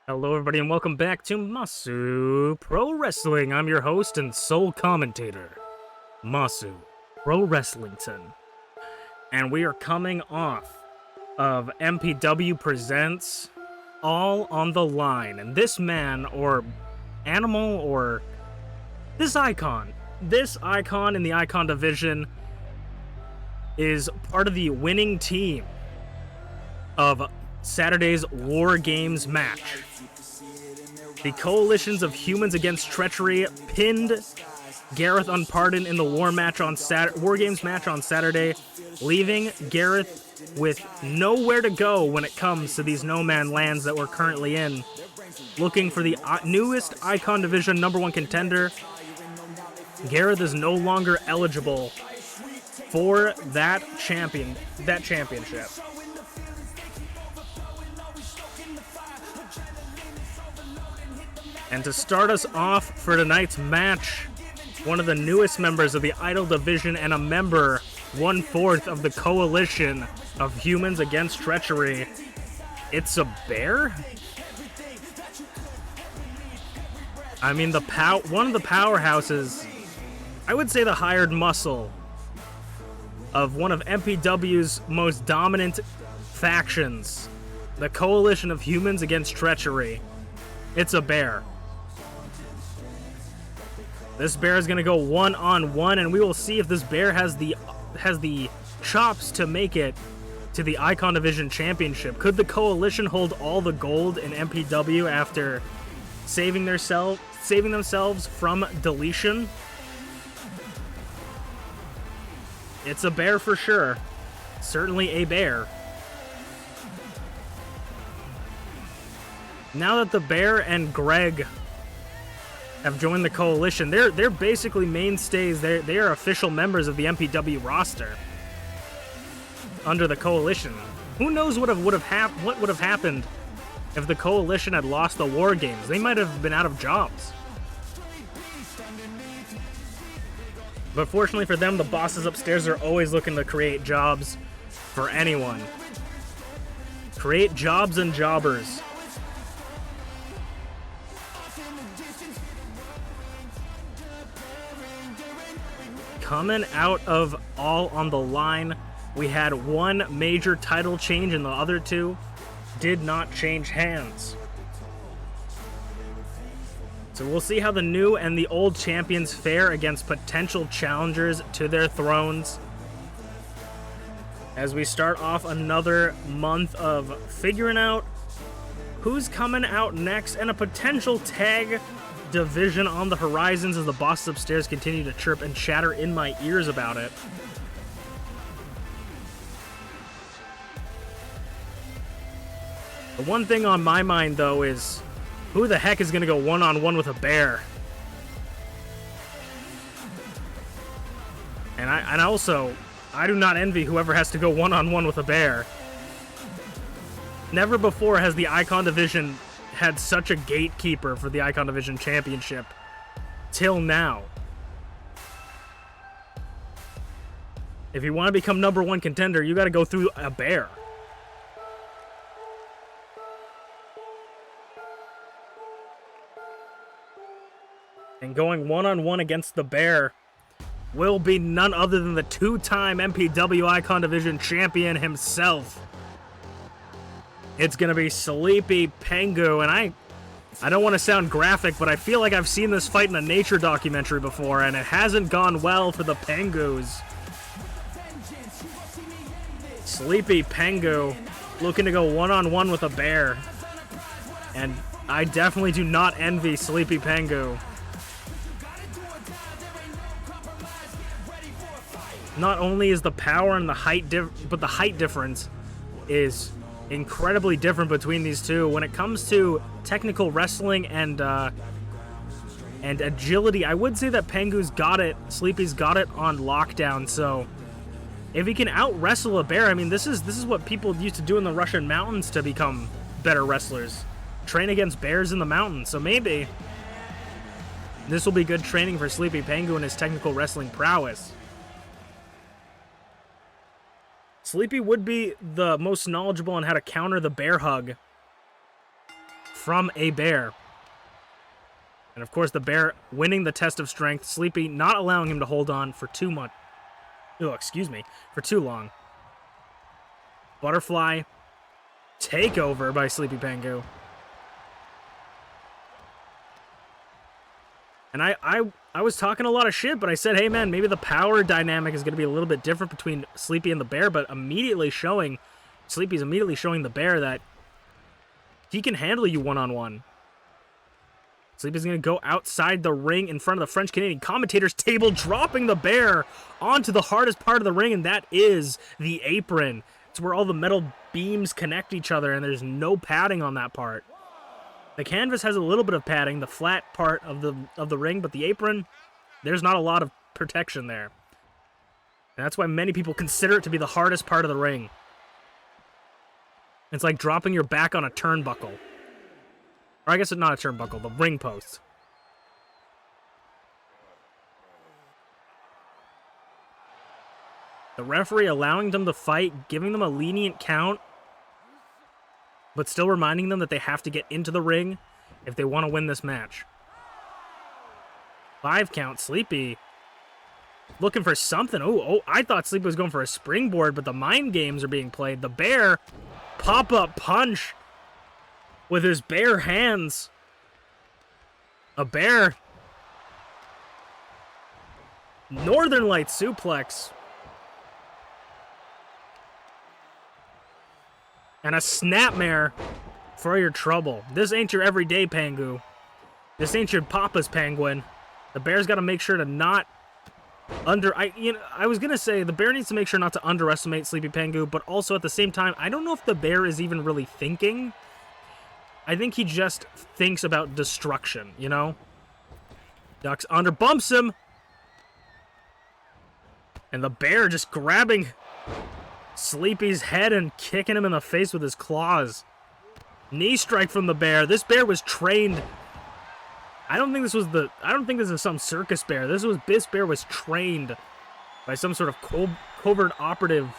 Hello everybody and welcome back to Masu Pro Wrestling. I'm your host and sole commentator, Masu Pro Wrestlington. And we are coming off of MPW Presents All on the Line. And this man, or animal, or this icon in the icon division is part of the winning team of Saturday's War Games match. The coalitions of humans against treachery pinned Garreth Unported in the War Games match on Saturday, leaving Garreth with nowhere to go when it comes to these no man lands that we're currently in. Looking for the newest Icon Division #1 contender, Garreth is no longer eligible for that championship. And to start us off for tonight's match, one of the newest members of the Idol Division and a member 1/4 of the coalition of humans against treachery. It's a bear? I mean, one of the powerhouses, I would say the hired muscle of one of MPW's most dominant factions, the coalition of humans against treachery. It's a bear. This bear is going to go one-on-one, and we will see if this bear has the chops to make it to the Icon Division Championship. Could the Coalition hold all the gold in MPW after saving themselves from deletion? It's a bear for sure. Certainly a bear. Now that the bear and Greg have joined the Coalition, they're basically mainstays. They are official members of the MPW roster under the Coalition. Who knows what would have happened if the Coalition had lost the War Games? They might have been out of jobs. But fortunately for them, the bosses upstairs are always looking to create jobs for anyone. Create jobs and jobbers. Coming out of All on the Line, we had one major title change and the other two did not change hands. So we'll see how the new and the old champions fare against potential challengers to their thrones. As we start off another month of figuring out who's coming out next and a potential tag division on the horizons as the bosses upstairs continue to chirp and chatter in my ears about it. The one thing on my mind, though, is who the heck is going to go one-on-one with a bear? And I do not envy whoever has to go one-on-one with a bear. Never before has the Icon Division had such a gatekeeper for the Icon Division Championship. Till now. If you want to become #1 contender, you got to go through a bear. And going one-on-one against the bear will be none other than the two-time MPW Icon Division champion himself. It's going to be TheSleepyPengu, and I don't want to sound graphic, but I feel like I've seen this fight in a nature documentary before, and it hasn't gone well for the Pengus. TheSleepyPengu looking to go one-on-one with a bear. And I definitely do not envy TheSleepyPengu. Not only is the power and the height but the height difference is incredibly different between these two. When it comes to technical wrestling and agility, I would say that Pengu's got it, Sleepy's got it on lockdown. So if he can out-wrestle a bear, I mean, this is what people used to do in the Russian mountains to become better wrestlers. Train against bears in the mountains. So maybe this will be good training for TheSleepyPengu and his technical wrestling prowess. Sleepy would be the most knowledgeable on how to counter the bear hug from a bear. And of course, the bear winning the test of strength, Sleepy not allowing him to hold on for too much. Oh, excuse me, for too long. Butterfly takeover by TheSleepyPengu. And I was talking a lot of shit, but I said, hey man, maybe the power dynamic is going to be a little bit different between Sleepy and the bear, but Sleepy's immediately showing the bear that he can handle you one-on-one. Sleepy's going to go outside the ring in front of the French-Canadian commentator's table, dropping the bear onto the hardest part of the ring, and that is the apron. It's where all the metal beams connect each other, and there's no padding on that part. The canvas has a little bit of padding, the flat part of the ring, but the apron, there's not a lot of protection there. And that's why many people consider it to be the hardest part of the ring. It's like dropping your back on a turnbuckle. Or I guess it's not a turnbuckle, the ring post. The referee allowing them to fight, giving them a lenient count, but still reminding them that they have to get into the ring if they want to win this match. 5 count, Sleepy looking for something. Oh, I thought Sleepy was going for a springboard, but the mind games are being played. The bear, pop-up punch with his bare hands. A bear Northern Light suplex. And a snapmare for your trouble. This ain't your everyday Pengu. This ain't your Papa's penguin. The bear's got to make sure to not I was gonna say the bear needs to make sure not to underestimate TheSleepyPengu, but also at the same time, I don't know if the bear is even really thinking. I think he just thinks about destruction, you know? Ducks under, bumps him! And the bear just grabbing Sleepy's head and kicking him in the face with his claws. Knee strike from the bear. This bear was trained. I don't think this is some circus bear. This bear was trained by some sort of covert operative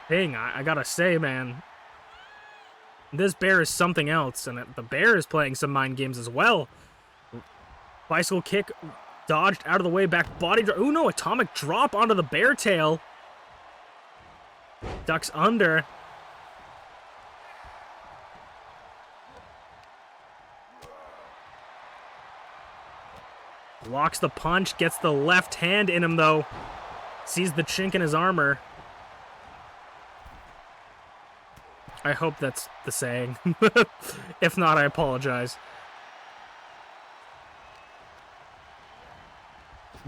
thing. I gotta say, man. This bear is something else, and the bear is playing some mind games as well. Bicycle kick, dodged out of the way, back body drop. Ooh, no, atomic drop onto the bear tail. Ducks under. Blocks the punch, gets the left hand in him, though. Sees the chink in his armor. I hope that's the saying. If not, I apologize.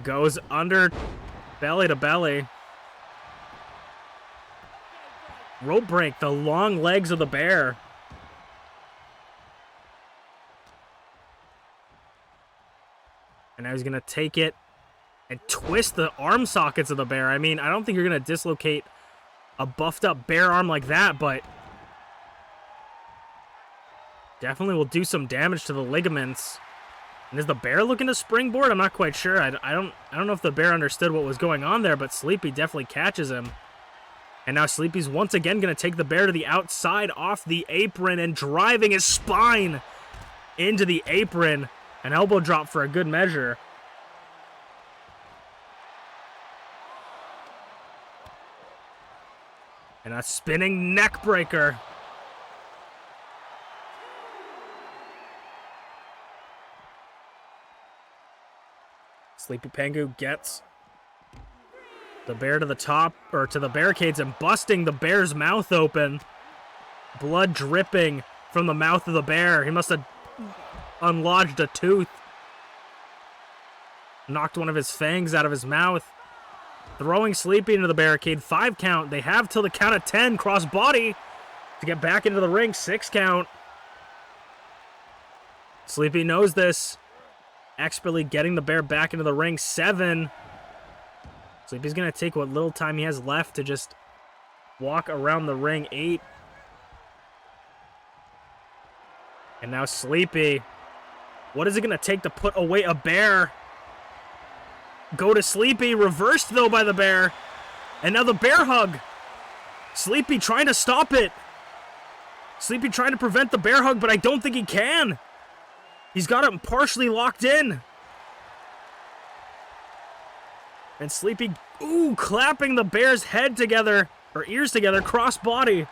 Goes under, belly to belly. Rope break, the long legs of the bear. And now he's going to take it and twist the arm sockets of the bear. I mean, I don't think you're going to dislocate a buffed up bear arm like that, but definitely will do some damage to the ligaments. And is the bear looking to springboard? I'm not quite sure. I don't know if the bear understood what was going on there, but Sleepy definitely catches him. And now Sleepy's once again going to take the bear to the outside off the apron and driving his spine into the apron. An elbow drop for a good measure. And a spinning neck breaker. TheSleepyPengu gets the bear to the top, or to the barricades, and busting the bear's mouth open. Blood dripping from the mouth of the bear. He must have unlodged a tooth. Knocked one of his fangs out of his mouth. Throwing Sleepy into the barricade. 5 count. They have till the count of 10. Cross body to get back into the ring. 6 count. Sleepy knows this. Expertly getting the bear back into the ring. 7. Sleepy's going to take what little time he has left to just walk around the ring. 8. And now Sleepy. What is it going to take to put away a bear? Go to Sleepy. Reversed, though, by the bear. And now the bear hug. Sleepy trying to stop it. Sleepy trying to prevent the bear hug, but I don't think he can. He's got him partially locked in. And Sleepy, ooh, clapping the bear's head together, or ears together, cross body.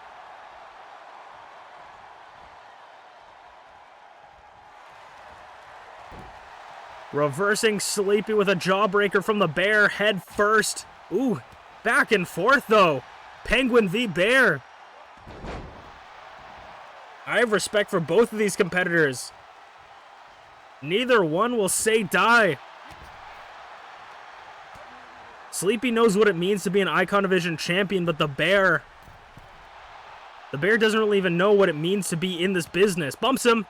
Reversing Sleepy with a jawbreaker from the bear, head first. Ooh, back and forth, though. Penguin v. Bear. I have respect for both of these competitors. Neither one will say die. Sleepy knows what it means to be an Icon Division champion, but the bear doesn't really even know what it means to be in this business. Bumps him.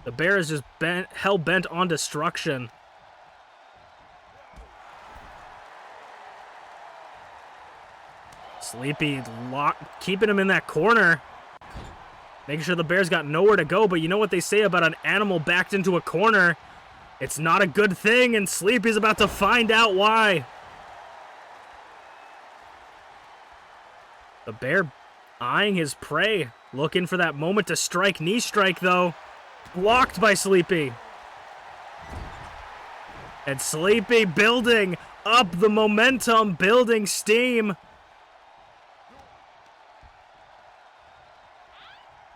The bear is just hell-bent on destruction. Sleepy keeping him in that corner. Making sure the bear's got nowhere to go, but you know what they say about an animal backed into a corner? It's not a good thing, and Sleepy's about to find out why. The bear eyeing his prey, looking for that moment to strike. Knee strike, though. Blocked by Sleepy. And Sleepy building up the momentum, building steam.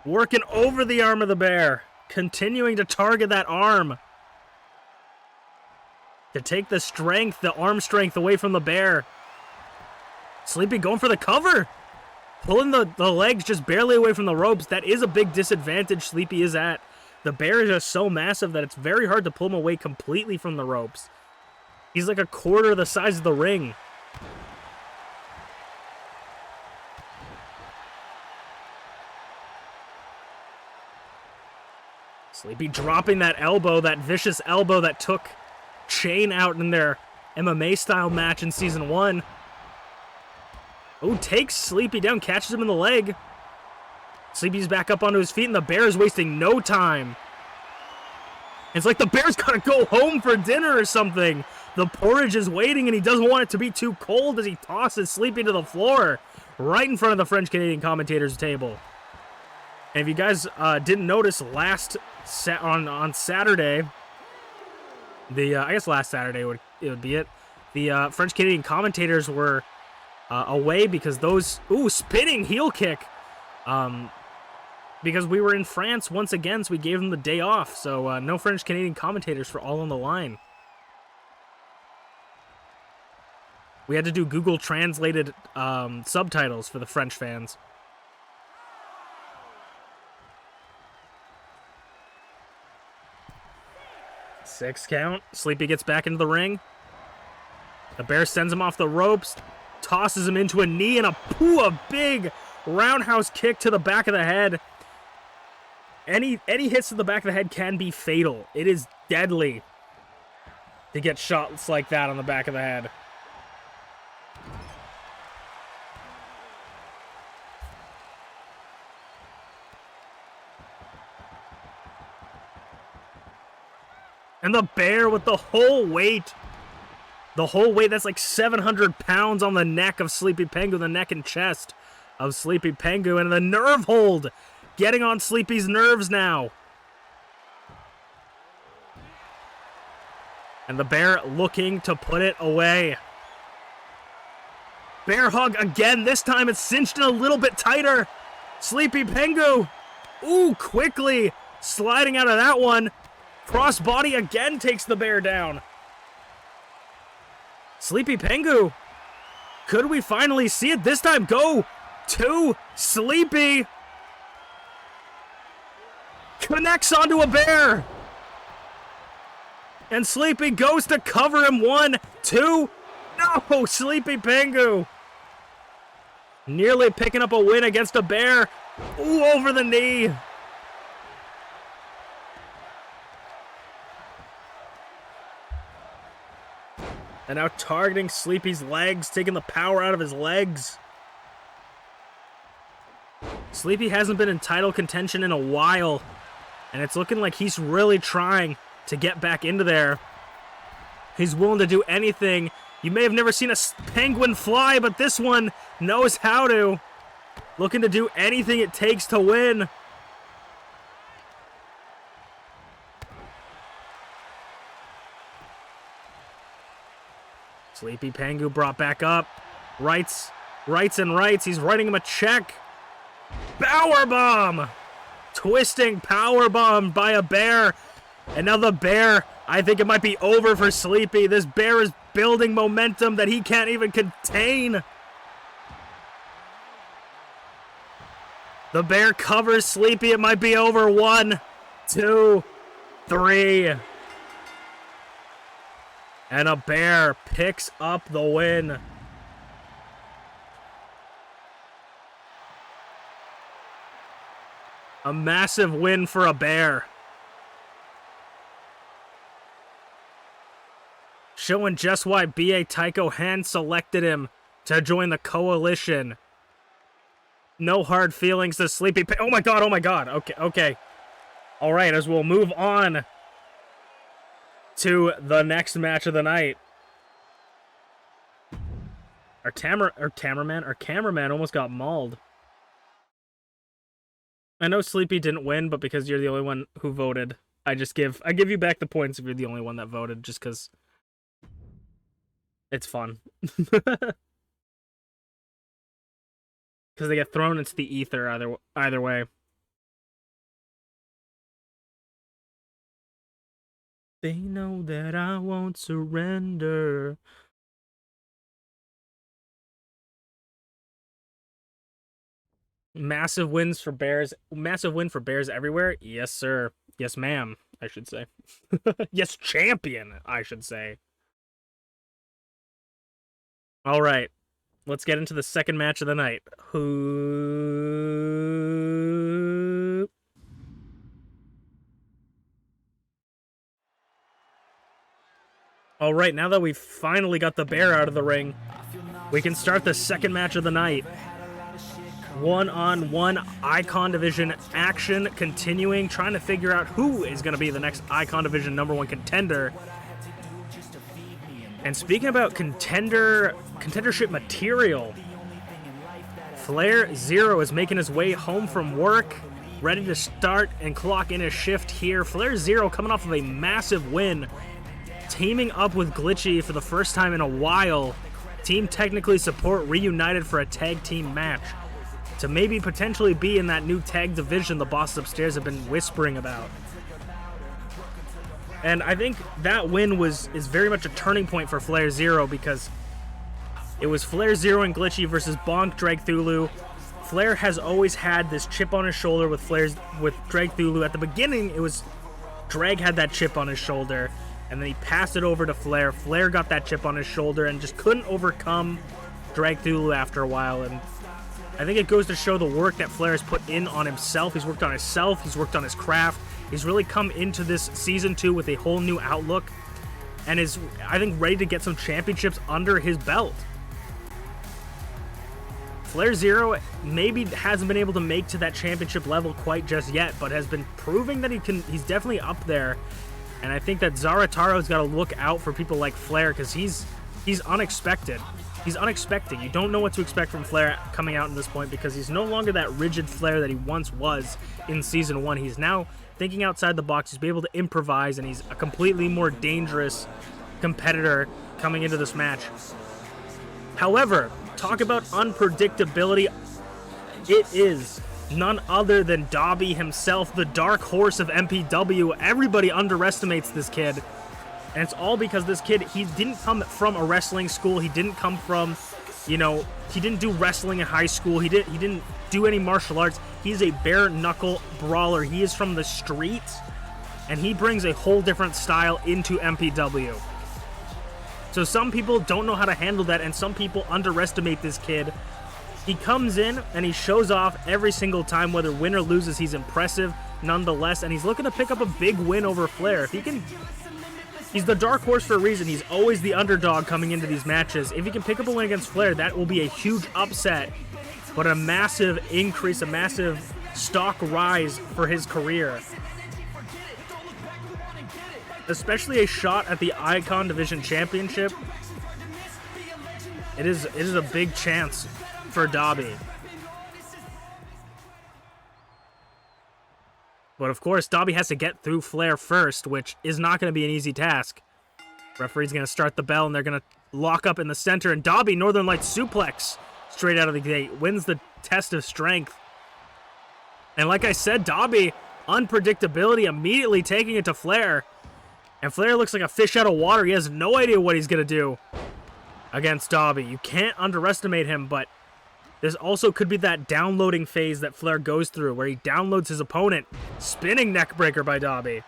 Working over the arm of the bear. Continuing to target that arm. to take the strength, the arm strength away from the bear. Sleepy going for the cover. Pulling the legs just barely away from the ropes. That is a big disadvantage Sleepy is at. The bear is just so massive that it's very hard to pull him away completely from the ropes. He's like a quarter the size of the ring. Sleepy dropping that elbow, that vicious elbow that took Chain out in their MMA-style match in Season 1. Oh, takes Sleepy down, catches him in the leg. Sleepy's back up onto his feet, and the bear is wasting no time. It's like the bear's gotta go home for dinner or something. The porridge is waiting, and he doesn't want it to be too cold as he tosses Sleepy to the floor, right in front of the French-Canadian commentators' table. And if you guys didn't notice, on Saturday, I guess last Saturday would be it. The French-Canadian commentators were away because those spinning heel kick. Because we were in France once again, so we gave them the day off. So no French-Canadian commentators for All on the Line. We had to do Google translated subtitles for the French fans. Six count. Sleepy gets back into the ring. The bear sends him off the ropes, tosses him into a knee, and a big roundhouse kick to the back of the head. Any hits to the back of the head can be fatal. It is deadly to get shots like that on the back of the head. And the bear with the whole weight. The whole weight, that's like 700 pounds on the neck of TheSleepyPengu, the neck and chest of TheSleepyPengu, and the nerve hold. Getting on Sleepy's nerves now. And the bear looking to put it away. Bear hug again. This time it's cinched in a little bit tighter. TheSleepyPengu. Ooh, quickly sliding out of that one. Crossbody again takes the bear down. TheSleepyPengu. Could we finally see it this time go to Sleepy? Connects onto a bear. And Sleepy goes to cover him. 1, 2. No, TheSleepyPengu. Nearly picking up a win against a bear. Ooh, over the knee. And now targeting Sleepy's legs, taking the power out of his legs. Sleepy hasn't been in title contention in a while. And it's looking like he's really trying to get back into there. He's willing to do anything. You may have never seen a penguin fly, but this one knows how to. Looking to do anything it takes to win. TheSleepyPengu brought back up. Rights. He's writing him a check. Powerbomb! Twisting powerbomb by a bear. And now the bear, I think it might be over for Sleepy. This bear is building momentum that he can't even contain. The bear covers Sleepy. It might be over. 1, 2, 3. And a bear picks up the win. A massive win for a bear. Showing just why B.A. Tycho hand selected him to join the coalition. No hard feelings to Sleepy. Oh my god. Okay. All right, as we'll move on to the next match of the night. Our cameraman almost got mauled. I know Sleepy didn't win, but because you're the only one who voted, I give you back the points if you're the only one that voted, just because it's fun. Because they get thrown into the ether either way. They know that I won't surrender. Massive wins for Bears. Massive win for Bears everywhere. Yes, sir. Yes, ma'am, I should say. Yes, champion, I should say. All right. Let's get into the second match of the night. Who... All right, now that we've finally got the bear out of the ring, we can start the second match of the night. One-on-one Icon Division action continuing, trying to figure out who is going to be the next Icon Division #1 contender. And speaking about contendership material, FlairZero is making his way home from work, ready to start and clock in a shift here. FlairZero coming off of a massive win, teaming up with Glitchy for the first time in a while. Team Technically Support reunited for a tag team match to maybe potentially be in that new tag division the bosses upstairs have been whispering about. And I think that win is very much a turning point for FlairZero, because it was FlairZero and Glitchy versus Bonk Dragthulu. Flair has always had this chip on his shoulder with Dragthulu. At the beginning, it was Drag had that chip on his shoulder, and then he passed it over to Flair. Flair got that chip on his shoulder and just couldn't overcome Dragthulu after a while. And I think it goes to show the work that Flair has put in on himself. He's worked on himself. He's worked on his craft. He's really come into this Season 2 with a whole new outlook and is, I think, ready to get some championships under his belt. FlairZero maybe hasn't been able to make to that championship level quite just yet, but has been proving that he's definitely up there. And I think that Zarataro's got to look out for people like Flair, because he's unexpected. He's unexpected. You don't know what to expect from Flair coming out in this point, because he's no longer that rigid Flair that he once was in Season 1. He's now thinking outside the box. He's been able to improvise, and he's a completely more dangerous competitor coming into this match. However, talk about unpredictability. It is none other than Dobby himself, the dark horse of MPW. Everybody underestimates this kid. And it's all because this kid, he didn't come from a wrestling school. He didn't come from, he didn't do wrestling in high school. He didn't do any martial arts. He's a bare knuckle brawler. He is from the streets, and he brings a whole different style into MPW. So some people don't know how to handle that, and some people underestimate this kid. He comes in and he shows off every single time, whether win or loses. He's impressive nonetheless, and he's looking to pick up a big win over Flair. If he can, he's the dark horse for a reason. He's always the underdog coming into these matches. If he can pick up a win against Flair, that will be a huge upset, but a massive increase, a massive stock rise for his career. Especially a shot at the Icon Division Championship. It is a big chance for Dobby. But of course, Dobby has to get through Flair first, which is not going to be an easy task. Referee's going to start the bell, and they're going to lock up in the center, and Dobby, Northern Lights suplex straight out of the gate, wins the test of strength. And like I said, Dobby, unpredictability, immediately taking it to Flair. And Flair looks like a fish out of water. He has no idea what he's going to do against Dobby. You can't underestimate him, but this also could be that downloading phase that Flair goes through, where he downloads his opponent. Spinning neckbreaker by Dobby.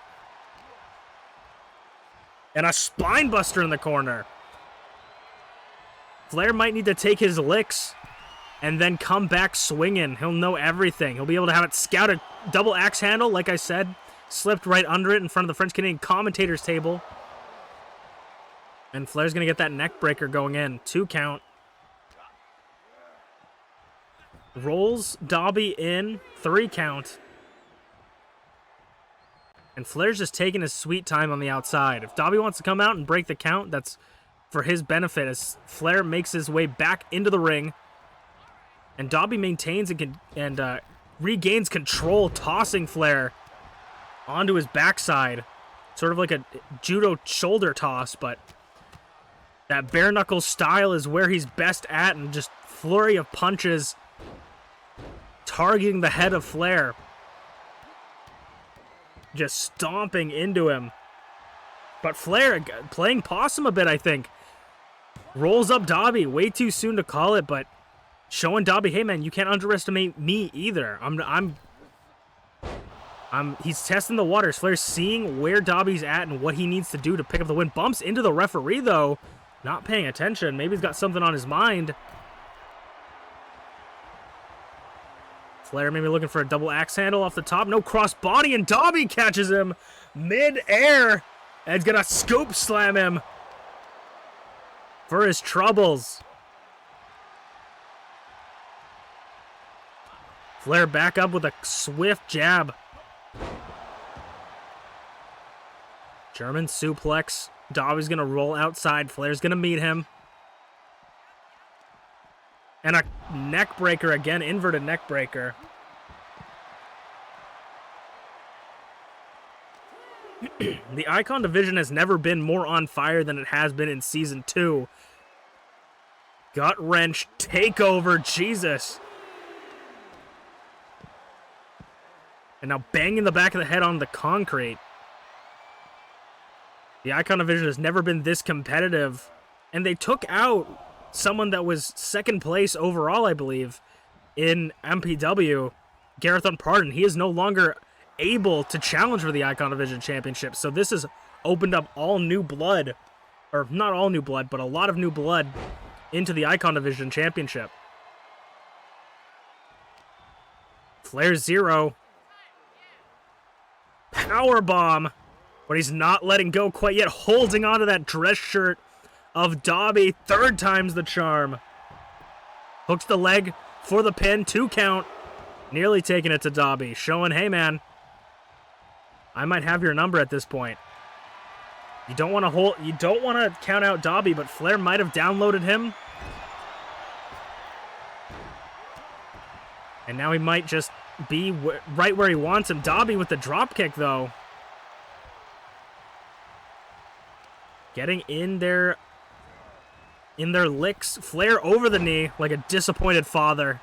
And a spine buster in the corner. Flair might need to take his licks and then come back swinging. He'll know everything. He'll be able to have it scouted. Double axe handle, like I said. Slipped right under it in front of the French-Canadian commentator's table. And Flair's going to get that neck breaker going in. 2 count. Rolls Dobby in. 3 count. And Flair's just taking his sweet time on the outside. If Dobby wants to come out and break the count, that's for his benefit, as Flair makes his way back into the ring. And Dobby maintains and regains control, tossing Flair onto his backside. Sort of like a judo shoulder toss, but that bare knuckle style is where he's best at, and just flurry of punches targeting the head of Flair. Just stomping into him. But Flair playing possum a bit, I think. Rolls up Dobby. Way too soon to call it, but showing Dobby, hey man, you can't underestimate me either. He's testing the waters. Flair's seeing where Dobby's at and what he needs to do to pick up the win. Bumps into the referee though, not paying attention. Maybe he's got something on his mind. Flair maybe looking for a double axe handle off the top. No cross body, and Dobby catches him mid-air and is gonna scoop slam him for his troubles. Flair back up with a swift jab. German suplex. Dobby's gonna roll outside. Flair's gonna meet him. And a neck breaker again, inverted neck breaker. The Icon division has never been more on fire than it has been in Season 2. Gut wrench, takeover, Jesus. And now banging the back of the head on the concrete. The Icon division has never been this competitive. And they took out someone that was second place overall, I believe, in MPW, Garreth Unported. He is no longer able to challenge for the Icon Division Championship. So this has opened up all new blood, or not all new blood, but a lot of new blood into the Icon Division Championship. FlairZero. Powerbomb. But he's not letting go quite yet, holding onto that dress shirt of Dobby. Third time's the charm. Hooks the leg for the pin. 2 count. Nearly taking it to Dobby. Showing, hey man, I might have your number at this point. You don't want to count out Dobby, but Flair might have downloaded him. And now he might just be right where he wants him. Dobby with the drop kick though. Getting in their licks. Flair over the knee like a disappointed father.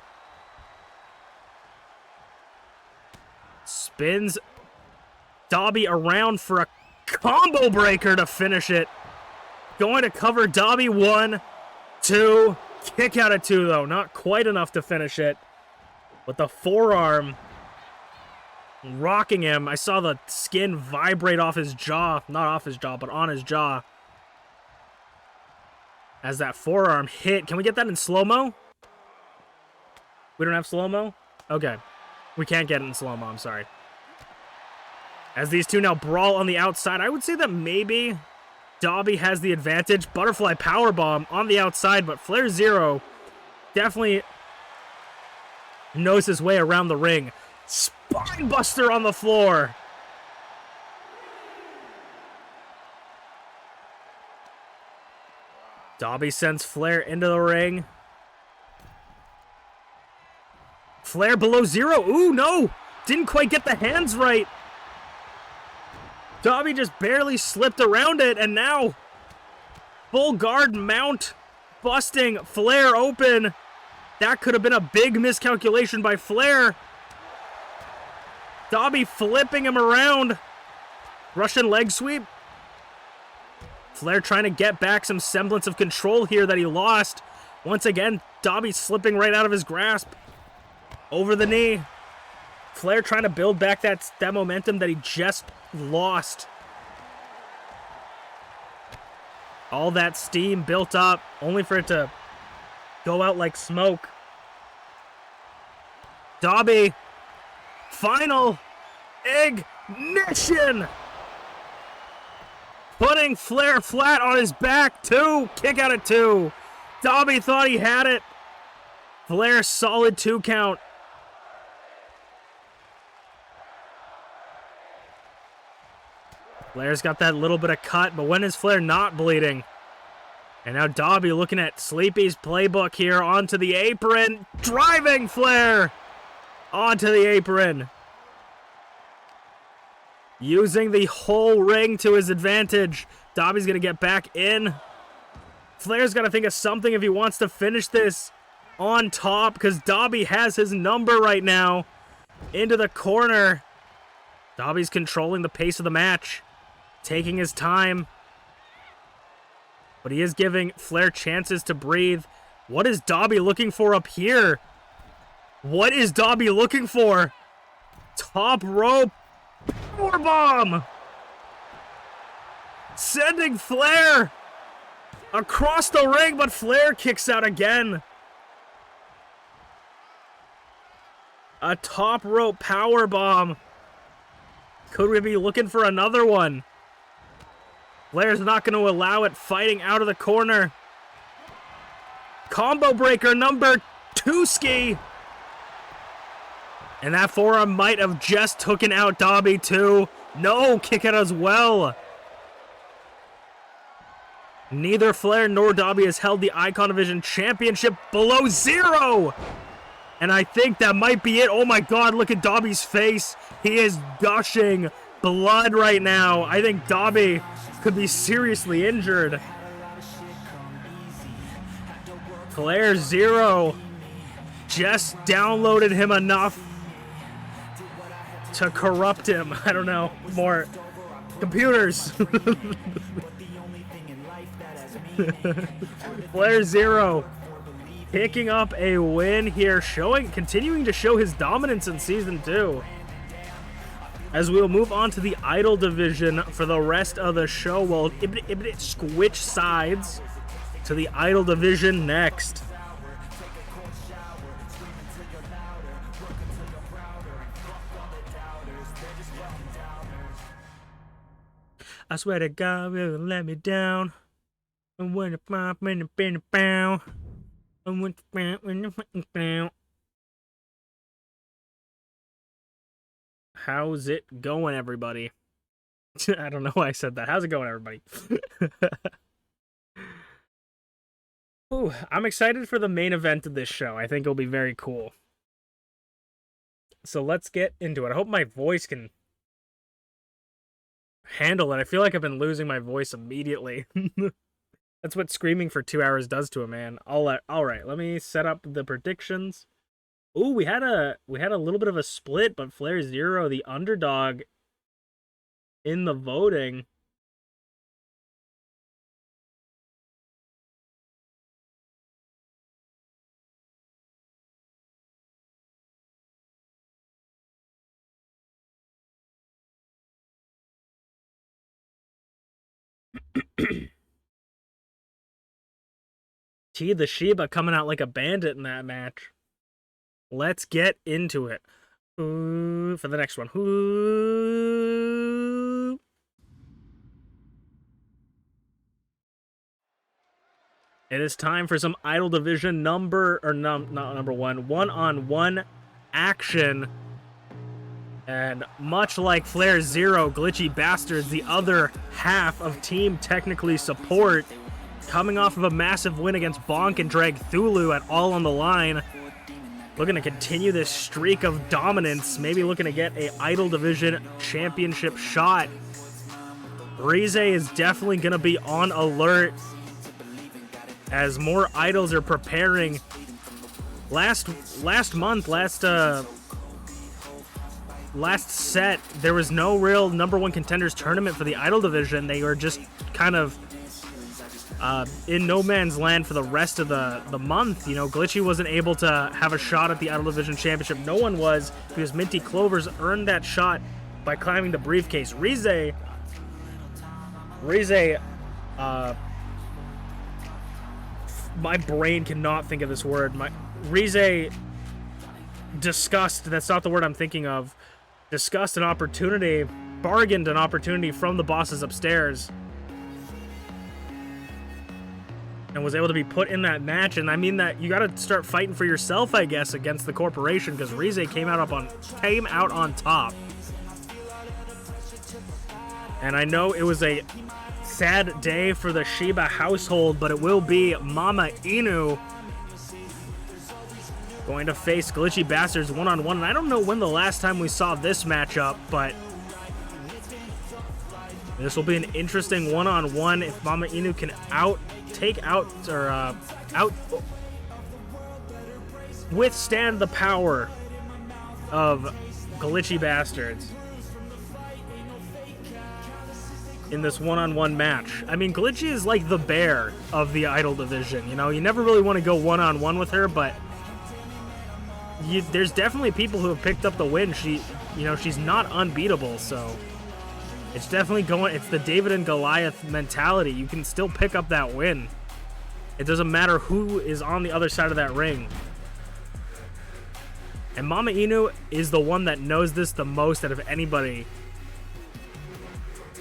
Spins Dobby around for a combo breaker to finish it. Going to cover Dobby. 1, 2. Kick out at 2 though. Not quite enough to finish it. With the forearm rocking him. I saw the skin vibrate off his jaw. Not off his jaw, but on his jaw. As that forearm hit. Can we get that in slow-mo? We don't have slow-mo? Okay. We can't get it in slow-mo, I'm sorry. As these two now brawl on the outside, I would say that maybe Dobby has the advantage. Butterfly powerbomb on the outside, but FlairZero definitely knows his way around the ring. Spinebuster on the floor. Dobby sends Flair into the ring. Flair below 0. Ooh, no! Didn't quite get the hands right. Dobby just barely slipped around it, and now full guard mount busting Flair open. That could have been a big miscalculation by Flair. Dobby flipping him around. Russian leg sweep. Flair trying to get back some semblance of control here that he lost. Once again, Dobby slipping right out of his grasp. Over the knee. Flair trying to build back that momentum that he just lost. All that steam built up, only for it to go out like smoke. Dobby, final ignition! Putting Flair flat on his back. 2, kick out at 2. Dobby thought he had it. Flair solid 2 count. Flair's got that little bit of cut, but when is Flair not bleeding? And now Dobby looking at Sleepy's playbook here onto the apron. Driving Flair onto the apron. Using the whole ring to his advantage. Dobby's going to get back in. Flair's got to think of something if he wants to finish this on top, because Dobby has his number right now. Into the corner. Dobby's controlling the pace of the match. taking his time. But he is giving Flair chances to breathe. What is Dobby looking for up here? What is Dobby looking for? Top rope. Powerbomb. Sending Flair across the ring, but Flair kicks out again. A top rope powerbomb. Could we be looking for another one? Flair's not going to allow it, fighting out of the corner. Combo breaker number 2 ski. And that forearm might have just taken out Dobby too. No, kick out as well. Neither Flair nor Dobby has held the Icon Division Championship below 0. And I think that might be it. Oh my God, look at Dobby's face. He is gushing blood right now. I think Dobby could be seriously injured. FlairZero just downloaded him enough to corrupt him. I don't know. More computers. FlairZero picking up a win here, continuing to show his dominance in Season 2. As we'll move on to the Idol Division for the rest of the show, we'll switch sides to the Idol Division next. I swear to God, will let me down. And when it pop in the bow. And when the How's it going, everybody? I don't know why I said that. How's it going, everybody? Ooh, I'm excited for the main event of this show. I think it'll be very cool. So let's get into it. I hope my voice can handle it. I feel like I've been losing my voice immediately. That's what screaming for 2 hours does to a man. All right, let me set up the predictions. Ooh, we had a little bit of a split, but FlairZero, the underdog in the voting. TeaTheShiba coming out like a bandit in that match. Let's get into it. Ooh, for the next one. Ooh. It is time for some Idol Division one-on-one action. And much like FlairZero, GlitchyBasturds, the other half of Team Technically Support, coming off of a massive win against Bonk and Dragthulu at All on the Line. Looking to continue this streak of dominance, maybe looking to get a Idol Division championship shot. Rize is definitely going to be on alert as more idols are preparing. Last set, there was no real #1 contenders tournament for the Idol Division. They were just kind of in no man's land for the rest of the month. You know, Glitchy wasn't able to have a shot at the Idol Division Championship. No one was, because MintyClovers earned that shot by climbing the briefcase. Rize, my brain cannot think of this word. Rize discussed, that's not the word I'm thinking of, discussed an opportunity, bargained an opportunity from the bosses upstairs, and was able to be put in that match. And I mean that you got to start fighting for yourself, I guess, against the corporation, because Rize came out on top. And I know it was a sad day for the Shiba household, but it will be MamaInu going to face GlitchyBasturds one-on-one. And I don't know when the last time we saw this matchup, but this will be an interesting one-on-one if MamaInu can withstand the power of GlitchyBasturds. in this one-on-one match. I mean, Glitchy is like the bear of the idol division, you know? You never really want to go one-on-one with her, but there's definitely people who have picked up the win. She's not unbeatable, so it's definitely it's the David and Goliath mentality. You can still pick up that win. It doesn't matter who is on the other side of that ring. And MamaInu is the one that knows this the most out of anybody.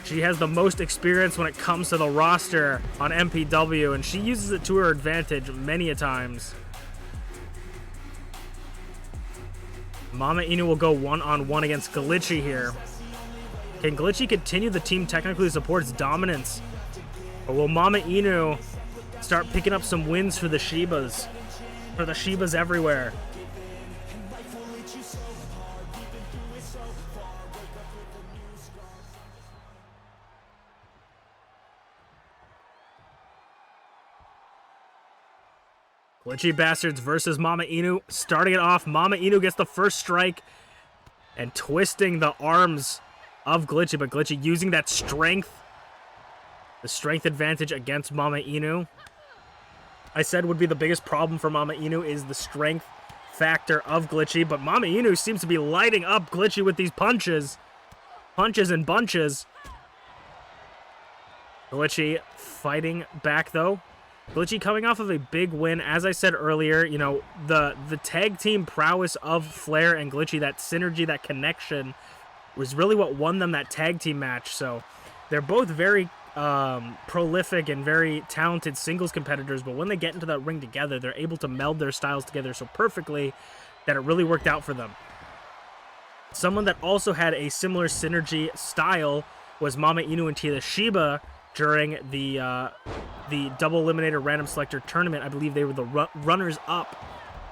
She has the most experience when it comes to the roster on MPW, and she uses it to her advantage many a times. MamaInu will go one-on-one against Glitchy here. Can Glitchy continue the team technically supports dominance? Or will MamaInu start picking up some wins for the Shibas? For the Shibas everywhere. GlitchyBasturds versus MamaInu. Starting it off, MamaInu gets the first strike and twisting the arms of Glitchy, but Glitchy using that strength. The strength advantage against MamaInu. I said would be the biggest problem for MamaInu is the strength factor of Glitchy, but MamaInu seems to be lighting up Glitchy with these punches. Punches and bunches. Glitchy fighting back though. Glitchy coming off of a big win. As I said earlier, you know, the tag team prowess of Flair and Glitchy, that synergy, that connection, was really what won them that tag team match. So they're both very prolific and very talented singles competitors, but when they get into that ring together, they're able to meld their styles together so perfectly that it really worked out for them. Someone that also had a similar synergy style was MamaInu and TeaTheShiba during the double eliminator random selector tournament. I believe they were the runners-up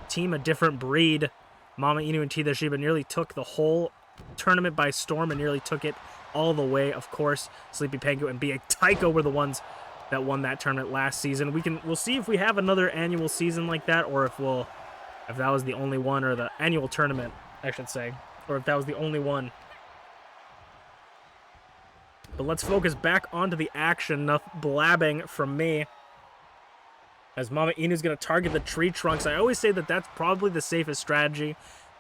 team, a different breed. MamaInu and TeaTheShiba nearly took the whole tournament by storm and nearly took it all the way. Of course, TheSleepyPengu and Big Tycho were the ones that won that tournament last season. We'll see if we have another annual season like that, or if that was the only one, or the annual tournament, I should say, or if that was the only one. But let's focus back onto the action. Enough blabbing from me. As MamaInu is going to target the tree trunks. I always say that that's probably the safest strategy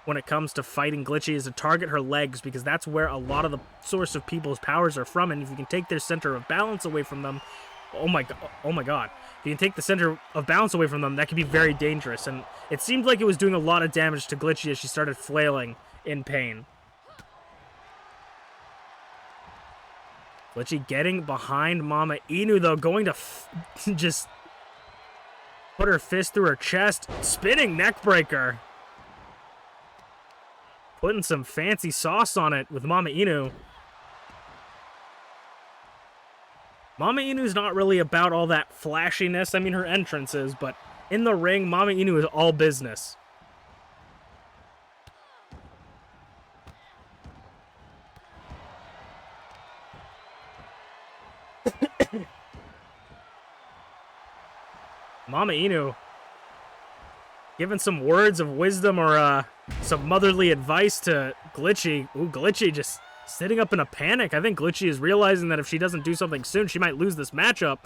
when it comes to fighting Glitchy, is to target her legs, because that's where a lot of the source of people's powers are from. And if you can take their center of balance away from them, oh my god. If you can take the center of balance away from them, that can be very dangerous. And it seemed like it was doing a lot of damage to Glitchy as she started flailing in pain. Glitchy getting behind MamaInu, though, going to just put her fist through her chest. Spinning neckbreaker. Putting some fancy sauce on it with MamaInu. MamaInu's not really about all that flashiness. I mean, her entrance is, but in the ring, MamaInu is all business. MamaInu giving some words of wisdom or some motherly advice to Glitchy. Ooh, Glitchy just sitting up in a panic. I think Glitchy is realizing that if she doesn't do something soon, she might lose this matchup.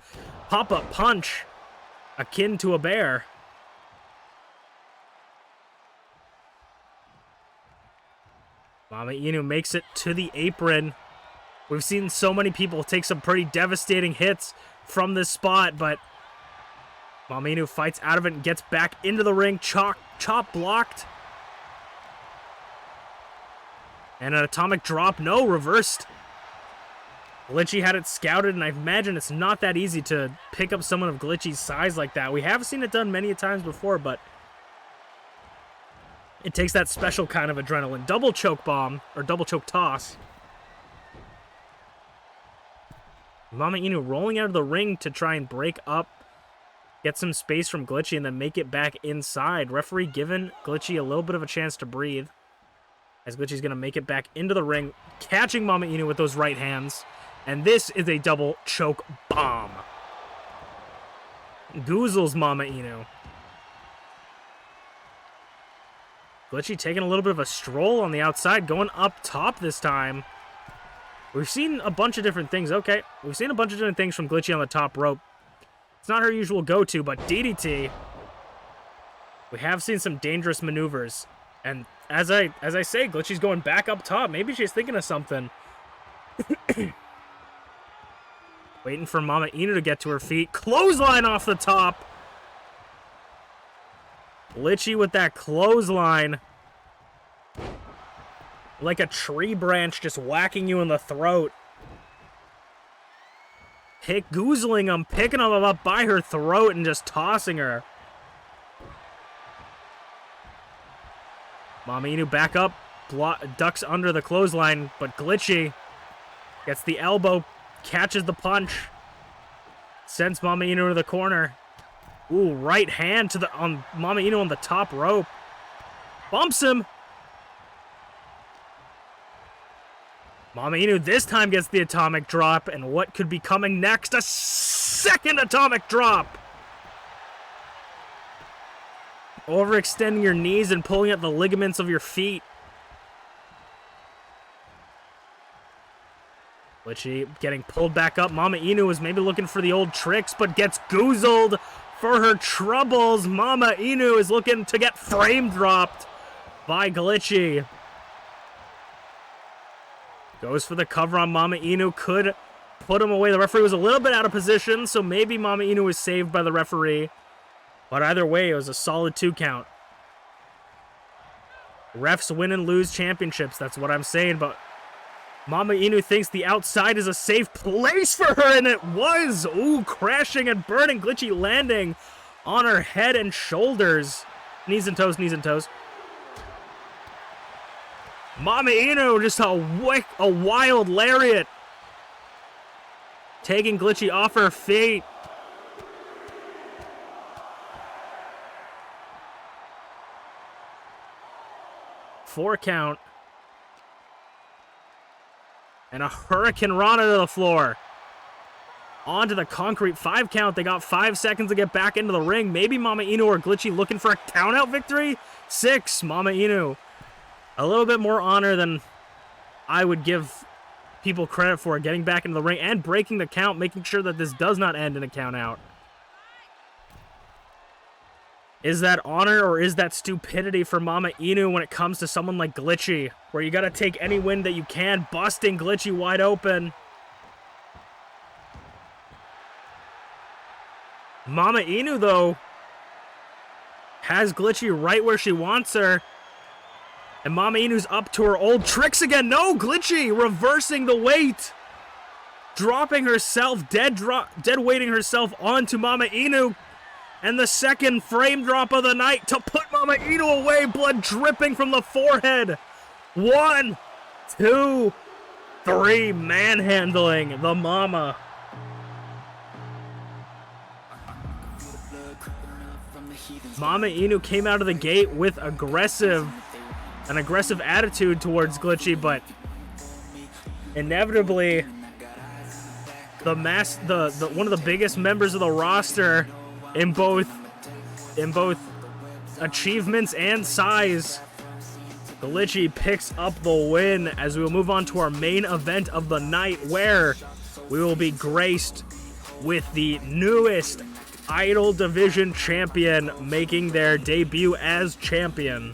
Pop-up punch, akin to a bear. MamaInu makes it to the apron. We've seen so many people take some pretty devastating hits from this spot, but MamaInu fights out of it and gets back into the ring. Chop blocked. And an atomic drop. No, reversed. Glitchy had it scouted, and I imagine it's not that easy to pick up someone of Glitchy's size like that. We have seen it done many times before, but it takes that special kind of adrenaline. Double choke bomb, or double choke toss. MamaInu rolling out of the ring to try and break up, get some space from Glitchy, and then make it back inside. Referee giving Glitchy a little bit of a chance to breathe, as Glitchy's going to make it back into the ring, catching MamaInu with those right hands. And this is a double choke bomb. Goozles MamaInu. Glitchy taking a little bit of a stroll on the outside, going up top this time. We've seen a bunch of different things. Okay, we've seen a bunch of different things from Glitchy on the top rope. It's not her usual go-to, but DDT. We have seen some dangerous maneuvers. And as I say, Glitchy's going back up top. Maybe she's thinking of something. Waiting for MamaInu to get to her feet. Clothesline off the top. Glitchy with that clothesline. Like a tree branch just whacking you in the throat. Goozling him, picking him up by her throat and just tossing her. MamaInu back up, ducks under the clothesline, but Glitchy gets the elbow, catches the punch, sends MamaInu to the corner. Ooh, right hand to the on MamaInu on the top rope. Bumps him. MamaInu this time gets the atomic drop, and what could be coming next? A second atomic drop! Overextending your knees and pulling at the ligaments of your feet. Glitchy getting pulled back up. MamaInu is maybe looking for the old tricks, but gets goozled for her troubles. MamaInu is looking to get frame dropped by Glitchy. Goes for the cover on MamaInu. Could put him away. The referee was a little bit out of position, so maybe MamaInu was saved by the referee. But either way, it was a solid 2 count. Refs win and lose championships. That's what I'm saying. But MamaInu thinks the outside is a safe place for her, and it was. Ooh, crashing and burning. Glitchy landing on her head and shoulders. Knees and toes, knees and toes. MamaInu, just a wild lariat. Taking Glitchy off her feet. Four count. And a Hurricane Rana to the floor. Onto the concrete. 5 count. They got 5 seconds to get back into the ring. Maybe MamaInu or Glitchy looking for a count-out victory. 6. MamaInu. A little bit more honor than I would give people credit for, getting back into the ring and breaking the count, making sure that this does not end in a count-out. Is that honor or is that stupidity for MamaInu when it comes to someone like Glitchy, where you gotta take any win that you can, busting Glitchy wide open? MamaInu, though, has Glitchy right where she wants her. And MamaInu's up to her old tricks again. No, Glitchy reversing the weight. Dropping herself, dead weighting herself onto MamaInu. And the second frame drop of the night to put MamaInu away. Blood dripping from the forehead. 1, 2, 3. Manhandling the Mama. MamaInu came out of the gate with an aggressive attitude towards Glitchy, but inevitably the one of the biggest members of the roster in both achievements and size, Glitchy picks up the win as we will move on to our main event of the night, where we will be graced with the newest Idol Division champion making their debut as champion.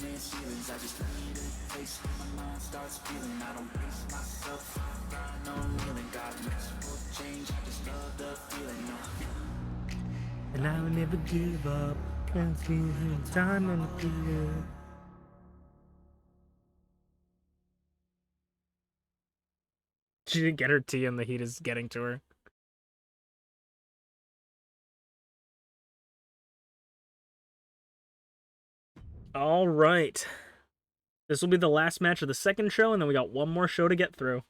And I will never give up. Time in the field. She didn't get her tea and the heat is getting to her. All right. This will be the last match of the second show, and then we got one more show to get through.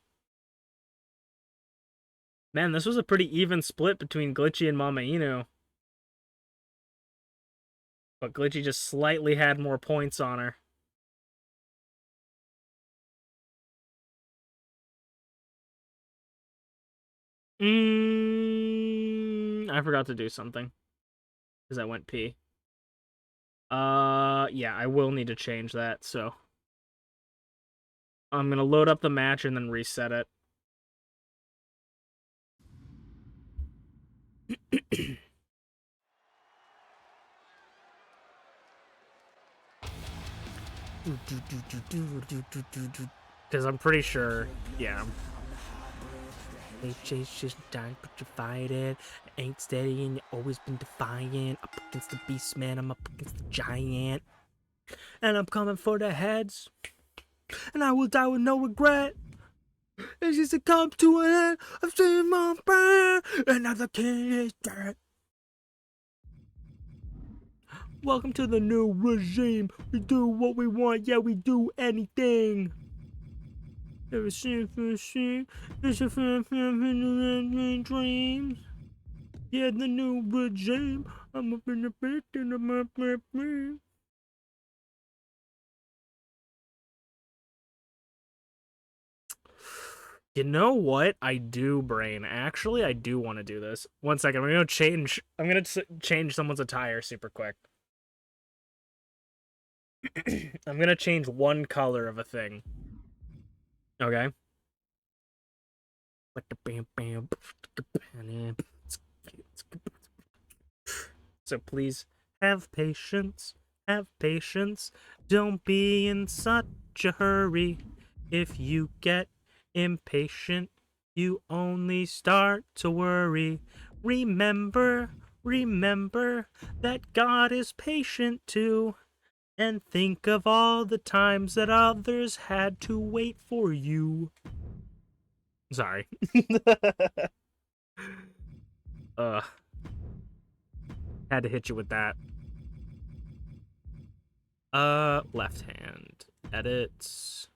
Man, this was a pretty even split between Glitchy and MamaInu. But Glitchy just slightly had more points on her. I forgot to do something. Because I went pee. Yeah, I will need to change that, so I'm gonna load up the match and then reset it. Because I'm pretty sure, yeah. It's just time but you fight it. Ain't steady and you always been defiant. Up against the beast man, I'm up against the giant. And I'm coming for the heads. And I will die with no regret. It's just to come to an end. I've seen my prayer. And now the king is dead. Welcome to the new regime. We do what we want, yeah, we do anything. Ever seen there's a dreams. Yeah, the new regime. I'm up in the bed and I'm up with me. You know what? I do, brain. Actually, I do want to do this. 1 second. I'm gonna change someone's attire super quick. I'm gonna change one color of a thing. Okay. So please have patience. Have patience. Don't be in such a hurry. If you get impatient, you only start to worry. Remember that God is patient too. And think of all the times that others had to wait for you. Sorry. Had to hit you with that. Left hand. Edits.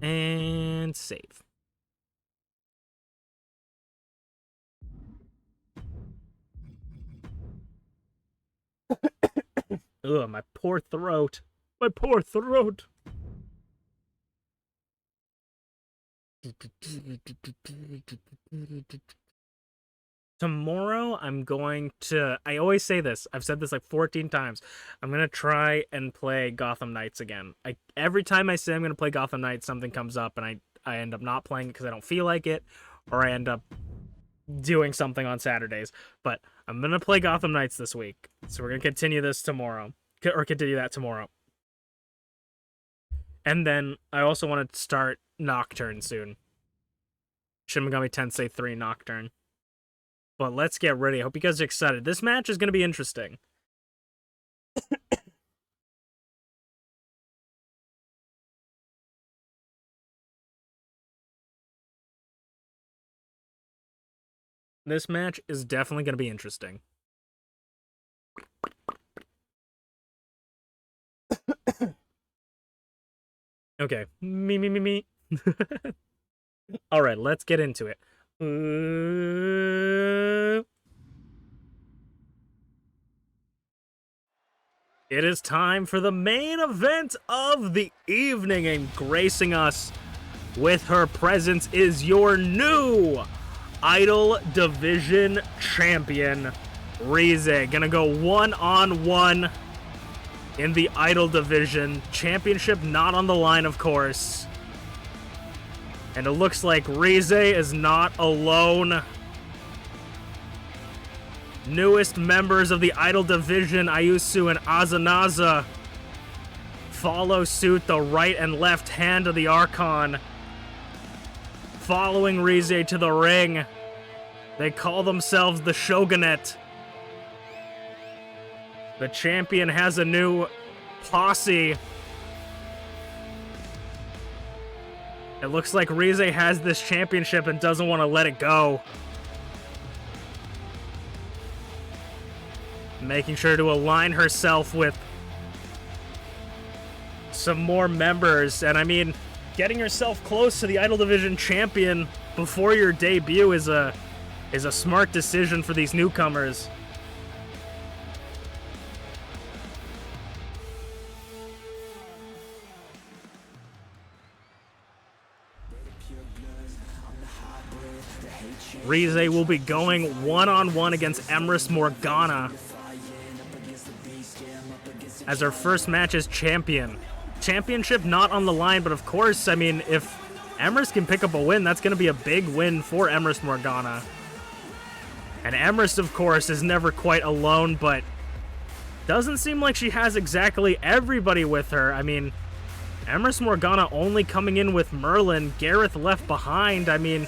And save. Ugh, my poor throat. My poor throat. Tomorrow, I'm going to... I always say this. I've said this like 14 times. I'm going to try and play Gotham Knights again. Every time I say I'm going to play Gotham Knights, something comes up, and I end up not playing it because I don't feel like it, or I end up doing something on Saturdays. But I'm going to play Gotham Knights this week. So we're going to continue this tomorrow. Or continue that tomorrow. And then I also want to start Nocturne soon. Shin Megami Tensei 3 Nocturne. But let's get ready. I hope you guys are excited. This match is going to be interesting. This match is definitely going to be interesting. Okay. Me. All right, let's get into it. It is time for the main event of the evening, and gracing us with her presence is your new Idol Division champion, Rize. Gonna go one-on-one in the Idol Division. Championship not on the line, of course. And it looks like Rize is not alone. Newest members of the Idol Division, Ayusu and Azanaza, follow suit, the right and left hand of the Archon. Following Rize to the ring. They call themselves the Shogunate. The champion has a new posse. It looks like Rize has this championship and doesn't want to let it go. Making sure to align herself with some more members. And I mean, getting yourself close to the Idol Division champion before your debut is a smart decision for these newcomers. Rize will be going one-on-one against Emrys Morgana. as her first match as champion. Championship not on the line, but of course, I mean, if Emrys can pick up a win, that's going to be a big win for Emrys Morgana. And Emrys, of course, is never quite alone, but doesn't seem like she has exactly everybody with her. I mean, Emrys Morgana only coming in with Merlin, Garreth left behind. I mean,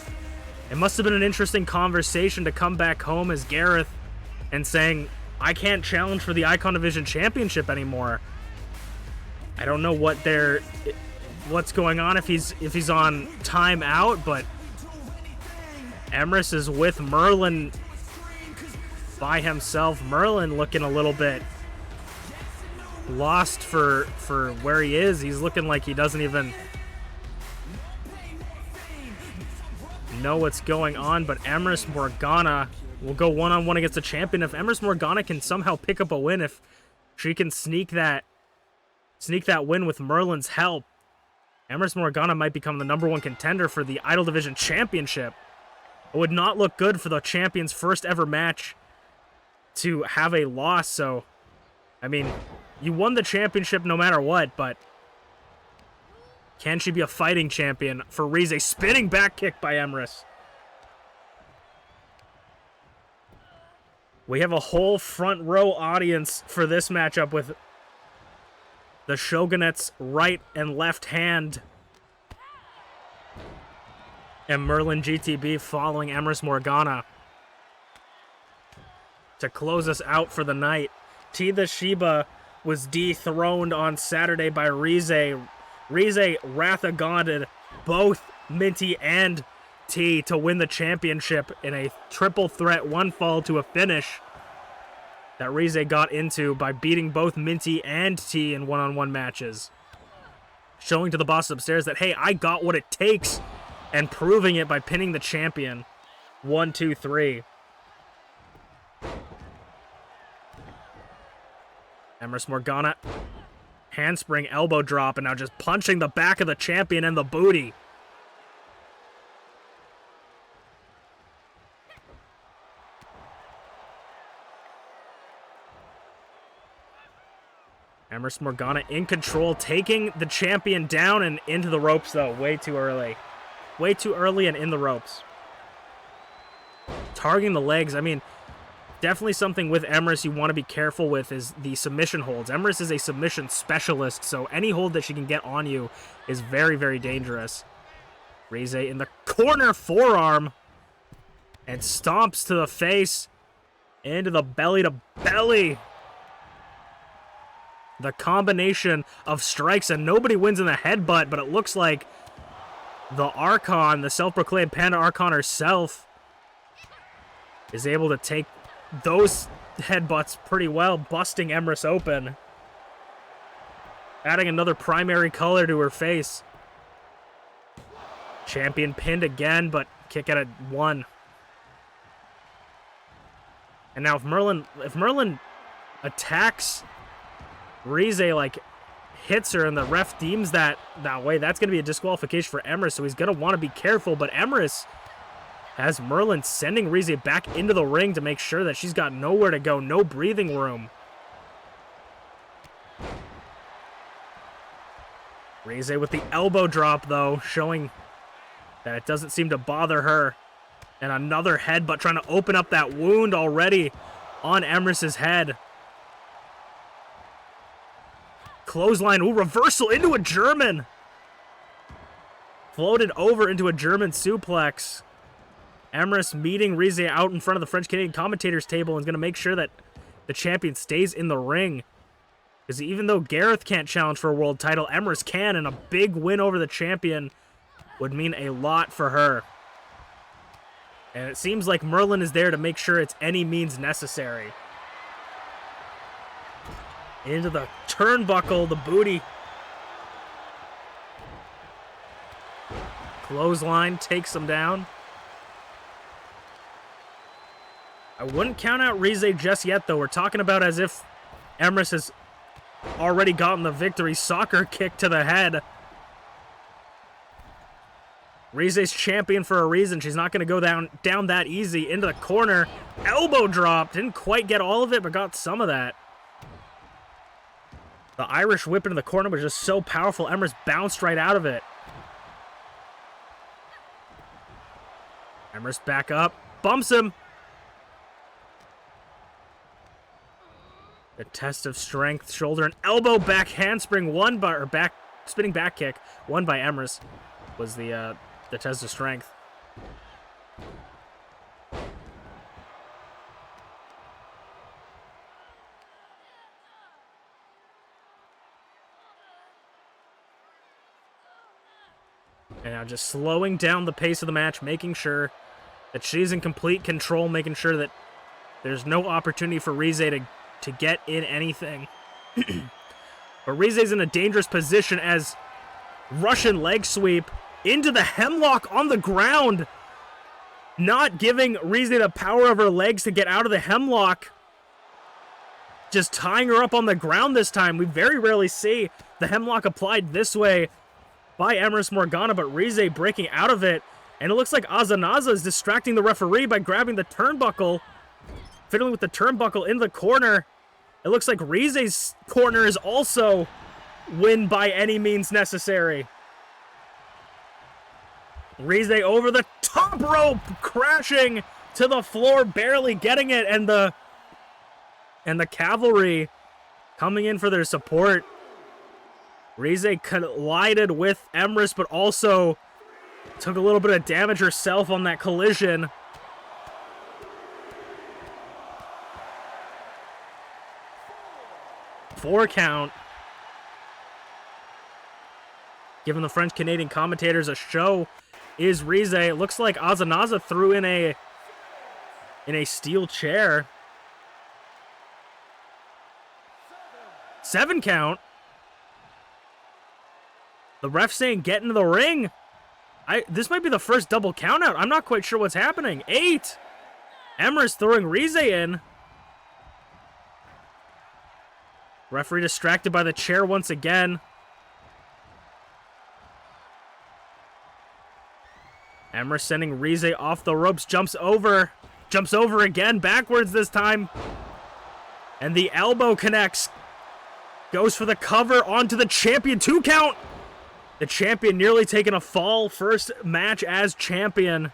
it must have been an interesting conversation to come back home as Garreth and saying, I can't challenge for the Icon Division Championship anymore. I don't know what's going on, if he's on timeout, but Emrys is with Merlin by himself. Merlin looking a little bit lost for where he is. He's looking like he doesn't even know what's going on, but Emrys Morgana will go one-on-one against the champion. If Emrys Morgana can somehow pick up a win, if she can sneak that win with Merlin's help, Emrys Morgana might become the #1 contender for the Idol Division Championship. It would not look good for the champion's first ever match to have a loss, so, I mean, you won the championship no matter what, but can she be a fighting champion for Rize? Spinning back kick by Emrys. We have a whole front row audience for this matchup with the Shogunette's right and left hand. And MerlinGTB following Emrys Morgana to close us out for the night. TeaTheShiba was dethroned on Saturday by Rize. Rize Wrath-A-Gonded both Minty and T to win the championship in a triple threat one fall to a finish that Rize got into by beating both Minty and T in one-on-one matches. Showing to the boss upstairs that, hey, I got what it takes, and proving it by pinning the champion. 1, 2, 3. Emrys Morgana, handspring elbow drop, and now just punching the back of the champion and the booty. Emrys Morgana in control, taking the champion down and into the ropes, though. Way too early. Way too early and in the ropes. Targeting the legs. I mean, definitely something with Emrys you want to be careful with is the submission holds. Emrys is a submission specialist, so any hold that she can get on you is very, very dangerous. Rize in the corner forearm. And stomps to the face. Into the belly to belly. The combination of strikes, and nobody wins in the headbutt, but it looks like the Archon, the self-proclaimed Panda Archon herself, is able to take those headbutts pretty well, busting Emrys open. Adding another primary color to her face. Champion pinned again, but kick out at 1. And now if Merlin attacks Rize, like, hits her and the ref deems that way, that's going to be a disqualification for Emrys, so he's going to want to be careful, but Emrys has Merlin sending Rize back into the ring to make sure that she's got nowhere to go, no breathing room. Rize with the elbow drop, though, showing that it doesn't seem to bother her. And another headbutt, trying to open up that wound already on Emrys's head. Clothesline, ooh, reversal into a German. Floated over into a German suplex. Emrys meeting Rize out in front of the French-Canadian commentators table and is going to make sure that the champion stays in the ring. Because even though Garreth can't challenge for a world title, Emrys can, and a big win over the champion would mean a lot for her. And it seems like Merlin is there to make sure it's any means necessary. Into the turnbuckle, the booty. Clothesline takes him down. I wouldn't count out Rize just yet, though. We're talking about as if Emrys has already gotten the victory. Soccer kick to the head. Rize's champion for a reason. She's not going to go down that easy. Into the corner. Elbow drop. Didn't quite get all of it, but got some of that. The Irish whip into the corner was just so powerful. Emrys bounced right out of it. Emrys back up. Bumps him. The test of strength. Shoulder and elbow back handspring. One by, or back, spinning back kick. One by Emrys was the test of strength. And now just slowing down the pace of the match, making sure that she's in complete control, making sure that there's no opportunity for Rize to get in anything. But Rize's in a dangerous position as Russian leg sweep into the hemlock on the ground, not giving Rize the power of her legs to get out of the hemlock. Just tying her up on the ground this time. We very rarely see the hemlock applied this way by Emrys Morgana, but Rize breaking out of it. And it looks like Azanaza is distracting the referee by grabbing the turnbuckle, fiddling with the turnbuckle in the corner. It looks like Rize's corner is also win by any means necessary. Rize over the top rope, crashing to the floor, barely getting it, and the cavalry coming in for their support. Rize collided with Emrys, but also took a little bit of damage herself on that collision. Four count. Giving the French-Canadian commentators a show is Rize. It looks like Azanaza threw in a steel chair. 7 count. The ref saying get into the ring. This might be the first double count out. I'm not quite sure what's happening. 8. Emrys throwing Rize in. Referee distracted by the chair once again. Emrys sending Rize off the ropes. Jumps over again. Backwards this time. And the elbow connects. Goes for the cover onto the champion. 2 count. The champion nearly taking a fall. First match as champion.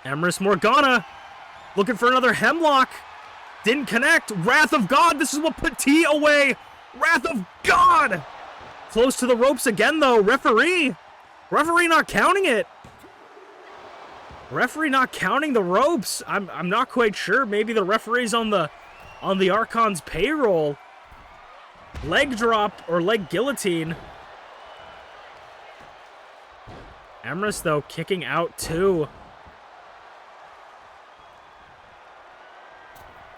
Emrys Morgana looking for another hemlock. Didn't connect. Wrath of God. This is what put T away. Wrath of God. Close to the ropes again, though. Referee not counting it. Referee not counting the ropes. I'm not quite sure. Maybe the referee's on the Archon's payroll. Leg drop or leg guillotine. Emrys, though, kicking out too.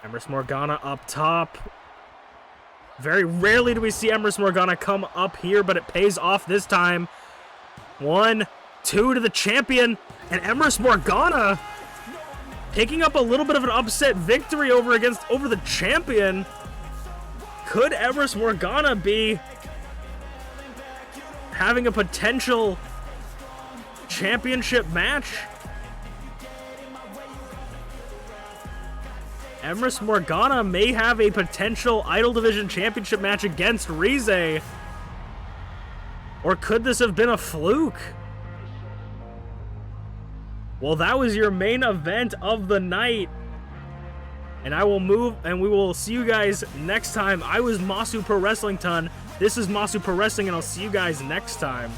Emrys Morgana up top. Very rarely do we see Emrys Morgana come up here, but it pays off this time. 1, 2 to the champion. And Emrys Morgana picking up a little bit of an upset victory over the champion. Could Emrys Morgana be having a potential championship match? Emrys Morgana may have a potential Idol Division Championship match against Rize. Or could this have been a fluke? Well, that was your main event of the night. And we will see you guys next time. I was Masu Pro Wrestling Ton. This is Masu Pro Wrestling, and I'll see you guys next time.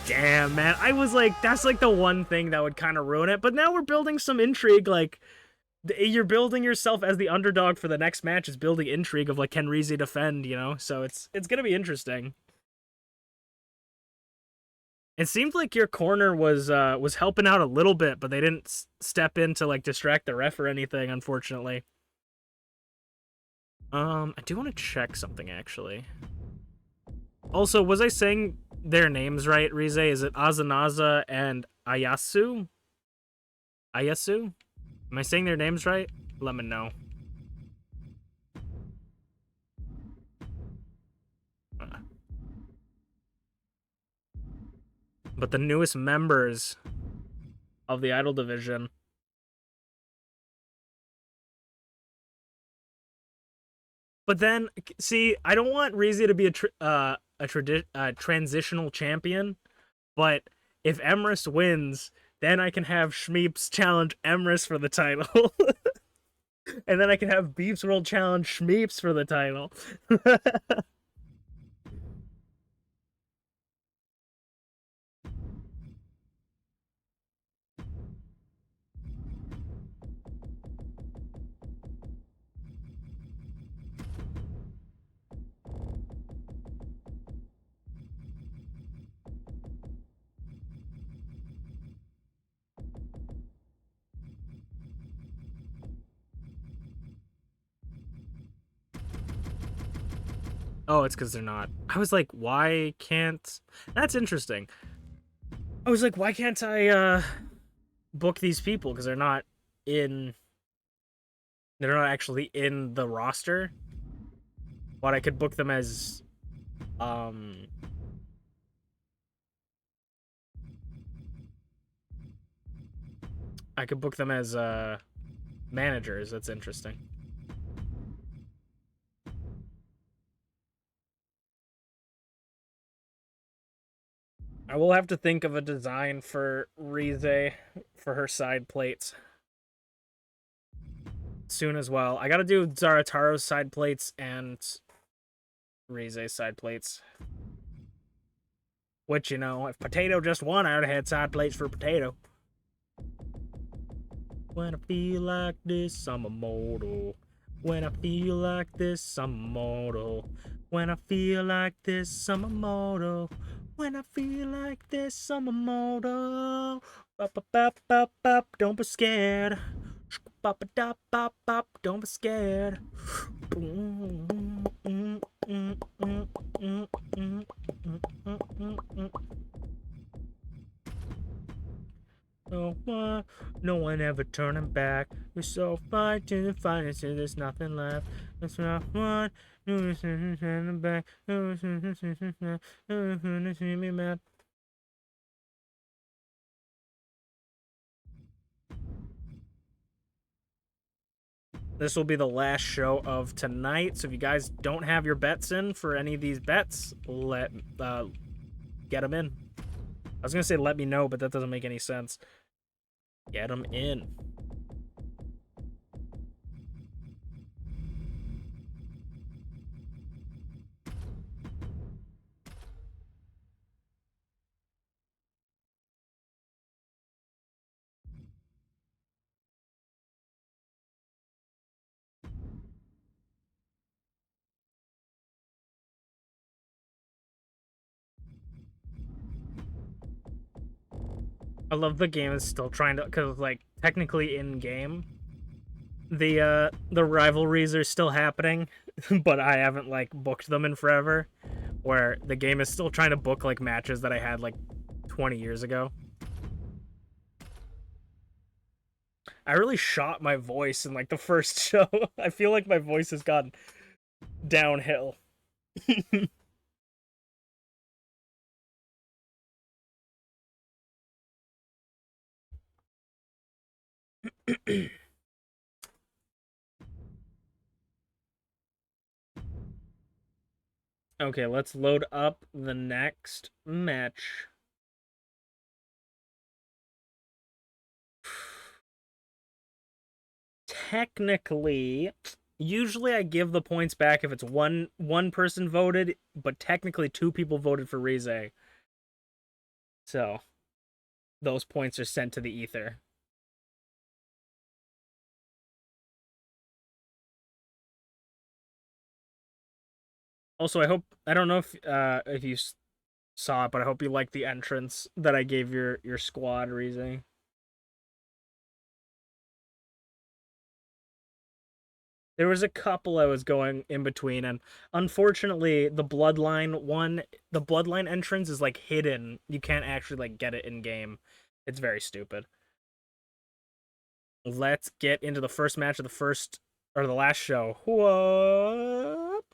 Damn, man. I was like, that's like the one thing that would kind of ruin it. But now we're building some intrigue. Like, you're building yourself as the underdog for the next match. Is building intrigue of, like, can Rize defend, you know? So it's going to be interesting. It seemed like your corner was helping out a little bit, but they didn't step in to, like, distract the ref or anything, unfortunately. I do want to check something, actually. Also, was I saying their names right, Rize? Is it Azanaza and Ayasu? Ayasu? Am I saying their names right? Let me know. But the newest members of the Idol Division But then, see, I don't want Rize to be a transitional champion, but if Emrys wins, then I can have Shmeeps challenge Emrys for the title. And then I can have MPW challenge Shmeeps for the title. Oh, it's because they're not. I was like, why can't... That's interesting. I was like, why can't I book these people? Because they're not in... They're not actually in the roster. But I could book them as... I could book them as managers. That's interesting. I will have to think of a design for Rize for her side plates soon as well. I gotta do Zarataro's side plates and Rize's side plates. Which, you know, if Potato just won, I would have had side plates for Potato. When I feel like this, I'm immortal. When I feel like this, I'm immortal. When I feel like this, I'm immortal. When I feel like this, I'm immortal. Bop, bop, bop, bop, bop, don't be scared. Bop, bop, bop, bop, don't be scared. No one ever turning back. We're so far to the finest, there's nothing left. That's not one. Turning back. This will be the last show of tonight, so if you guys don't have your bets in for any of these bets, get them in. I was gonna say let me know, but that doesn't make any sense. Get them in. I love the game is still trying to, because like technically in game, the rivalries are still happening, but I haven't like booked them in forever. Where the game is still trying to book like matches that I had like 20 years ago. I really shot my voice in like the first show. I feel like my voice has gone downhill. Okay, let's load up the next match. Technically, usually I give the points back if it's one person voted, but technically 2 people voted for Rize. So, those points are sent to the ether. Also, I don't know if you saw it, but I hope you liked the entrance that I gave your squad, Rize. There was a couple I was going in between, and unfortunately, the Bloodline entrance is like hidden. You can't actually like get it in game. It's very stupid. Let's get into the first match of the last show. Whoop.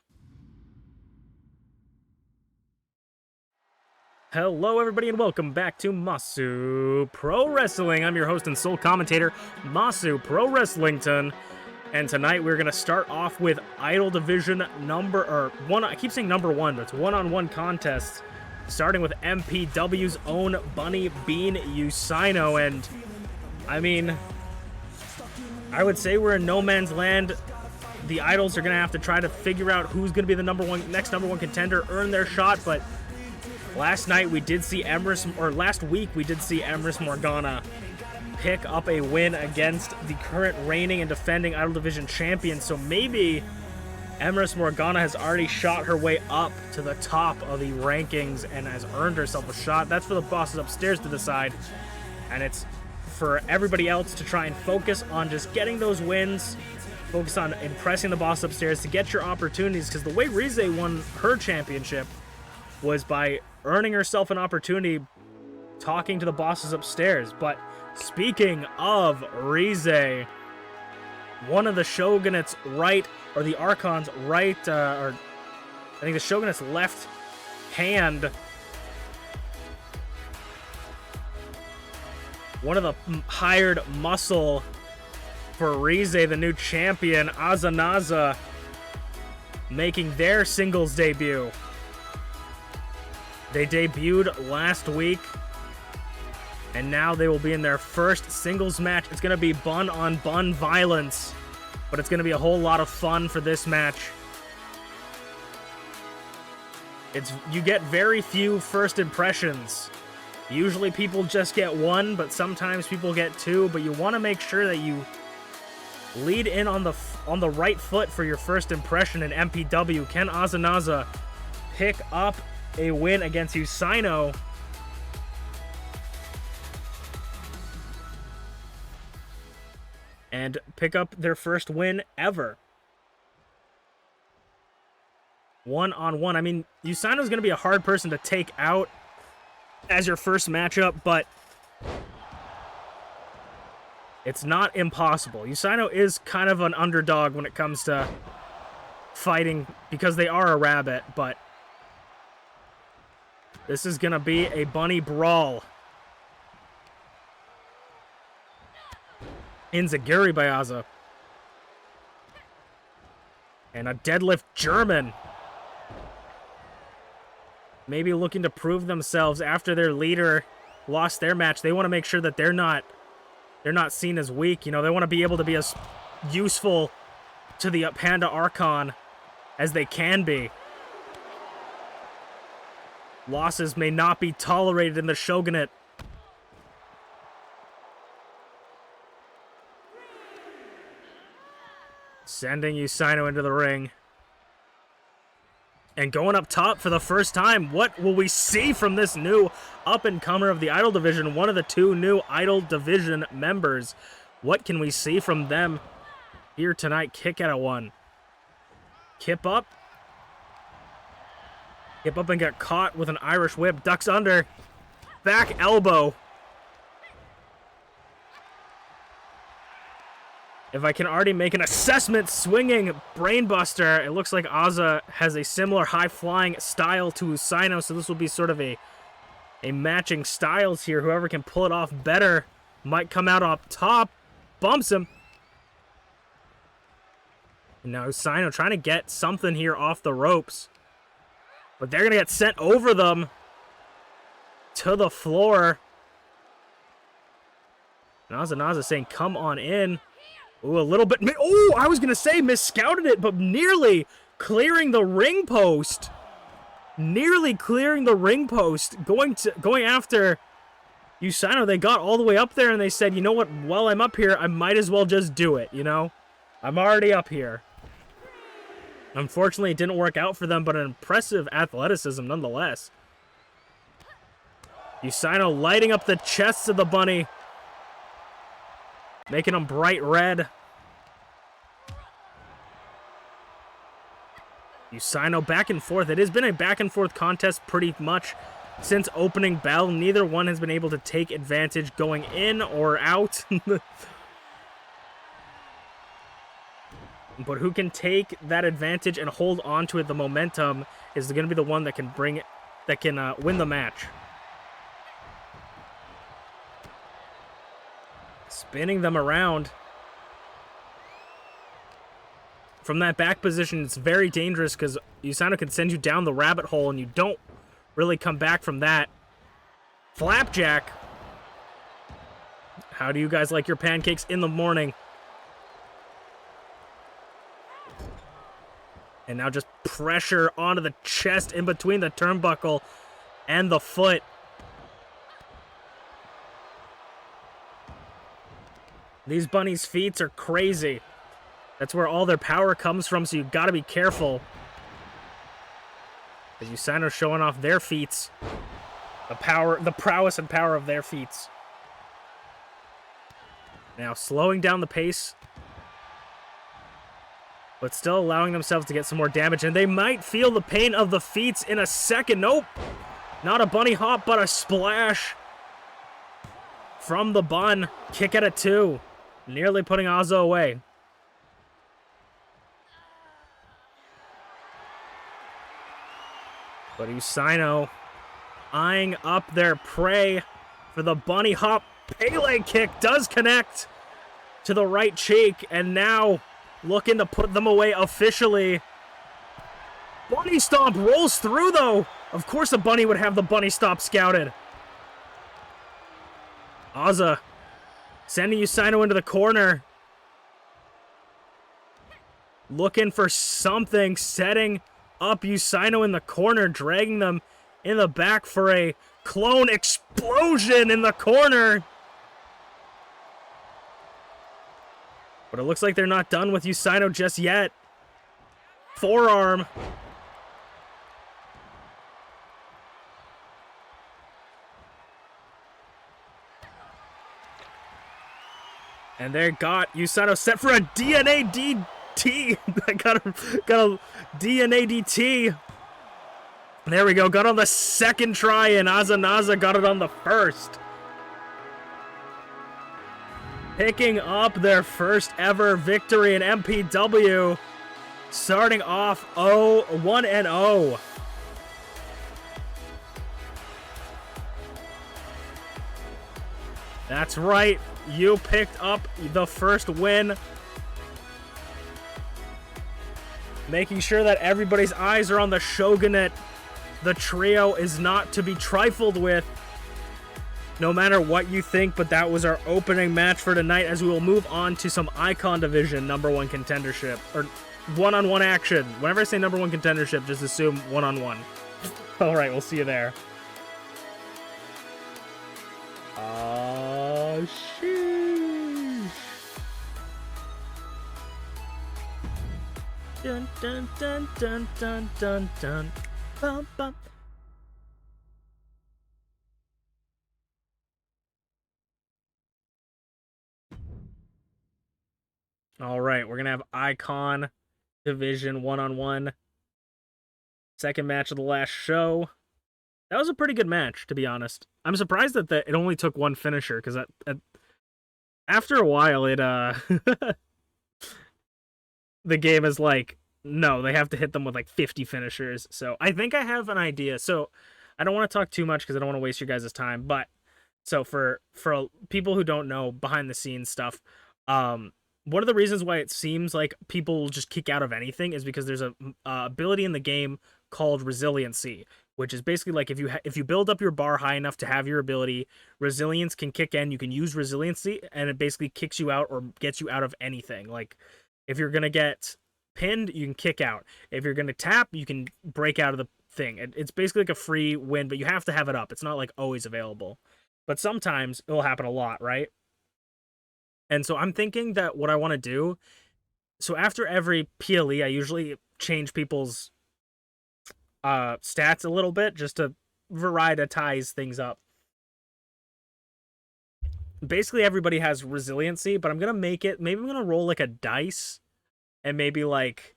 Hello, everybody, and welcome back to Masu Pro Wrestling. I'm your host and sole commentator, Masu Pro Wrestlington. And tonight we're going to start off with Idol Division one. I keep saying number one, but it's one-on-one contests. Starting with MPW's own Bunny Bean Usaino. And, I mean, I would say we're in no man's land. The Idols are going to have to try to figure out who's going to be the next number one contender, earn their shot. But last week we did see Emrys Morgana pick up a win against the current reigning and defending Idol Division champion. So maybe Emrys Morgana has already shot her way up to the top of the rankings and has earned herself a shot. That's for the bosses upstairs to decide. And it's for everybody else to try and focus on just getting those wins, focus on impressing the boss upstairs to get your opportunities. Because the way Rize won her championship was by earning herself an opportunity talking to the bosses upstairs. But speaking of Rize, one of the Shogunate's right, or the Archon's right, or I think the Shogunate's left hand, one of the hired muscle for Rize, the new champion, Azanaza, making their singles debut. They debuted last week, and now they will be in their first singles match. It's going to be bun-on-bun violence, but it's going to be a whole lot of fun for this match. You get very few first impressions. Usually people just get one, but sometimes people get two, but you want to make sure that you lead in on the right foot for your first impression. In MPW, can Azanaza pick up a win against Usaino? And pick up their first win ever. One-on-one. I mean, Usaino's going to be a hard person to take out as your first matchup, but it's not impossible. Usaino is kind of an underdog when it comes to fighting because they are a rabbit, but this is going to be a bunny brawl. Inzaguri by Aza. And a deadlift German. Maybe looking to prove themselves after their leader lost their match. They want to make sure that they're not seen as weak. You know, they want to be able to be as useful to the Panda Archon as they can be. Losses may not be tolerated in the Shogunate. Sending Usaino into the ring. And going up top for the first time, what will we see from this new up-and-comer of the Idol Division? One of the two new Idol Division members. What can we see from them here tonight? Kick out of one. Kip up. Kip up and get caught with an Irish whip. Ducks under. Back elbow. If I can already make an assessment, swinging brainbuster. It looks like Aza has a similar high-flying style to Usaino, so this will be sort of a matching styles here. Whoever can pull it off better might come out up top. Bumps him. And now Usaino trying to get something here off the ropes. But they're going to get sent over them to the floor. Naza saying, come on in. Ooh, a little bit. Oh, I was going to say misscouted it, but nearly clearing the ring post. Nearly clearing the ring post. Going after Usaino. They got all the way up there and they said, you know what? While I'm up here, I might as well just do it, you know? I'm already up here. Unfortunately, it didn't work out for them, but an impressive athleticism nonetheless. Usaino lighting up the chests of the bunny. Making them bright red. Usaino back and forth. It has been a back and forth contest pretty much since opening bell. Neither one has been able to take advantage going in or out. But who can take that advantage and hold on to it, the momentum, is going to be the one that can bring it, that can win the match. Spinning them around. From that back position, it's very dangerous because Usano can send you down the rabbit hole and you don't really come back from that. Flapjack. How do you guys like your pancakes in the morning? And now just pressure onto the chest in between the turnbuckle and the foot. These bunnies' feet are crazy. That's where all their power comes from, so you gotta be careful. As Usano showing off their feats. The prowess and power of their feats. Now slowing down the pace, but still allowing themselves to get some more damage, and they might feel the pain of the feats in a second. Nope, not a bunny hop, but a splash from the bun. Kick at a 2, nearly putting Azo away. But Usano eyeing up their prey for the bunny hop. Pele kick does connect to the right cheek, and now looking to put them away officially. Bunny stomp rolls through, though. Of course a bunny would have the bunny stomp scouted. Aza sending Usano into the corner. Looking for something, setting up Usano in the corner, dragging them in the back for a clone explosion in the corner. But it looks like they're not done with Usano just yet. Forearm. And they got Usano set for a DNA DT. got a DNA DT. There we go. Got on the second try, and Azanaza got it on the first. Picking up their first ever victory in MPW. Starting off 1-0. That's right. You picked up the first win. Making sure that everybody's eyes are on the Shogunate. The trio is not to be trifled with, no matter what you think, but that was our opening match for tonight, as we will move on to some Icon Division #1 contendership, or one-on-one action. Whenever I say #1 contendership, just assume one-on-one. All right, we'll see you there. Sheesh. Dun dun dun dun dun dun dun. Bum, bum. All right, we're gonna have Icon Division 1-on-1. Second match of the last show. That was a pretty good match, to be honest. I'm surprised that it only took one finisher, because after a while, the game is like, no, they have to hit them with like 50 finishers. So I think I have an idea. So I don't want to talk too much because I don't want to waste your guys' time. But so for people who don't know behind the scenes stuff, one of the reasons why it seems like people will just kick out of anything is because there's a ability in the game called resiliency, which is basically like if you build up your bar high enough to have your ability, resilience can kick in. You can use resiliency, and it basically kicks you out or gets you out of anything. Like if you're gonna get pinned, you can kick out. If you're gonna tap, you can break out of the thing. It's basically like a free win, but you have to have it up. It's not like always available, but sometimes it'll happen a lot, right? And so I'm thinking that what I want to do, so after every PLE, I usually change people's stats a little bit just to varietize things up. Basically, everybody has resiliency, but I'm gonna make it. Maybe I'm gonna roll like a dice, and maybe I'll like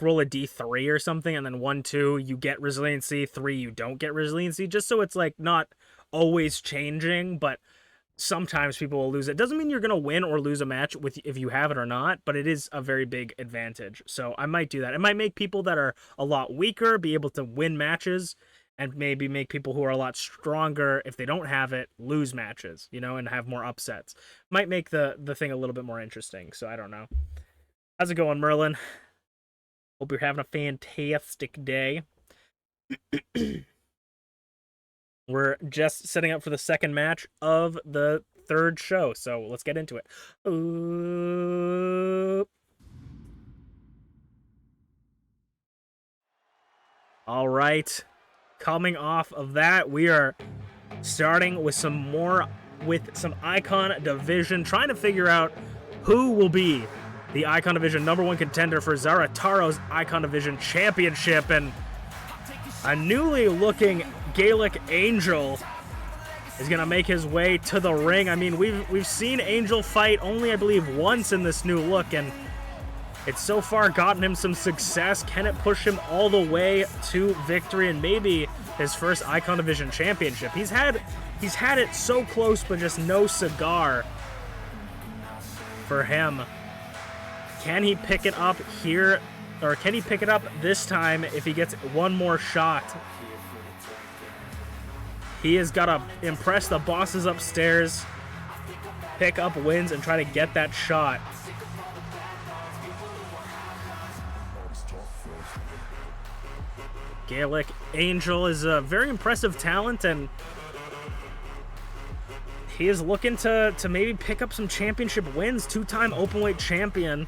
roll a D3 or something, and then 1, 2 you get resiliency, 3 you don't get resiliency, just so it's like not always changing, but sometimes people will lose it. Doesn't mean you're gonna win or lose a match if you have it or not, but it is a very big advantage. So I might do that. It might make people that are a lot weaker be able to win matches, and maybe make people who are a lot stronger, if they don't have it, lose matches, you know, and have more upsets. Might make the thing a little bit more interesting, so I don't know. How's it going, Merlin? Hope you're having a fantastic day. We're just setting up for the second match of the third show, so let's get into it. All right. Coming off of that, we are starting with some Icon Division, trying to figure out who will be the Icon Division #1 contender for Zarataro's Icon Division Championship, and a newly looking Gaelic Angel is gonna make his way to the ring. I mean, we've seen Angel fight only, I believe, once in this new look, and it's so far gotten him some success. Can it push him all the way to victory and maybe his first Icon Division championship? He's had it so close, but just no cigar for him. Can he pick it up here, or can he pick it up this time if he gets one more shot? He has got to impress the bosses upstairs, pick up wins, and try to get that shot. Gaelic Angel is a very impressive talent, and he is looking to maybe pick up some championship wins. Two-time openweight champion.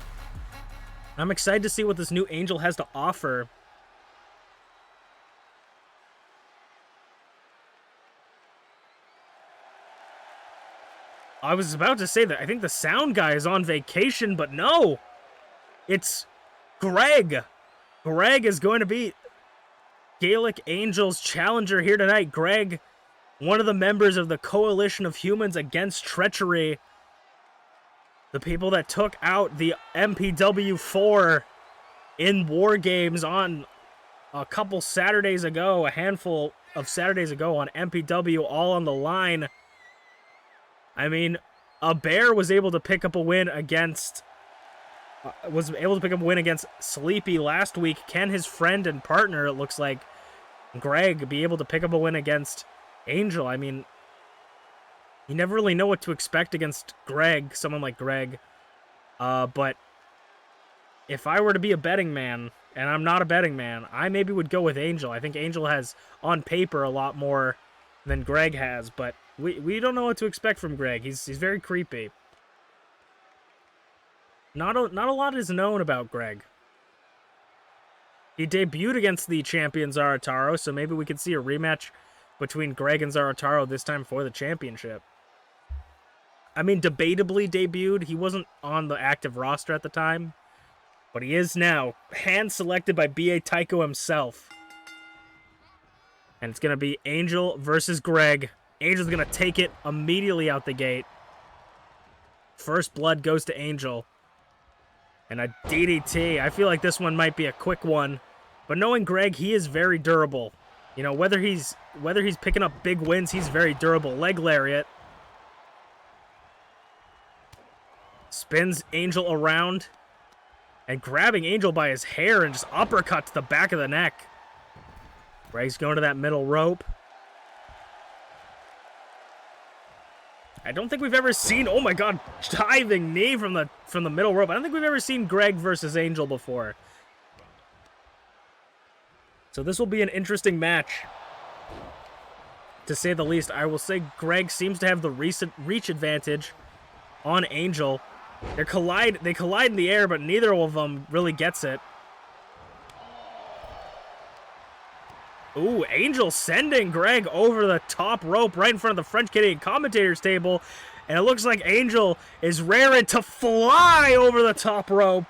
I'm excited to see what this new Angel has to offer. I was about to say that I think the sound guy is on vacation, but no! It's Greg! Greg is going to be Gaelic Angel's challenger here tonight. Greg, one of the members of the Coalition of Humans Against Treachery. The people that took out the MPW 4 in War Games on a couple Saturdays ago, a handful of Saturdays ago on MPW, all on the line. I mean, a bear was able to pick up a win against Sleepy last week. Can his friend and partner, it looks like, Greg, be able to pick up a win against Angel? I mean, you never really know what to expect against Greg, someone like Greg. But if I were to be a betting man, and I'm not a betting man, I maybe would go with Angel. I think Angel has, on paper, a lot more than Greg has, but we don't know what to expect from Greg. He's very creepy. Not a lot is known about Greg. He debuted against the champion Zarataro, so maybe we could see a rematch between Greg and Zarataro this time for the championship. I mean, debatably debuted. He wasn't on the active roster at the time, but he is now. Hand-selected by B.A. Tycho himself. And it's going to be Angel versus Greg. Angel's going to take it immediately out the gate. First blood goes to Angel. And a DDT. I feel like this one might be a quick one. But knowing Greg, he is very durable. You know, whether he's picking up big wins, he's very durable. Leg lariat. Spins Angel around. And grabbing Angel by his hair and just uppercut to the back of the neck. Greg's going to that middle rope. I don't think we've ever seen, oh my god, diving knee from the middle rope. I don't think we've ever seen Greg versus Angel before. So this will be an interesting match, to say the least. I will say Greg seems to have the recent reach advantage on Angel. They collide in the air, but neither of them really gets it. Ooh, Angel sending Greg over the top rope right in front of the French Canadian commentators table. And it looks like Angel is raring to fly over the top rope.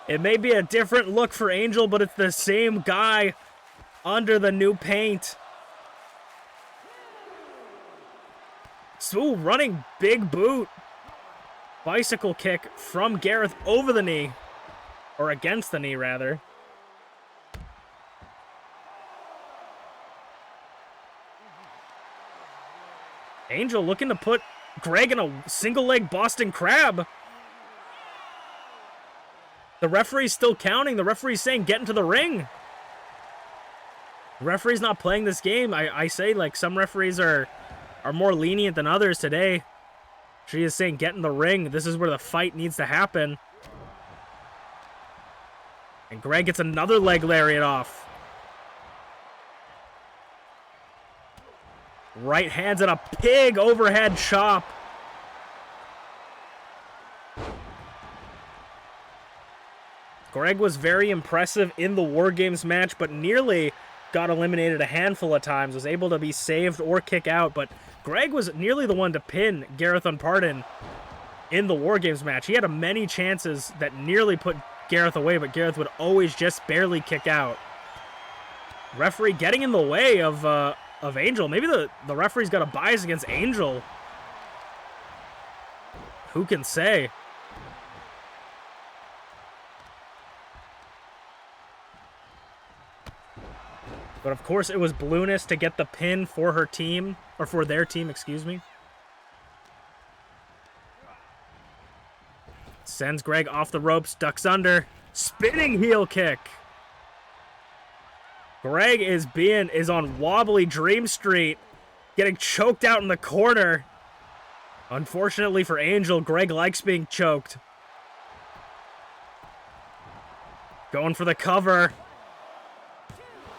It may be a different look for Angel, but it's the same guy under the new paint. So, running big boot. Bicycle kick from Garreth over the knee. Or against the knee, rather. Angel looking to put Greg in a single leg Boston Crab. The referee's still counting. The referee's saying get into the ring. Referee's not playing this game. I say, like, some referees are more lenient than others today. She is saying, get in the ring. This is where the fight needs to happen. And Greg gets another leg lariat off. Right hands and a pig overhead chop. Greg was very impressive in the War Games match, but nearly got eliminated a handful of times. Was able to be saved or kick out, but Greg was nearly the one to pin Garreth Unported in the War Games match. He had many chances that nearly put Garreth away, but Garreth would always just barely kick out. Referee getting in the way of Angel. Maybe the referee's got a bias against Angel. Who can say? But of course it was Blueness to get the pin for her team, or for their team, excuse me. Sends Greg off the ropes, ducks under, spinning heel kick. Greg is on wobbly Dream Street, getting choked out in the corner. Unfortunately for Angel, Greg likes being choked. Going for the cover.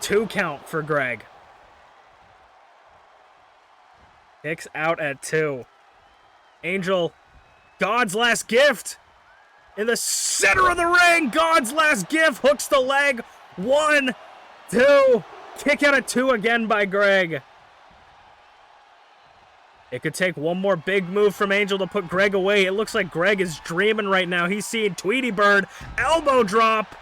2 count for Greg. Kicks out at 2. Angel, God's last gift. In the center of the ring, God's last gift hooks the leg. 1, 2. Kick out at 2 again by Greg. It could take one more big move from Angel to put Greg away. It looks like Greg is dreaming right now. He's seeing Tweety Bird. Elbow drop.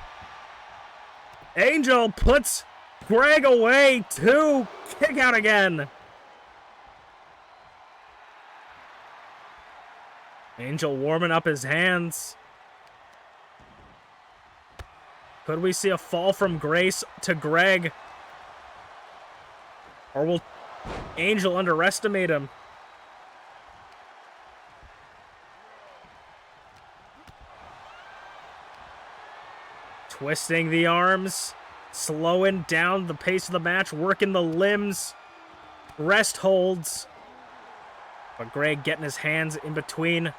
Angel puts Greg away. 2. Kick out again. Angel warming up his hands. Could we see a fall from grace to Greg? Or will Angel underestimate him? Twisting the arms. Slowing down the pace of the match. Working the limbs. Rest holds. But Greg getting his hands in between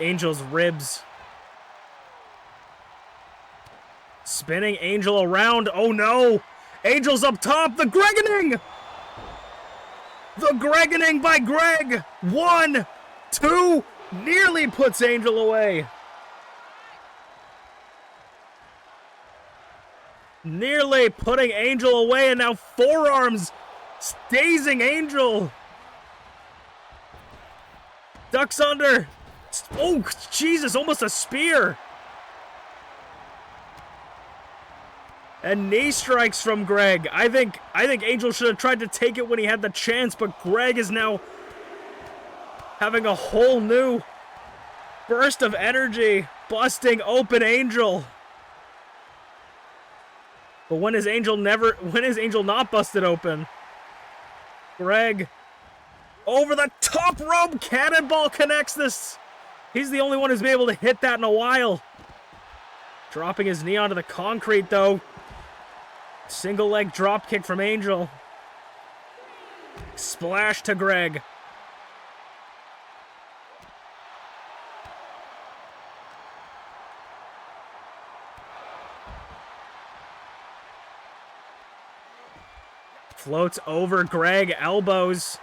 Angel's ribs. Spinning Angel around. Oh no! Angel's up top. The Gregening! The Gregening by Greg! 1, 2. Nearly puts Angel away. Nearly putting Angel away, and now forearms stazing Angel. Ducks under. Oh, Jesus, almost a spear. And knee strikes from Greg. I think Angel should have tried to take it when he had the chance, but Greg is now having a whole new burst of energy, busting open Angel. But when is Angel not busted open? Greg over the top rope, cannonball connects this. He's the only one who's been able to hit that in a while. Dropping his knee onto the concrete though. Single leg drop kick from Angel. Splash to Greg. Floats over Greg, elbows.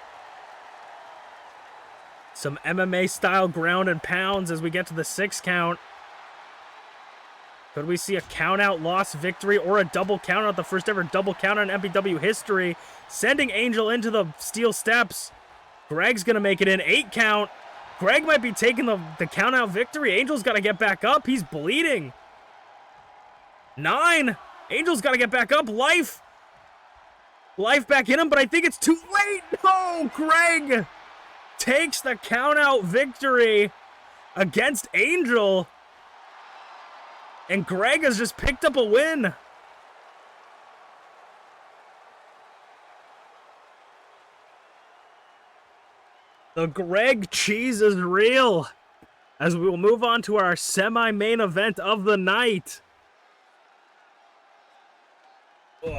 Some MMA style ground and pounds as we get to the 6 count. Could we see a count-out loss victory or a double count-out, the first ever double count-out in MPW history, sending Angel into the steel steps. Greg's going to make it in 8 count. Greg might be taking the count-out victory. Angel's got to get back up. He's bleeding. 9. Angel's got to get back up. Life back in him, but I think it's too late. No, Greg takes the count-out victory against Angel. And Greg has just picked up a win. The Greg cheese is real. As we will move on to our semi-main event of the night. Ugh.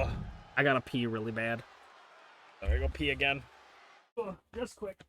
I gotta pee really bad. I'm gonna go pee again. Ugh, just quick.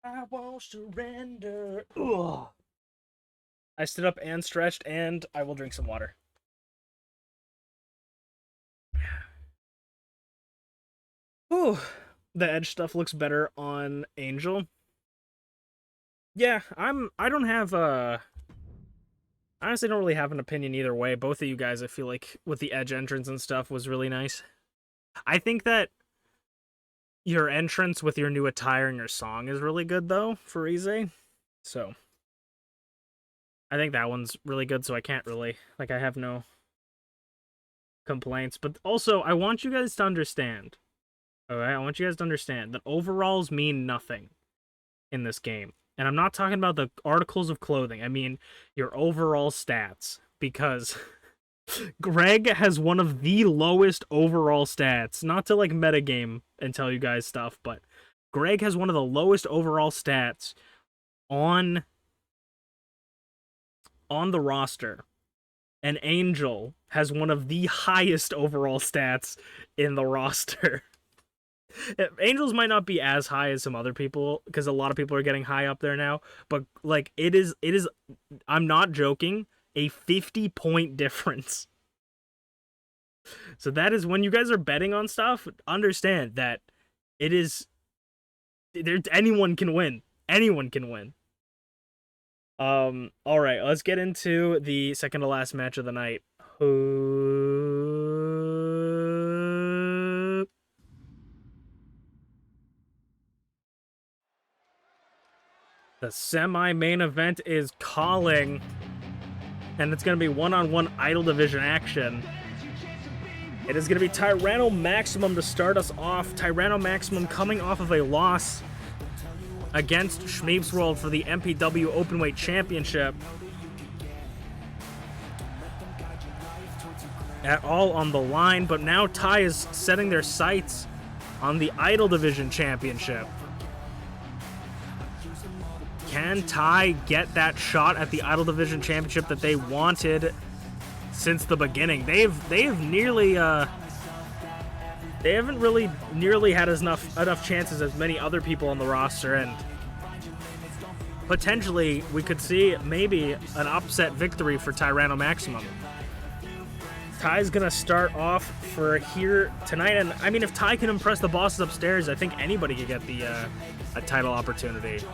I won't surrender. Ugh. I stood up and stretched, and I will drink some water. Ooh, the edge stuff looks better on Angel. Yeah, I don't have I honestly don't really have an opinion either way. Both of you guys, I feel like, with the edge entrance and stuff was really nice. I think that your entrance with your new attire and your song is really good, though, for Ize. So, I think that one's really good, so I can't really, like, I have no complaints. But also, I want you guys to understand, alright? I want you guys to understand that overalls mean nothing in this game. And I'm not talking about the articles of clothing. I mean your overall stats. Because Greg has one of the lowest overall stats. Not to, like, metagame and tell you guys stuff, but Greg has one of the lowest overall stats on the roster. And Angel has one of the highest overall stats in the roster. Angels might not be as high as some other people, because a lot of people are getting high up there now, but, like, it is, I'm not joking, a 50-point difference. So that is, when you guys are betting on stuff, understand that it is, anyone can win. Anyone can win. Alright, let's get into the second to last match of the night. The semi-main event is calling, and it's going to be one-on-one Idol Division action. It is going to be TyrannoMaximum to start us off. TyrannoMaximum coming off of a loss against ShmeepsWorld for the MPW Openweight Championship. At all on the line, but now Ty is setting their sights on the Idol Division Championship. Can Ty get that shot at the Idol Division Championship that they wanted since the beginning? They've nearly they haven't really nearly had enough chances as many other people on the roster, and potentially we could see maybe an upset victory for TyrannoMaximum. Ty's gonna start off for here tonight, and I mean, if Ty can impress the bosses upstairs, I think anybody could get the a title opportunity.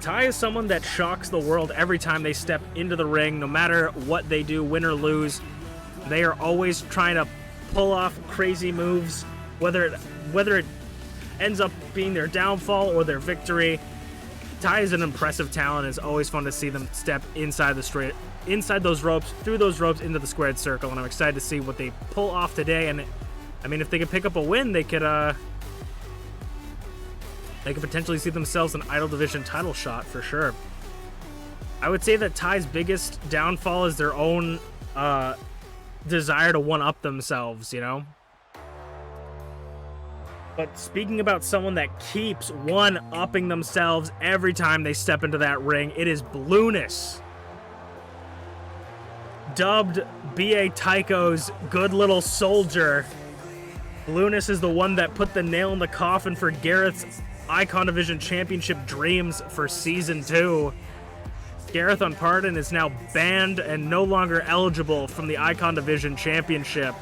Ty is someone that shocks the world every time they step into the ring, no matter what they do, win or lose. They are always trying to pull off crazy moves, whether it ends up being their downfall or their victory. Ty is an impressive talent. It's always fun to see them step inside those ropes, through those ropes into the squared circle, and I'm excited to see what they pull off today. And I mean, if they could pick up a win, they could potentially see themselves an Idol Division title shot for sure. I would say that Ty's biggest downfall is their own desire to one-up themselves, you know? But speaking about someone that keeps one-upping themselves every time they step into that ring, it is Blueness. dubbed B.A. Tycho's good little soldier. Blueness is the one that put the nail in the coffin for Garreth's Icon Division Championship dreams for Season 2. Garreth Unported is now banned and no longer eligible from the Icon Division Championship.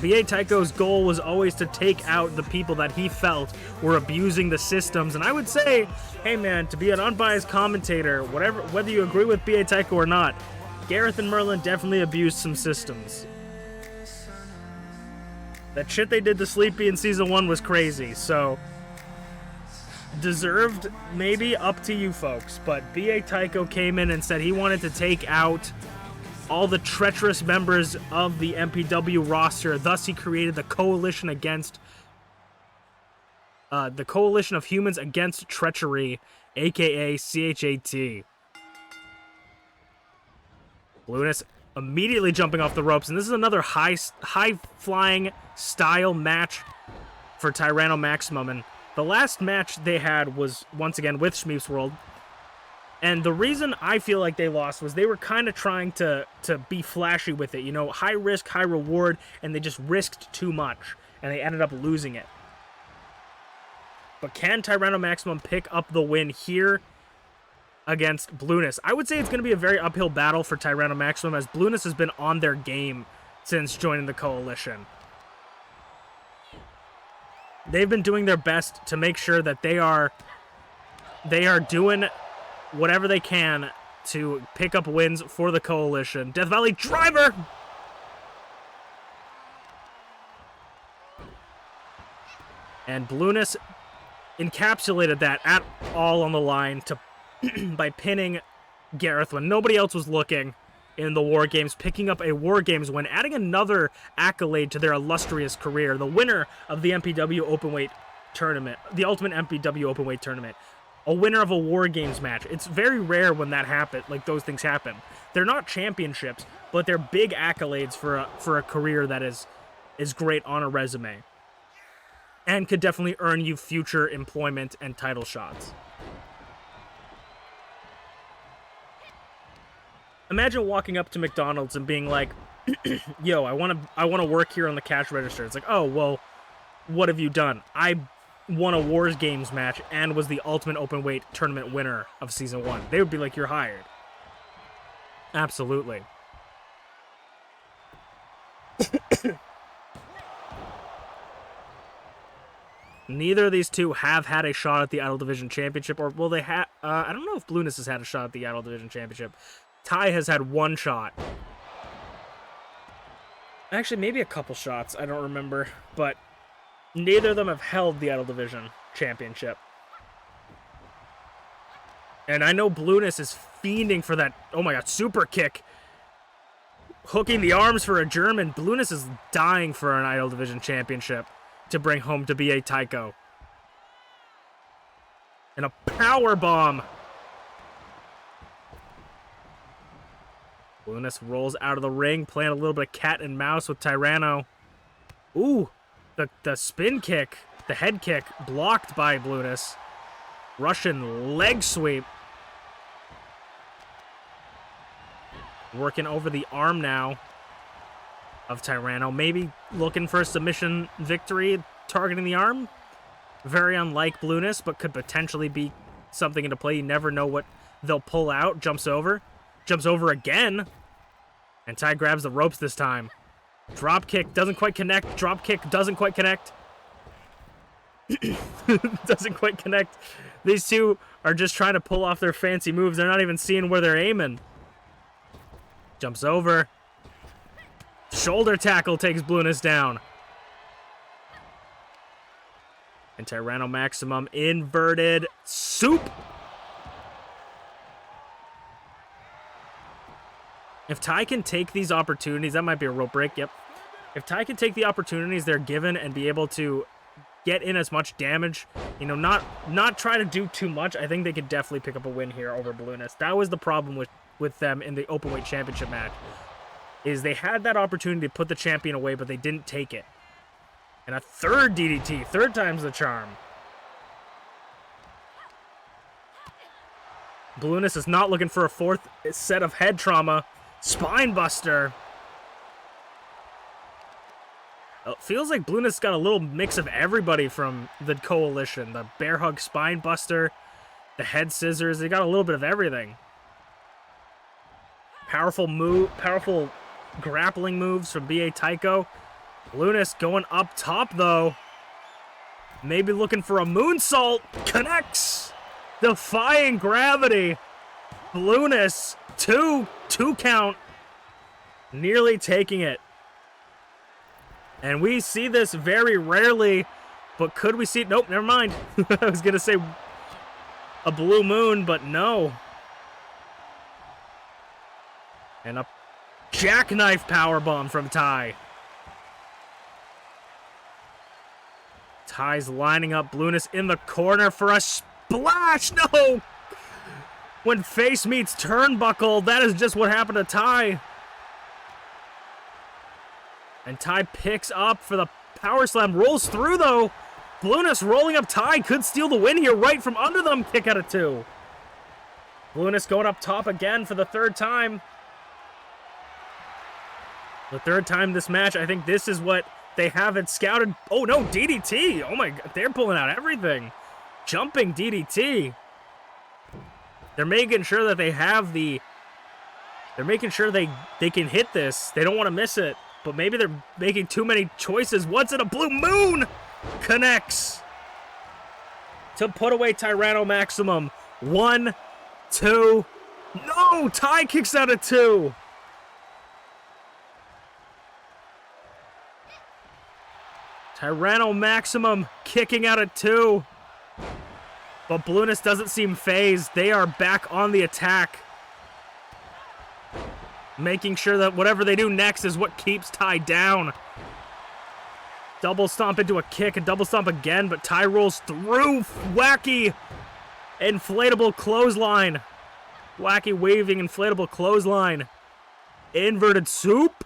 B.A. Tycho's goal was always to take out the people that he felt were abusing the systems, and I would say, hey man, to be an unbiased commentator, whether you agree with B.A. Tycho or not, Garreth and Merlin definitely abused some systems. That shit they did to Sleepy in Season 1 was crazy, so deserved, maybe, up to you folks, but B.A. Tycho came in and said he wanted to take out all the treacherous members of the MPW roster. Thus, he created the Coalition against the Coalition of Humans Against Treachery, aka CHAT. Blueness immediately jumping off the ropes, and this is another high-flying style match for TyrannoMaximum. And the last match they had was once again with ShmeepsWorld. And the reason I feel like they lost was they were kind of trying to be flashy with it. You know, high risk, high reward, and they just risked too much. And they ended up losing it. But can TyrannoMaximum pick up the win here against Blueness? I would say it's going to be a very uphill battle for TyrannoMaximum, as Blueness has been on their game since joining the Coalition. They've been doing their best to make sure that they are doing whatever they can to pick up wins for the Coalition. Death Valley Driver! And Blueness encapsulated that at all on the line to by pinning Garreth when nobody else was looking in the War Games, picking up a War Games win, adding another accolade to their illustrious career. The winner of the MPW Openweight Tournament, the Ultimate MPW Openweight Tournament. A winner of a War Games match. It's very rare when that happens, like those things happen. They're not championships, but they're big accolades for a career that is great on a resume. And could definitely earn you future employment and title shots. Imagine walking up to McDonald's and being like, yo, I want to work here on the cash register. It's like, oh, well, what have you done? I won a Wars Games match and was the Ultimate Openweight Tournament winner of Season 1. They would be like, you're hired. Absolutely. Neither of these two have had a shot at the Idol Division Championship, or will they have? I don't know if Blueness has had a shot at the Idol Division Championship. Ty has had one shot. Actually, maybe a couple shots. I don't remember. But neither of them have held the Idol Division Championship. And I know Blueness is fiending for that, oh my god, super kick. Hooking the arms for a German. Blueness is dying for an Idol Division Championship to bring home to B.A. Tycho. And a power bomb. Blueness rolls out of the ring, playing a little bit of cat and mouse with Tyranno. Ooh, the spin kick, the head kick, blocked by Blueness. Russian leg sweep. Working over the arm now of Tyranno. Maybe looking for a submission victory, targeting the arm. Very unlike Blueness, but could potentially be something into play. You never know what they'll pull out. Jumps over. Jumps over again. And Ty grabs the ropes this time. Drop kick doesn't quite connect. Drop kick doesn't quite connect. Doesn't quite connect. These two are just trying to pull off their fancy moves. They're not even seeing where they're aiming. Jumps over. Shoulder tackle takes Blueness down. And TyrannoMaximum inverted soup. If Ty can take these opportunities, that might be a rope break, yep. If Ty can take the opportunities they're given and be able to get in as much damage, you know, not try to do too much, I think they could definitely pick up a win here over Blueness. That was the problem with them in the Openweight Championship match, is they had that opportunity to put the champion away, but they didn't take it. And a third DDT, third time's the charm. Blueness is not looking for a fourth set of head trauma. Spinebuster. It feels like Blueness got a little mix of everybody from the coalition. The bear hug Spinebuster, the head scissors. They got a little bit of everything. Powerful grappling moves from BA Tycho. Blueness going up top though. Maybe looking for a moonsault. Connects. Defying gravity. Blueness. Two count. Nearly taking it. And we see this very rarely, but could we see it? Nope, never mind. I was going to say a blue moon, but no. And a jackknife powerbomb from Ty. Ty's lining up Blueness in the corner for a splash. No! When face meets turnbuckle, that is just what happened to Ty. And Ty picks up for the power slam. Rolls through, though. Blueness rolling up Ty. Could steal the win here right from under them. Kick out of 2. Blueness going up top again for the 3rd time. The 3rd time this match. I think this is what they have it scouted. Oh, no. DDT. Oh, my God. They're pulling out everything. Jumping DDT. They're making sure that they have the... They're making sure they can hit this. They don't want to miss it. But maybe they're making too many choices. What's it? A blue moon connects to put away Tyranno Maximum. 1, 2. No! Ty kicks out of 2. Tyranno Maximum kicking out of 2. But Blueness doesn't seem phased. They are back on the attack. Making sure that whatever they do next is what keeps Ty down. Double stomp into a kick and double stomp again, but Ty rolls through. Wacky inflatable clothesline. Wacky waving inflatable clothesline. Inverted soup.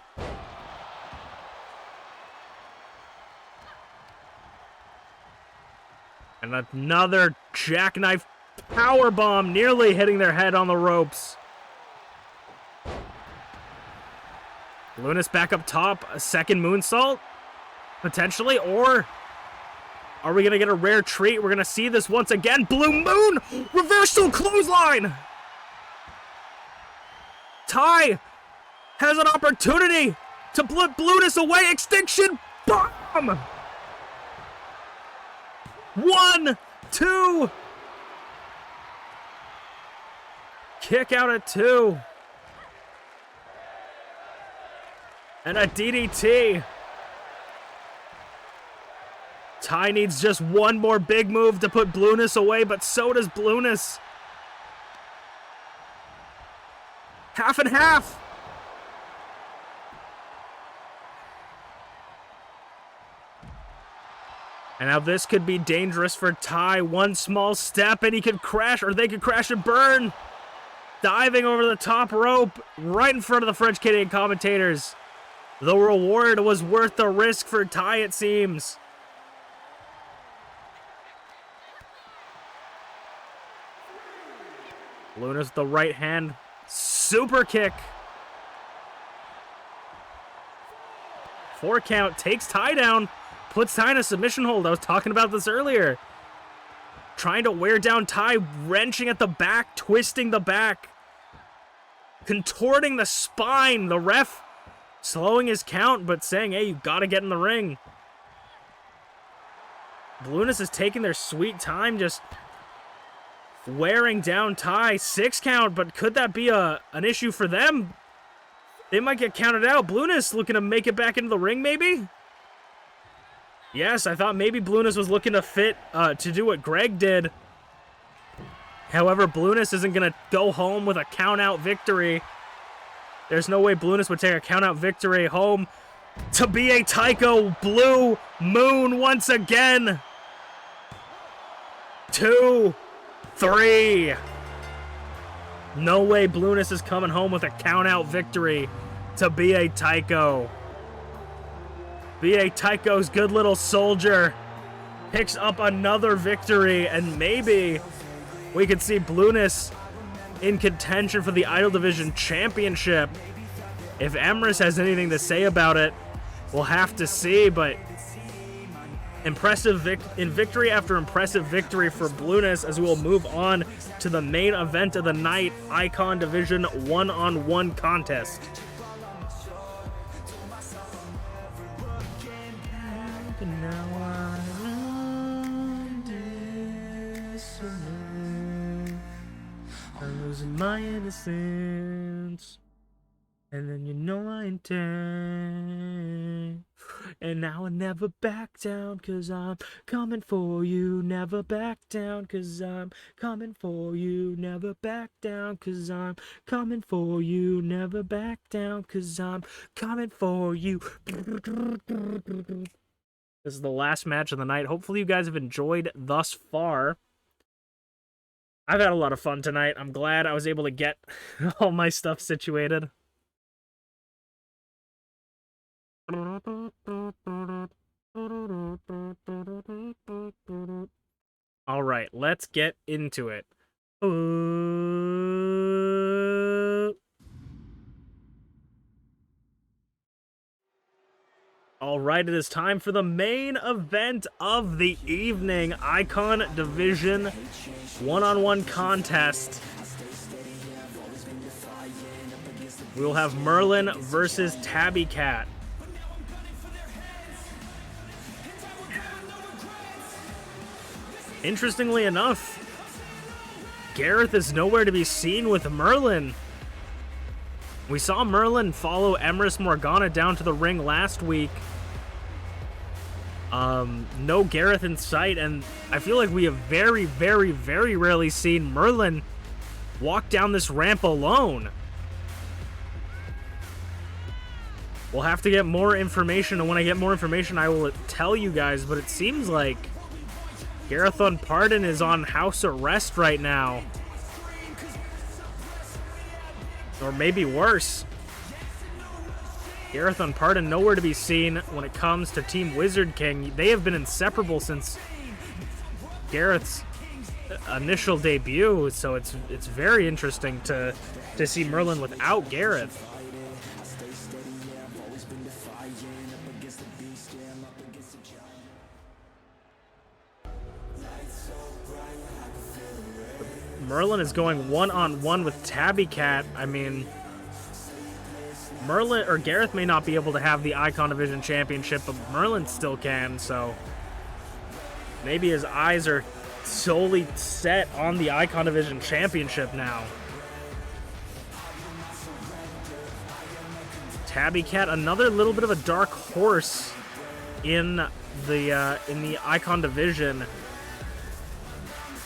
And another jackknife powerbomb, nearly hitting their head on the ropes. Blueness back up top, a second moonsault, potentially, or are we going to get a rare treat? We're going to see this once again. Blue moon, reversal clothesline. Ty has an opportunity to put Blueness away. Extinction bomb. 1, 2. Kick out at 2. And a DDT. Ty needs just one more big move to put Blueness away, but so does Blueness. Half and half. And now this could be dangerous for Ty. One small step and he could crash, or they could crash and burn. Diving over the top rope right in front of the French Canadian commentators. The reward was worth the risk for Ty, it seems. Blueness with the right hand. Super kick. 4 count. Takes Ty down. Puts Ty in a submission hold. I was talking about this earlier. Trying to wear down Ty. Wrenching at the back. Twisting the back. Contorting the spine. The ref slowing his count, but saying, hey, you gotta get in the ring. Blueness is taking their sweet time, just wearing down Ty. 6 count, but could that be an issue for them? They might get counted out. Blueness looking to make it back into the ring, maybe? Yes, I thought maybe Blueness was looking to to do what Greg did. However, Blueness isn't going to go home with a count-out victory. There's no way Blueness would take a count-out victory home to be a Tycho Blue Moon once again. 2, 3. No way Blueness is coming home with a count-out victory to be a Tycho. B.A. Tycho's good little soldier picks up another victory, and maybe we could see Blueness in contention for the Idol Division Championship. If Emrys has anything to say about it, we'll have to see, but impressive victory after impressive victory for Blueness as we will move on to the main event of the night, Icon Division one-on-one contest. I'm losing my innocence, and then you know I intend. And now I never back down, cause I'm coming for you. Never back down, cause I'm coming for you. Never back down, cause I'm coming for you. Never back down, cause I'm coming for you. This is the last match of the night. Hopefully you guys have enjoyed thus far. I've had a lot of fun tonight. I'm glad I was able to get all my stuff situated. All right, let's get into it. All right, it is time for the main event of the evening, Icon Division one-on-one contest. We will have Merlin versus Tabby Cat. Interestingly enough, Garreth is nowhere to be seen with Merlin. We saw Merlin follow Emrys Morgana down to the ring last week. No Garreth in sight, and I feel like we have very, very, very rarely seen Merlin walk down this ramp alone. We'll have to get more information, and when I get more information, I will tell you guys, but it seems like Garreth Unported is on house arrest right now. Or maybe worse. Garreth Unported nowhere to be seen when it comes to Team Wizard King. They have been inseparable since Gareth's initial debut, so it's very interesting to see Merlin without Garreth. Merlin is going one-on-one with Tabby Cat. I mean, Merlin or Garreth may not be able to have the Icon Division Championship, but Merlin still can, so maybe his eyes are solely set on the Icon Division Championship now. Tabby Cat, another little bit of a dark horse in the Icon Division.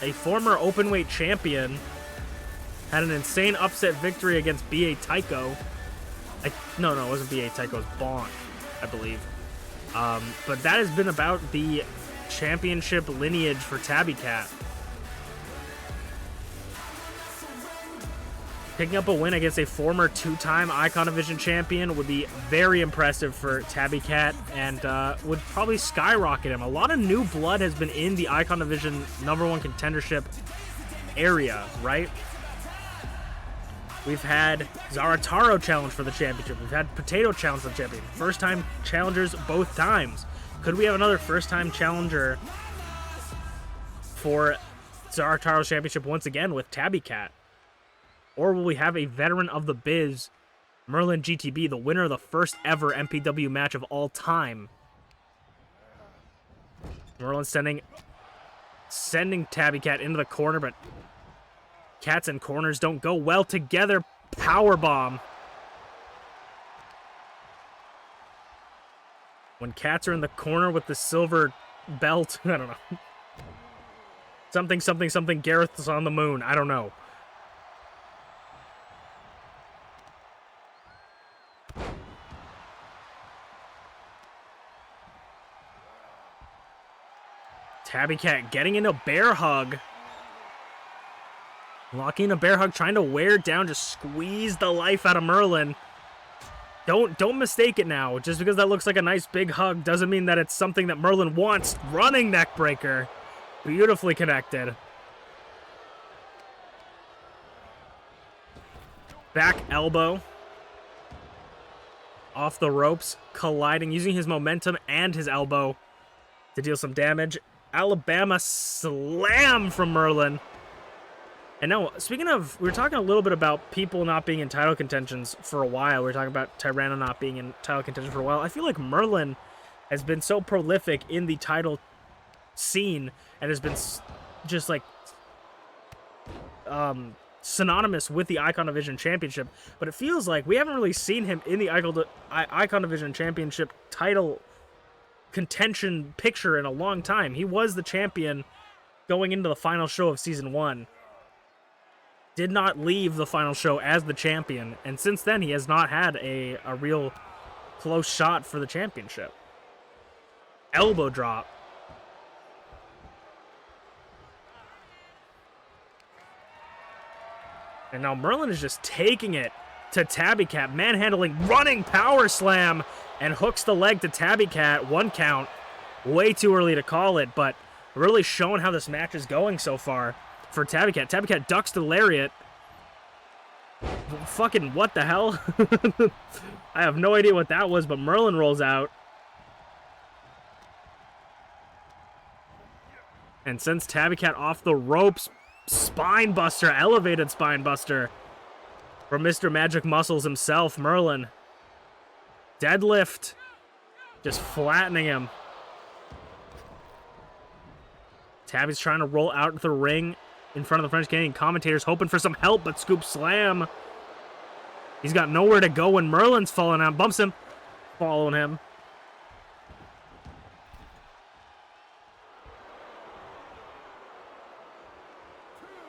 A former openweight champion, had an insane upset victory against B.A. Tycho. No, it wasn't B.A. Tycho, it was Bonk, I believe. But that has been about the championship lineage for Tabby Cat. Picking up a win against a former two-time Icon Division champion would be very impressive for Tabby Cat and would probably skyrocket him. A lot of new blood has been in the Icon Division #1 contendership area, right? We've had Zarataro challenge for the championship. We've had Potato challenge for the championship. First-time challengers both times. Could we have another first-time challenger for Zarataro's championship once again with Tabby Cat? Or will we have a veteran of the biz, MerlinGTB, the winner of the first ever MPW match of all time? Merlin sending Tabby Cat into the corner, but cats and corners don't go well together. Powerbomb. When cats are in the corner with the silver belt, I don't know. Something, Gareth's on the moon. I don't know. Tabby Cat getting into bear hug. Locking a bear hug, trying to wear down, just squeeze the life out of Merlin. Don't mistake it now. Just because that looks like a nice big hug doesn't mean that it's something that Merlin wants. Running neck breaker. Beautifully connected. Back elbow. off the ropes, colliding, using his momentum and his elbow to deal some damage. Alabama slam from Merlin. And now, speaking of, we were talking a little bit about people not being in title contentions for a while. We were talking about Tyranno not being in title contention for a while. I feel like Merlin has been so prolific in the title scene and has been just like synonymous with the Icon Division Championship. But it feels like we haven't really seen him in the Icon Division Championship title contention picture in a long time. He was the champion going into the final show of Season 1. Did not leave the final show as the champion, and since then he has not had a real close shot for the championship. Elbow drop. And now Merlin is just taking it to Tabby Cat, manhandling, running power slam, and hooks the leg to Tabby Cat. 1 count. Way too early to call it, but really showing how this match is going so far for Tabby Cat. Tabby Cat ducks the lariat. Fucking what the hell? I have no idea what that was, but Merlin rolls out. And sends Tabby Cat off the ropes. Spine buster, elevated spine buster from Mr. Magic Muscles himself, Merlin. Deadlift. Just flattening him. Tabby's trying to roll out the ring in front of the French Canadian commentators, hoping for some help, but scoop slam. He's got nowhere to go when Merlin's falling out. Bumps him. Following him.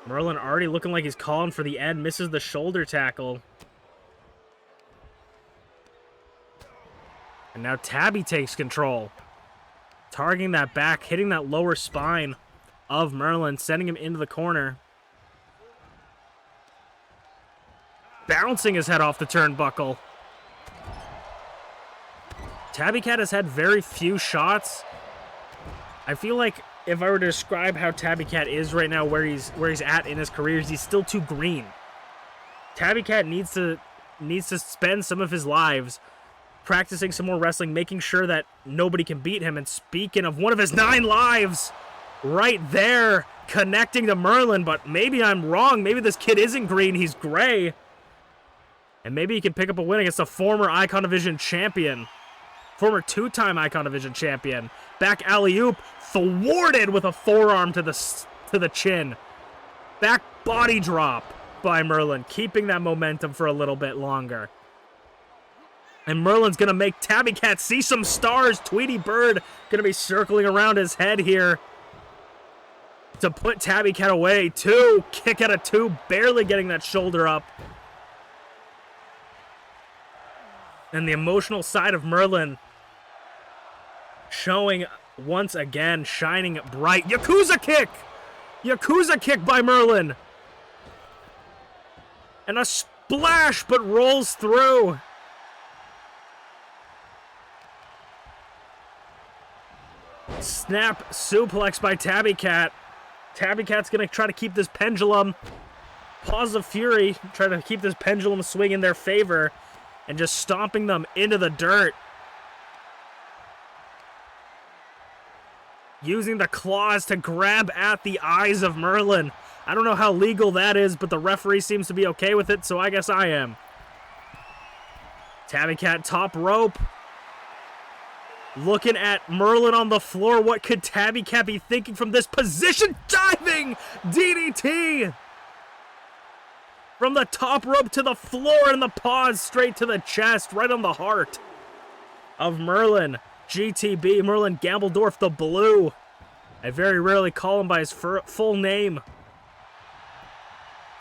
Merlin already looking like he's calling for the end. Misses the shoulder tackle. And now Tabby takes control. Targeting that back, hitting that lower spine of Merlin, sending him into the corner. Bouncing his head off the turnbuckle. Tabby Cat has had very few shots. I feel like if I were to describe how Tabby Cat is right now, where he's at in his career, he's still too green. Tabby Cat needs to spend some of his lives practicing some more wrestling, making sure that nobody can beat him. And speaking of one of his 9 lives, right there, connecting to Merlin, but maybe I'm wrong. Maybe this kid isn't green, he's gray. And maybe he can pick up a win against a former Icon Division champion. Former 2-time Icon Division champion. Back alley-oop, thwarted with a forearm to the chin. Back body drop by Merlin, keeping that momentum for a little bit longer. And Merlin's going to make Tabby Cat see some stars. Tweety Bird going to be circling around his head here to put Tabby Cat away. 2, kick out of 2, barely getting that shoulder up. And the emotional side of Merlin showing once again, shining bright. Yakuza kick! Yakuza kick by Merlin! And a splash, but rolls through. Snap suplex by Tabby Cat. Tabby Cat's gonna try to keep this pendulum. Paws of Fury, try to keep this pendulum swing in their favor. And just stomping them into the dirt. Using the claws to grab at the eyes of Merlin. I don't know how legal that is, but the referee seems to be okay with it, so I guess I am. Tabby Cat top rope. Looking at Merlin on the floor. What could Tabby Cat be thinking from this position? Diving DDT! From the top rope to the floor and the paws straight to the chest, right on the heart of Merlin. GTB, Merlin Gambledorf the Blue. I very rarely call him by his full name.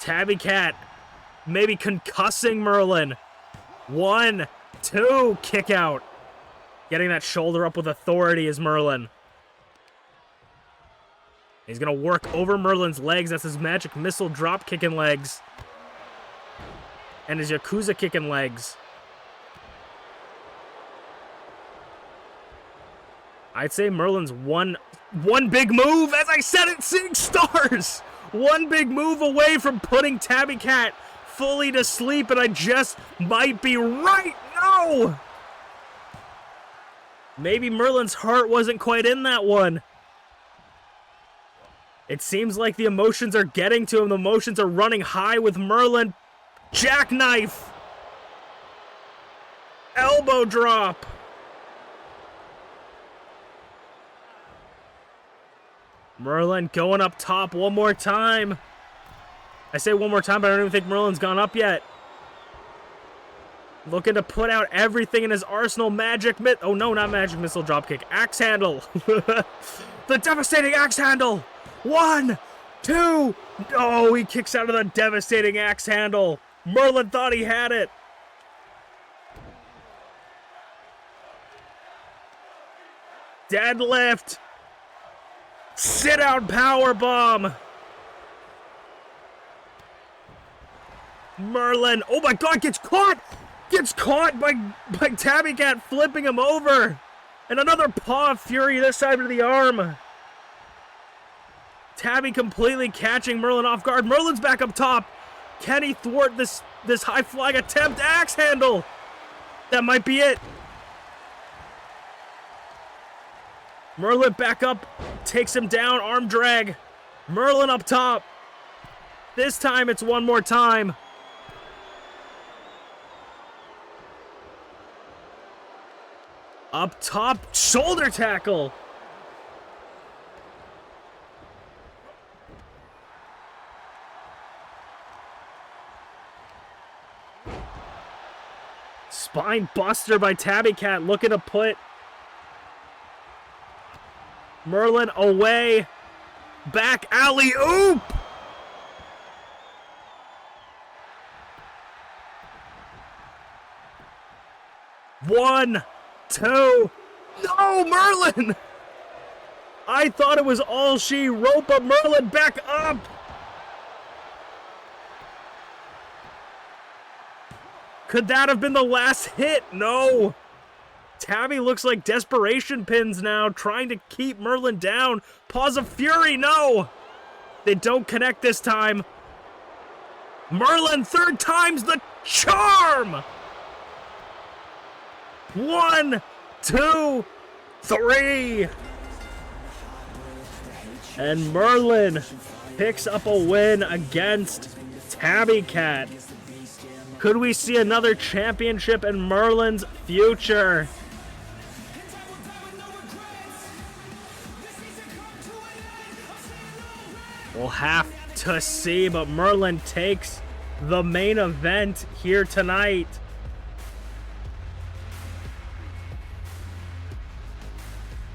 Tabby Cat maybe concussing Merlin. 1, 2, kick out. Getting that shoulder up with authority is Merlin. He's going to work over Merlin's legs. That's his magic missile drop kicking legs. And his Yakuza kicking legs. I'd say Merlin's one big move, as I said it, 6 stars! One big move away from putting Tabby Cat fully to sleep, and I just might be right. No! Maybe Merlin's heart wasn't quite in that one. It seems like the emotions are getting to him. The emotions are running high with Merlin. Jackknife. Elbow drop. Merlin going up top one more time. I say one more time, but I don't even think Merlin's gone up yet. Looking to put out everything in his arsenal. Magic oh no, not magic missile dropkick. Axe handle. The devastating axe handle. 1, 2. Oh, he kicks out of the devastating axe handle. Merlin thought he had it. Deadlift. Sit down power bomb. Merlin. Oh my god, gets caught. Gets caught by Tabby Cat flipping him over. And another paw of fury this side of the arm. Tabby completely catching Merlin off guard. Merlin's back up top. Can he thwart this high flying attempt? Axe handle. That might be it. Merlin back up. Takes him down. Arm drag. Merlin up top. This time it's one more time. Up top, shoulder tackle. Spine buster by Tabby Cat, looking to put Merlin away. Back alley oop. One, 2. No, Merlin! I thought it was all she wrote, but Merlin back up! Could that have been the last hit? No! Tabby looks like desperation pins now, trying to keep Merlin down. Paws of Fury, no! They don't connect this time. Merlin, third time's the charm! 1, 2, 3. And Merlin picks up a win against Tabby Cat. Could we see another championship in Merlin's future? We'll have to see, but Merlin takes the main event here tonight.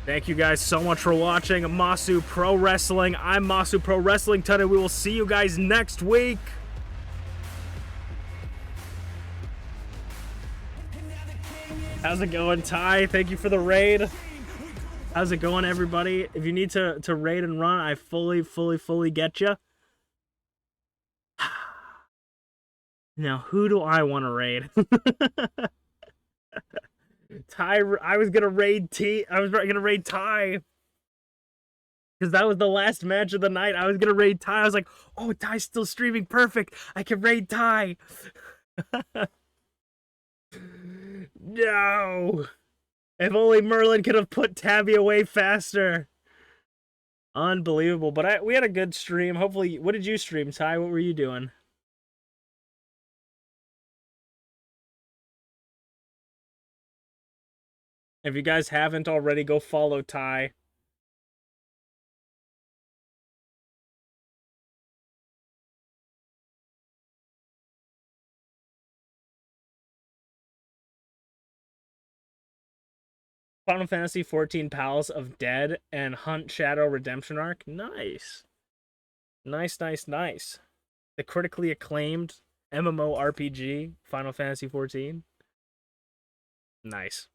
Thank you guys so much for watching Masu Pro Wrestling. I'm Masu Pro Wrestling Tony. We will see you guys next week. How's it going, Ty? Thank you for the raid. How's it going, everybody? If you need to raid and run, I fully get you. Now, who do I want to raid? Ty, I was gonna raid Ty. Because that was the last match of the night. I was gonna raid Ty. I was like, oh, Ty's still streaming perfect. I can raid Ty. No. If only Merlin could have put Tabby away faster. Unbelievable. But we had a good stream. Hopefully, what did you stream, Ty? What were you doing? If you guys haven't already, go follow Ty. Final Fantasy 14 Palace of Dead and Hunt Shadow Redemption Arc. Nice. Nice. The critically acclaimed MMORPG, Final Fantasy 14. Nice.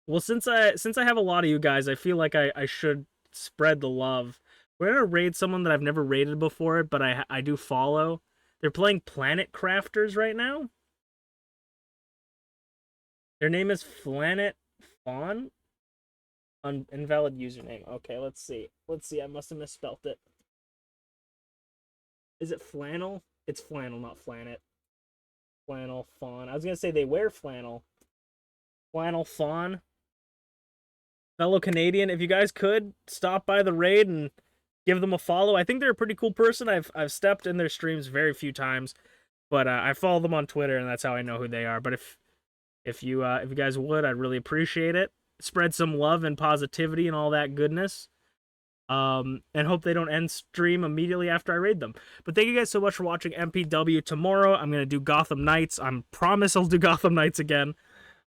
Well, since I have a lot of you guys, I feel like I should spread the love. We're gonna raid someone that I've never raided before, but I do follow. They're playing Planet Crafters right now. Their name is Planet Fawn. Invalid username. Okay, let's see. I must have misspelt it. Is it flannel? It's flannel, not flanet. Flannel Fawn. I was gonna say they wear flannel. Flannel Fawn. fellow Canadian, if you guys could stop by the raid and give them a follow. I think they're a pretty cool person. I've stepped in their streams very few times, but I follow them on Twitter, and that's how I know who they are. But if you guys would, I'd really appreciate it. Spread some love and positivity and all that goodness. And hope they don't end stream immediately after I raid them. But thank you guys so much for watching MPW. Tomorrow I'm gonna do Gotham Knights. I promise I'll do Gotham Knights again.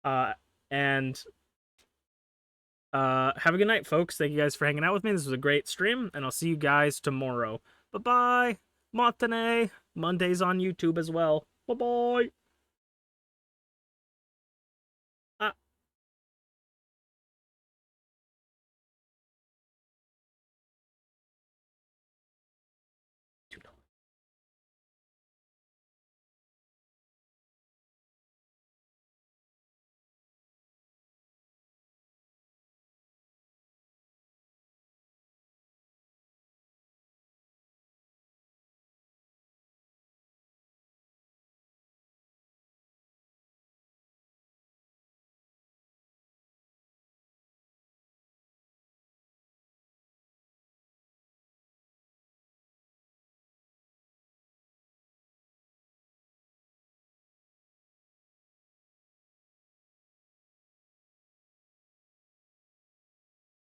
And have a good night, folks. Thank you guys for hanging out with me. This was a great stream, and I'll see you guys tomorrow. Bye bye. Matane. Monday's on YouTube as well. Bye bye.